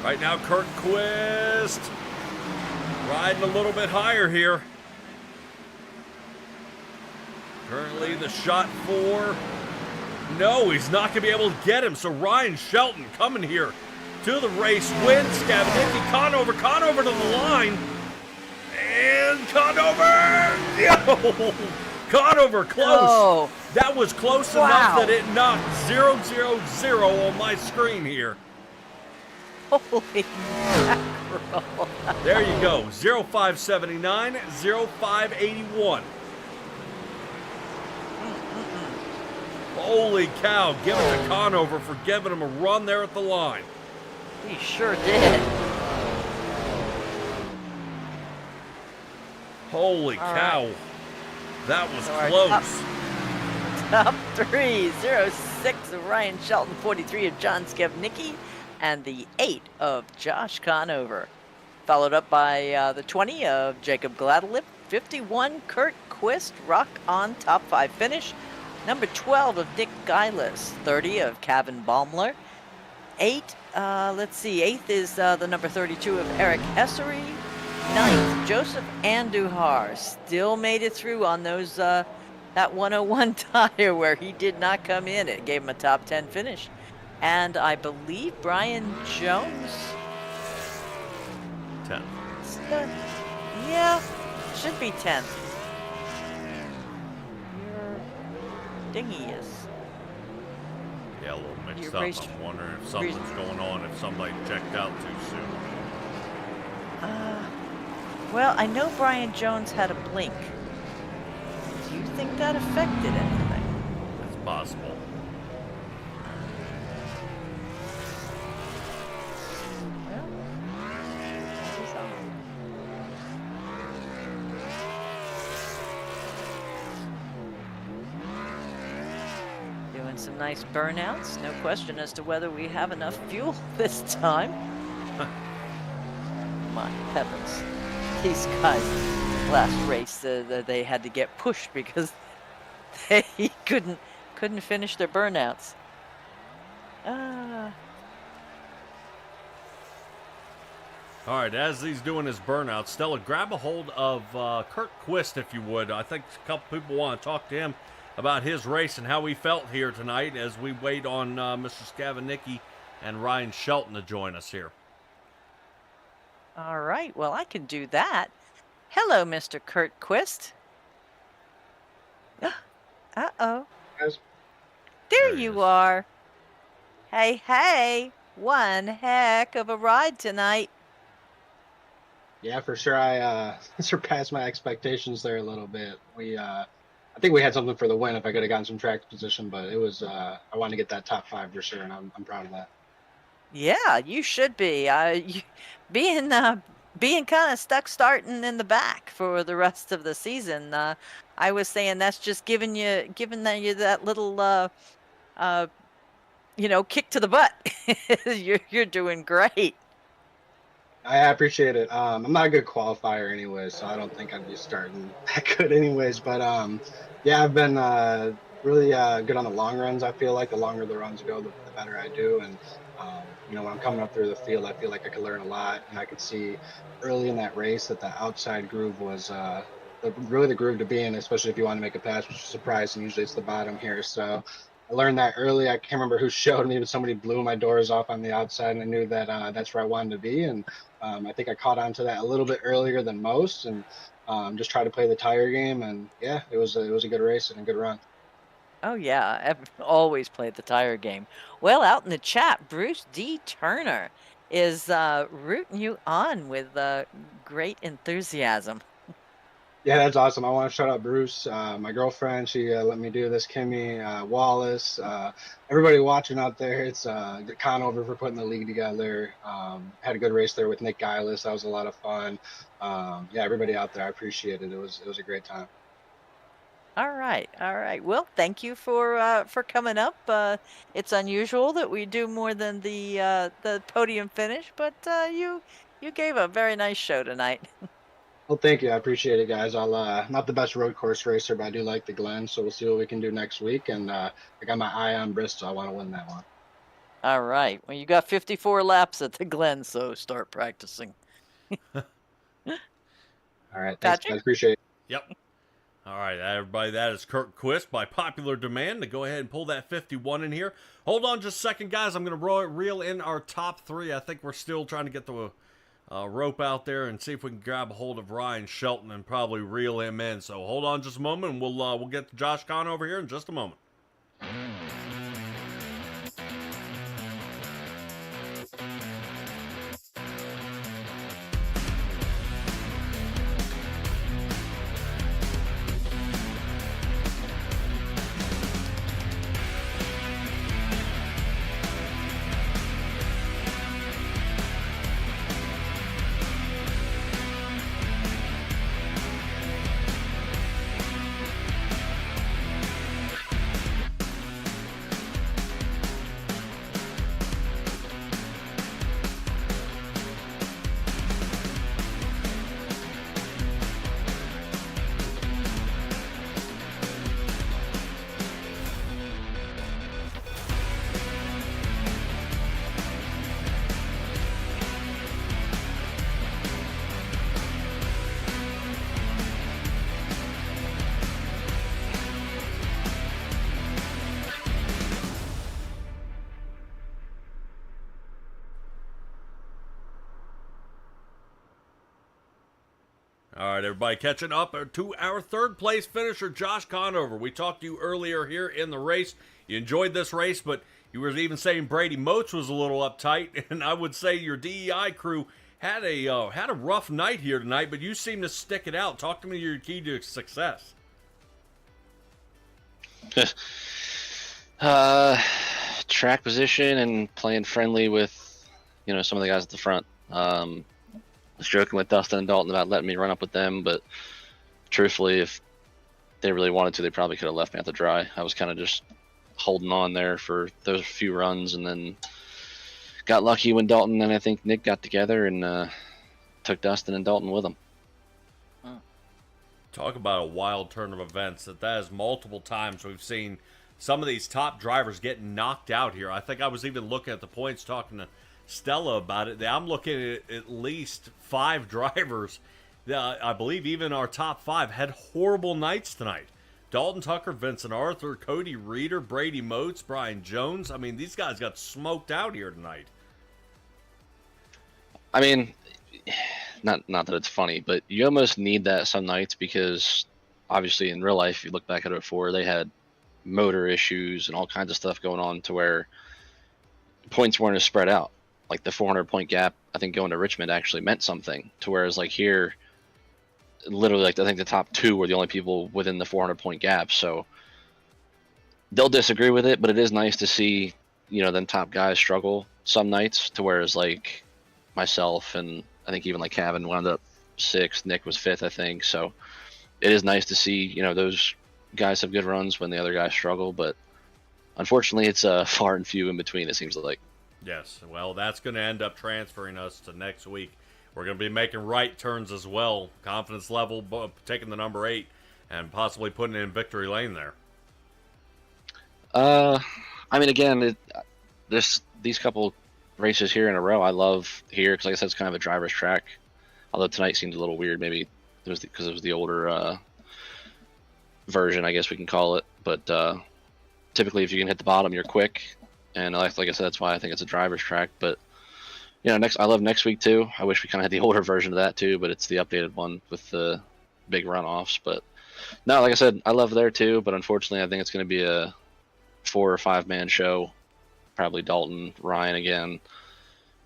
Right now, Kurt Quist riding a little bit higher here. Currently the shot for... No, he's not going to be able to get him. So Ryan Shelton coming here to the race wins. Scavenicki, Conover to the line. And Conover! Yo! Conover close. Oh, that was close enough that it knocked 0-0-0 on my screen here. Holy mackerel. There you go. 0579, 0581. Holy cow. Give it to Conover for giving him a run there at the line. He sure did. Holy cow. Right. That was close. Top 3, 06 of Ryan Shelton, 43 of John Scavenicki, and the 8 of Josh Conover. Followed up by the 20 of Jacob Gladlip, 51 Kurt Quist, rock on top 5 finish. Number 12 of Nick Geilis, 30 of Kevin Baumler. 8th is the number 32 of Eric Essery. 9th, Joseph Andujar still made it through on those that 101 tire where he did not come in. It gave him a top 10 finish. And I believe Brian Jones... 10th. Yeah, should be 10th. Your dinghy is... Yeah, a little mixed up. I'm wondering if something's going on, if somebody checked out too soon. Well, I know Brian Jones had a blink. Do you think that affected anything. That's possible. Well, he's on. Doing some nice burnouts. No question as to whether we have enough fuel this time. My heavens. These guys, last race, they had to get pushed because they couldn't finish their burnouts. All right, as he's doing his burnout, Stella, grab a hold of Kurt Quist, if you would. I think a couple people want to talk to him about his race and how he felt here tonight as we wait on Mr. Scavanicki and Ryan Shelton to join us here. All right, well, I can do that. Hello, Mr. Kurt Quist. Uh-oh. Guys. There he you is. are. Hey, one heck of a ride tonight. Yeah, for sure. I surpassed my expectations there a little bit. I think we had something for the win if I could have gotten some track position, but it was I wanted to get that top 5 for sure, and I'm proud of that. Yeah, you should be. Being kind of stuck starting in the back for the rest of the season. I was saying that's just giving you that little kick to the butt. You're doing great. I appreciate it. I'm not a good qualifier anyway, so I don't think I'd be starting that good anyways. But yeah, I've been really good on the long runs. I feel like the longer the runs go, the better I do. And when I'm coming up through the field, I feel like I could learn a lot. And I could see early in that race that the outside groove was really the groove to be in, especially if you want to make a pass, which is surprising. Usually it's the bottom here. So I learned that early. I can't remember who showed me, but somebody blew my doors off on the outside, and I knew that that's where I wanted to be. And I think I caught on to that a little bit earlier than most, and just tried to play the tire game. And yeah, it was a good race and a good run. Oh yeah, I've always played the tire game. Well, out in the chat, Bruce D. Turner is rooting you on with great enthusiasm. Yeah, that's awesome. I want to shout out Bruce, my girlfriend. She let me do this. Kimmy, Wallace, everybody watching out there. It's the Conover for putting the league together. Had a good race there with Nick Geilis. That was a lot of fun. Yeah, everybody out there, I appreciate it. It was a great time. All right. Well, thank you for coming up. It's unusual that we do more than the podium finish, but you gave a very nice show tonight. Well, thank you. I appreciate it, guys. I'll not the best road course racer, but I do like the Glen, so we'll see what we can do next week. And I got my eye on Bristol. I want to win that one. All right. Well, you got 54 laps at the Glen, so start practicing. All right. Thanks, Gotcha. guys. Appreciate it. Yep. All right, everybody, that is Kurt Quist by popular demand to go ahead and pull that 51 in here. Hold on just a second, guys. I'm going to reel in our top 3. I think we're still trying to get the rope out there and see if we can grab a hold of Ryan Shelton and probably reel him in. So hold on just a moment, and we'll get to Josh Kahn over here in just a moment. All right, everybody, catching up to our third place finisher, Josh Conover. We talked to you earlier here in the race. You enjoyed this race, but you were even saying Brady Moats was a little uptight, and I would say your DEI crew had a rough night here tonight, but you seem to stick it out. Talk to me your key to success. Track position and playing friendly with, some of the guys at the front. I was joking with Dustin and Dalton about letting me run up with them, but truthfully, if they really wanted to, they probably could have left me out to dry. I was kind of just holding on there for those few runs, and then got lucky when Dalton and I think Nick got together and took Dustin and Dalton with them. Talk about a wild turn of events. That is multiple times we've seen some of these top drivers get knocked out here. I think I was even looking at the points, talking to Stella about it. I'm looking at least 5 drivers. I believe even our top 5 had horrible nights tonight. Dalton Tucker, Vincent Arthur, Cody Reeder, Brady Moats, Brian Jones. I mean, these guys got smoked out here tonight. I mean, not that it's funny, but you almost need that some nights because obviously in real life, you look back at it before, they had motor issues and all kinds of stuff going on to where points weren't as spread out. Like the 400-point gap, I think going to Richmond actually meant something. To whereas like here, literally, like I think the top 2 were the only people within the 400-point gap. So they'll disagree with it, but it is nice to see, them top guys struggle some nights. To whereas like myself and I think even like Kevin wound up 6th, Nick was 5th, I think. So it is nice to see, those guys have good runs when the other guys struggle. But unfortunately, it's far and few in between, it seems like. Yes, well, that's going to end up transferring us to next week. We're going to be making right turns as well. Confidence level, taking the number 8 and possibly putting it in victory lane there. I mean, again, these couple races here in a row, I love here because, like I said, it's kind of a driver's track. Although tonight seemed a little weird, maybe it was because it was the older version, I guess we can call it. But typically, if you can hit the bottom, you're quick. And like I said, that's why I think it's a driver's track. But I love next week too. I wish we kind of had the older version of that too, but it's the updated one with the big runoffs. But no, like I said, I love there too. But unfortunately, I think it's going to be a 4 or 5 man show. Probably Dalton, Ryan again.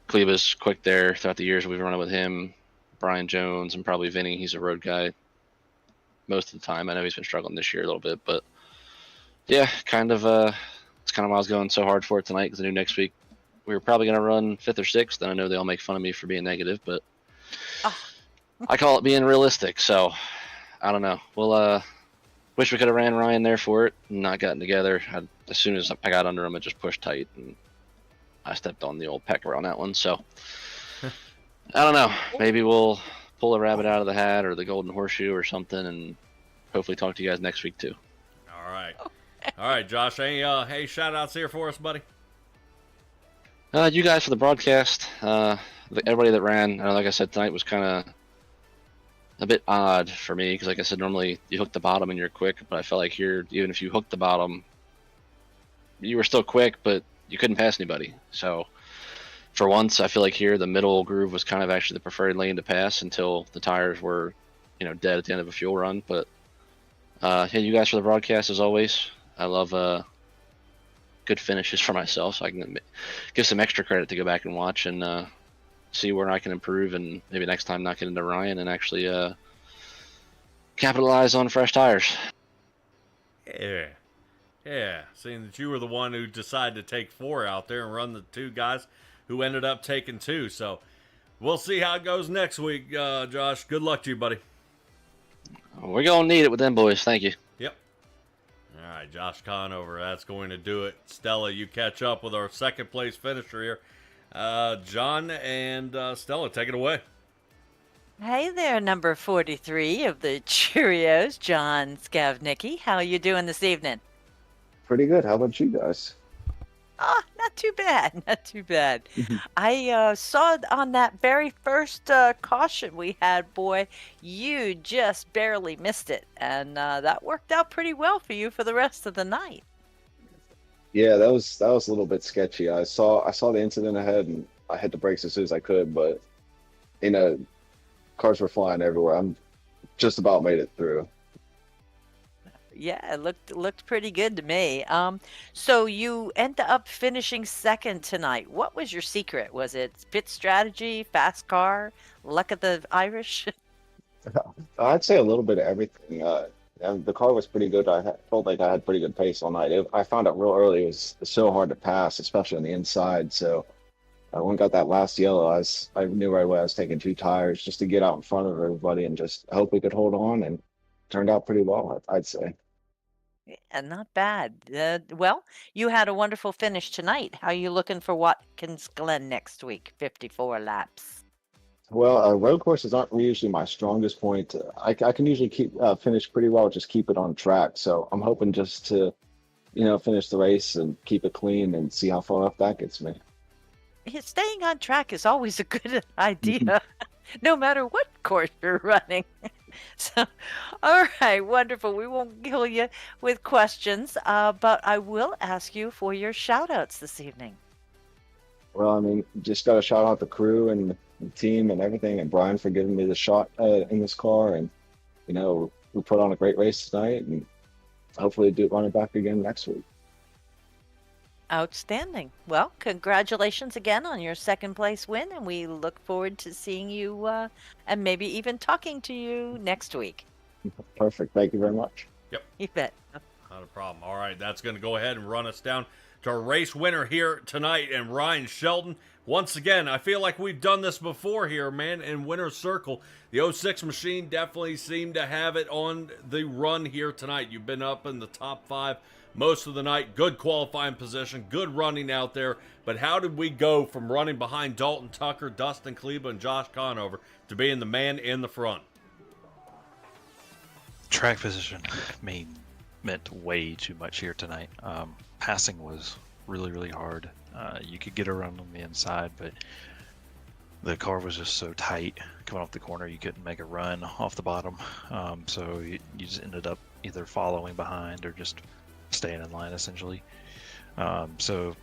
Kleba's quick there throughout the years we've run it with him. Brian Jones and probably Vinny. He's a road guy most of the time. I know he's been struggling this year a little bit, but yeah, kind of. It's kind of why I was going so hard for it tonight because I knew next week we were probably going to run 5th or 6th. And I know they all make fun of me for being negative, but I call it being realistic. So I don't know. We'll wish we could have ran Ryan there for it and not gotten together. As soon as I got under him, it just pushed tight and I stepped on the old pecker on that one. So I don't know. Maybe we'll pull a rabbit out of the hat or the golden horseshoe or something and hopefully talk to you guys next week too. All right. All right, Josh. Any shout-outs here for us, buddy? You guys for the broadcast. Everybody that ran. Like I said, tonight was kind of a bit odd for me because, like I said, normally you hook the bottom and you're quick, but I felt like here, even if you hooked the bottom, you were still quick, but you couldn't pass anybody. So for once, I feel like here the middle groove was kind of actually the preferred lane to pass until the tires were, dead at the end of a fuel run. But yeah, you guys for the broadcast as always. I love good finishes for myself, so I can give some extra credit to go back and watch and see where I can improve, and maybe next time not get into Ryan and actually capitalize on fresh tires. Yeah. Seeing that you were the one who decided to take 4 out there and run the 2 guys who ended up taking 2. So we'll see how it goes next week, Josh. Good luck to you, buddy. We're gonna need it with them boys. Thank you. Yep. All right, Josh Conover, that's going to do it. Stella, you catch up with our 2nd place finisher here. John and Stella, take it away. Hey there, number 43 of the Cheerios, John Skavnicki. How you doing this evening? Pretty good. How about you guys? Not too bad. Not too bad. I saw on that very first caution we had, boy, you just barely missed it. And that worked out pretty well for you for the rest of the night. Yeah, that was a little bit sketchy. I saw the incident ahead and I hit the brakes as soon as I could, but cars were flying everywhere. I'm just about made it through. Yeah, it looked pretty good to me. So you end up finishing 2nd tonight. What was your secret? Was it pit strategy, fast car, luck of the Irish? I'd say a little bit of everything. And the car was pretty good. Felt like I had pretty good pace all night. I found out real early it was so hard to pass, especially on the inside. So when I got that last yellow, I knew right away I was taking 2 tires just to get out in front of everybody and just hope we could hold on. And turned out pretty well, I'd say. Yeah, not bad. Well, you had a wonderful finish tonight. How are you looking for Watkins Glen next week? 54 laps. Well, road courses aren't usually my strongest point. I can usually finish pretty well, just keep it on track. So I'm hoping just to, finish the race and keep it clean and see how far up that gets me. Yeah, staying on track is always a good idea, no matter what course you're running. So, all right, wonderful. We won't kill you with questions, but I will ask you for your shout outs this evening. Well, I mean, just got to shout out the crew and the team and everything, and Brian for giving me the shot in this car. And, we put on a great race tonight, and hopefully run it back again next week. Outstanding. Well, congratulations again on your second place win, and we look forward to seeing you and maybe even talking to you next week. Perfect. Thank you very much. Yep. You bet. Not a problem. All right, that's going to go ahead and run us down to our race winner here tonight, and Ryan Sheldon. Once again, I feel like we've done this before here, man, in winner's circle. The 06 machine definitely seemed to have it on the run here tonight. You've been up in the top 5 most of the night. Good qualifying position, good running out there. But how did we go from running behind Dalton Tucker, Dustin Kleba, and Josh Conover to being the man in the front? Track position meant way too much here tonight. Passing was really hard. You could get around on the inside, but the car was just so tight coming off the corner you couldn't make a run off the bottom. So you just ended up either following behind or just staying in line essentially. So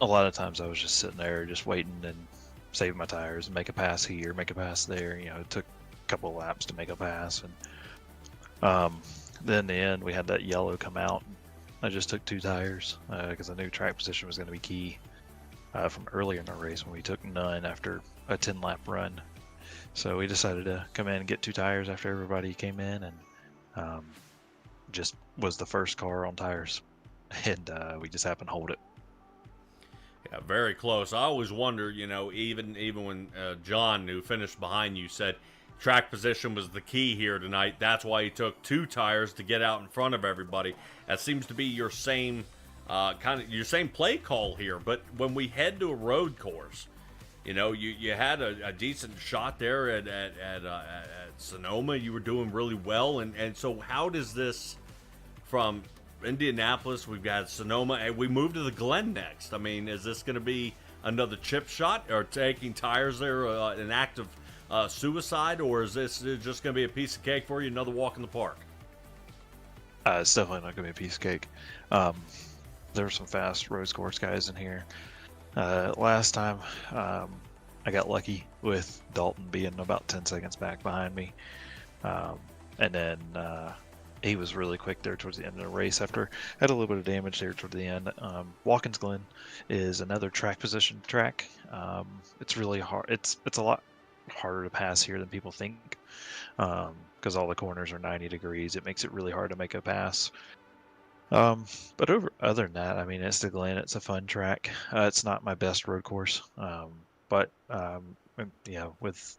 a lot of times I was just sitting there just waiting and saving my tires and make a pass here, make a pass there. It took a couple of laps to make a pass, and then in the end we had that yellow come out. I just took 2 tires because I knew track position was going to be key from earlier in the race when we took none after a 10-lap run. So we decided to come in and get 2 tires after everybody came in, and just was the first car on tires, and we just happened to hold it. Yeah, very close. I always wonder, even when John, who finished behind you, said track position was the key here tonight. That's why he took 2 tires to get out in front of everybody. That seems to be your same your same play call here. But when we head to a road course, you had a decent shot there at Sonoma. You were doing really well, and so how does this from Indianapolis? We've got Sonoma, and we move to the Glen next. I mean, is this going to be another chip shot or taking tires there, an act of suicide, or is this just going to be a piece of cake for you, another walk in the park? It's definitely not going to be a piece of cake. There were some fast road course guys in here. Last time I got lucky with Dalton being about 10 seconds back behind me, and then he was really quick there towards the end of the race after had a little bit of damage there towards the end. Watkins Glen is another track position track. It's really hard. It's a lot harder to pass here than people think, because all the corners are 90 degrees. It makes it really hard to make a pass. But other than that, I mean, it's the Glen. It's a fun track. It's not my best road course, but with,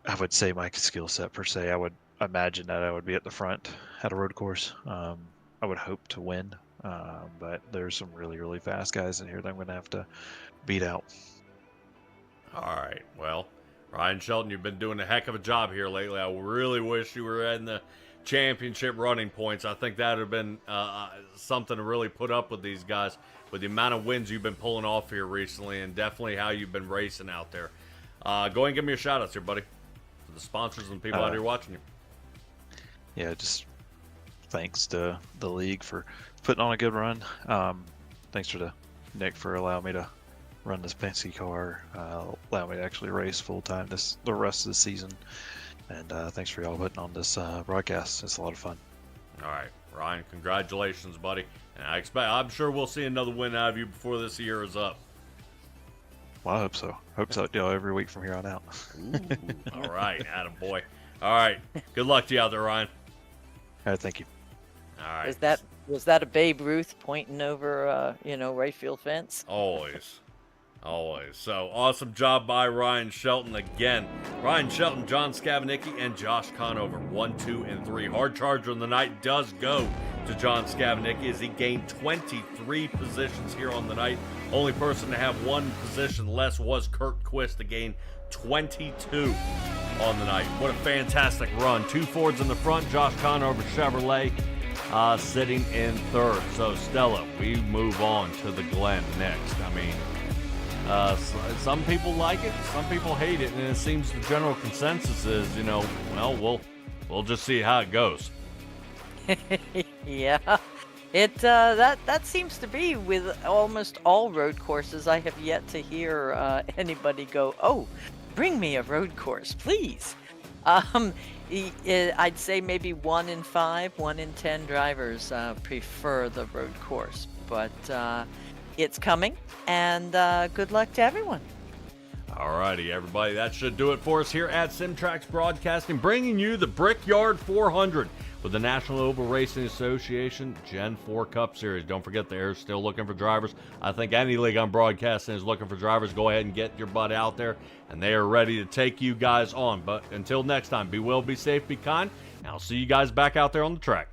I would say, my skill set per se, I would imagine that I would be at the front at a road course. I would hope to win, but there's some really fast guys in here that I'm going to have to beat out. All right. Well, Ryan Sheldon, you've been doing a heck of a job here lately. I really wish you were in the championship running points. I think that would have been something to really put up with these guys with the amount of wins you've been pulling off here recently, and definitely how you've been racing out there. Go ahead and give me a shout out here, buddy, for the sponsors and people out here watching you. Yeah, just thanks to the league for putting on a good run. Thanks to Nick for allowing me to run this fancy car, allow me to actually race full time the rest of the season, and thanks for y'all putting on this broadcast. It's a lot of fun. All right, Ryan, congratulations, buddy, and I'm sure we'll see another win out of you before this year is up. Well, I hope so every week from here on out. Ooh, all right, attaboy. All right, good luck to you out there, Ryan. All right, thank you. All right. Was that a Babe Ruth pointing over, right field fence? Always. Always. So, awesome job by Ryan Shelton again. Ryan Shelton, John Scavanicki, and Josh Conover. 1, 2, and 3. Hard charger of the night does go to John Scavanicki as he gained 23 positions here on the night. Only person to have one position less was Kurt Quist to gain 22 on the night. What a fantastic run. 2 Fords in the front, Josh Conover Chevrolet sitting in third. So, Stella, we move on to the Glen next. I mean, some people like it, some people hate it, and it seems the general consensus is, we'll just see how it goes. Yeah. That seems to be with almost all road courses. I have yet to hear anybody go, "Oh, bring me a road course, please." I'd say maybe 1 in 5, 1 in 10 drivers prefer the road course, but it's coming, and good luck to everyone. Alrighty, everybody, that should do it for us here at SimTraX Broadcasting, bringing you the Brickyard 400 with the National Oval Racing Association Gen 4 Cup Series. Don't forget, they're still looking for drivers. I think any league on broadcasting is looking for drivers. Go ahead and get your butt out there, and they are ready to take you guys on. But until next time, be well, be safe, be kind, and I'll see you guys back out there on the track.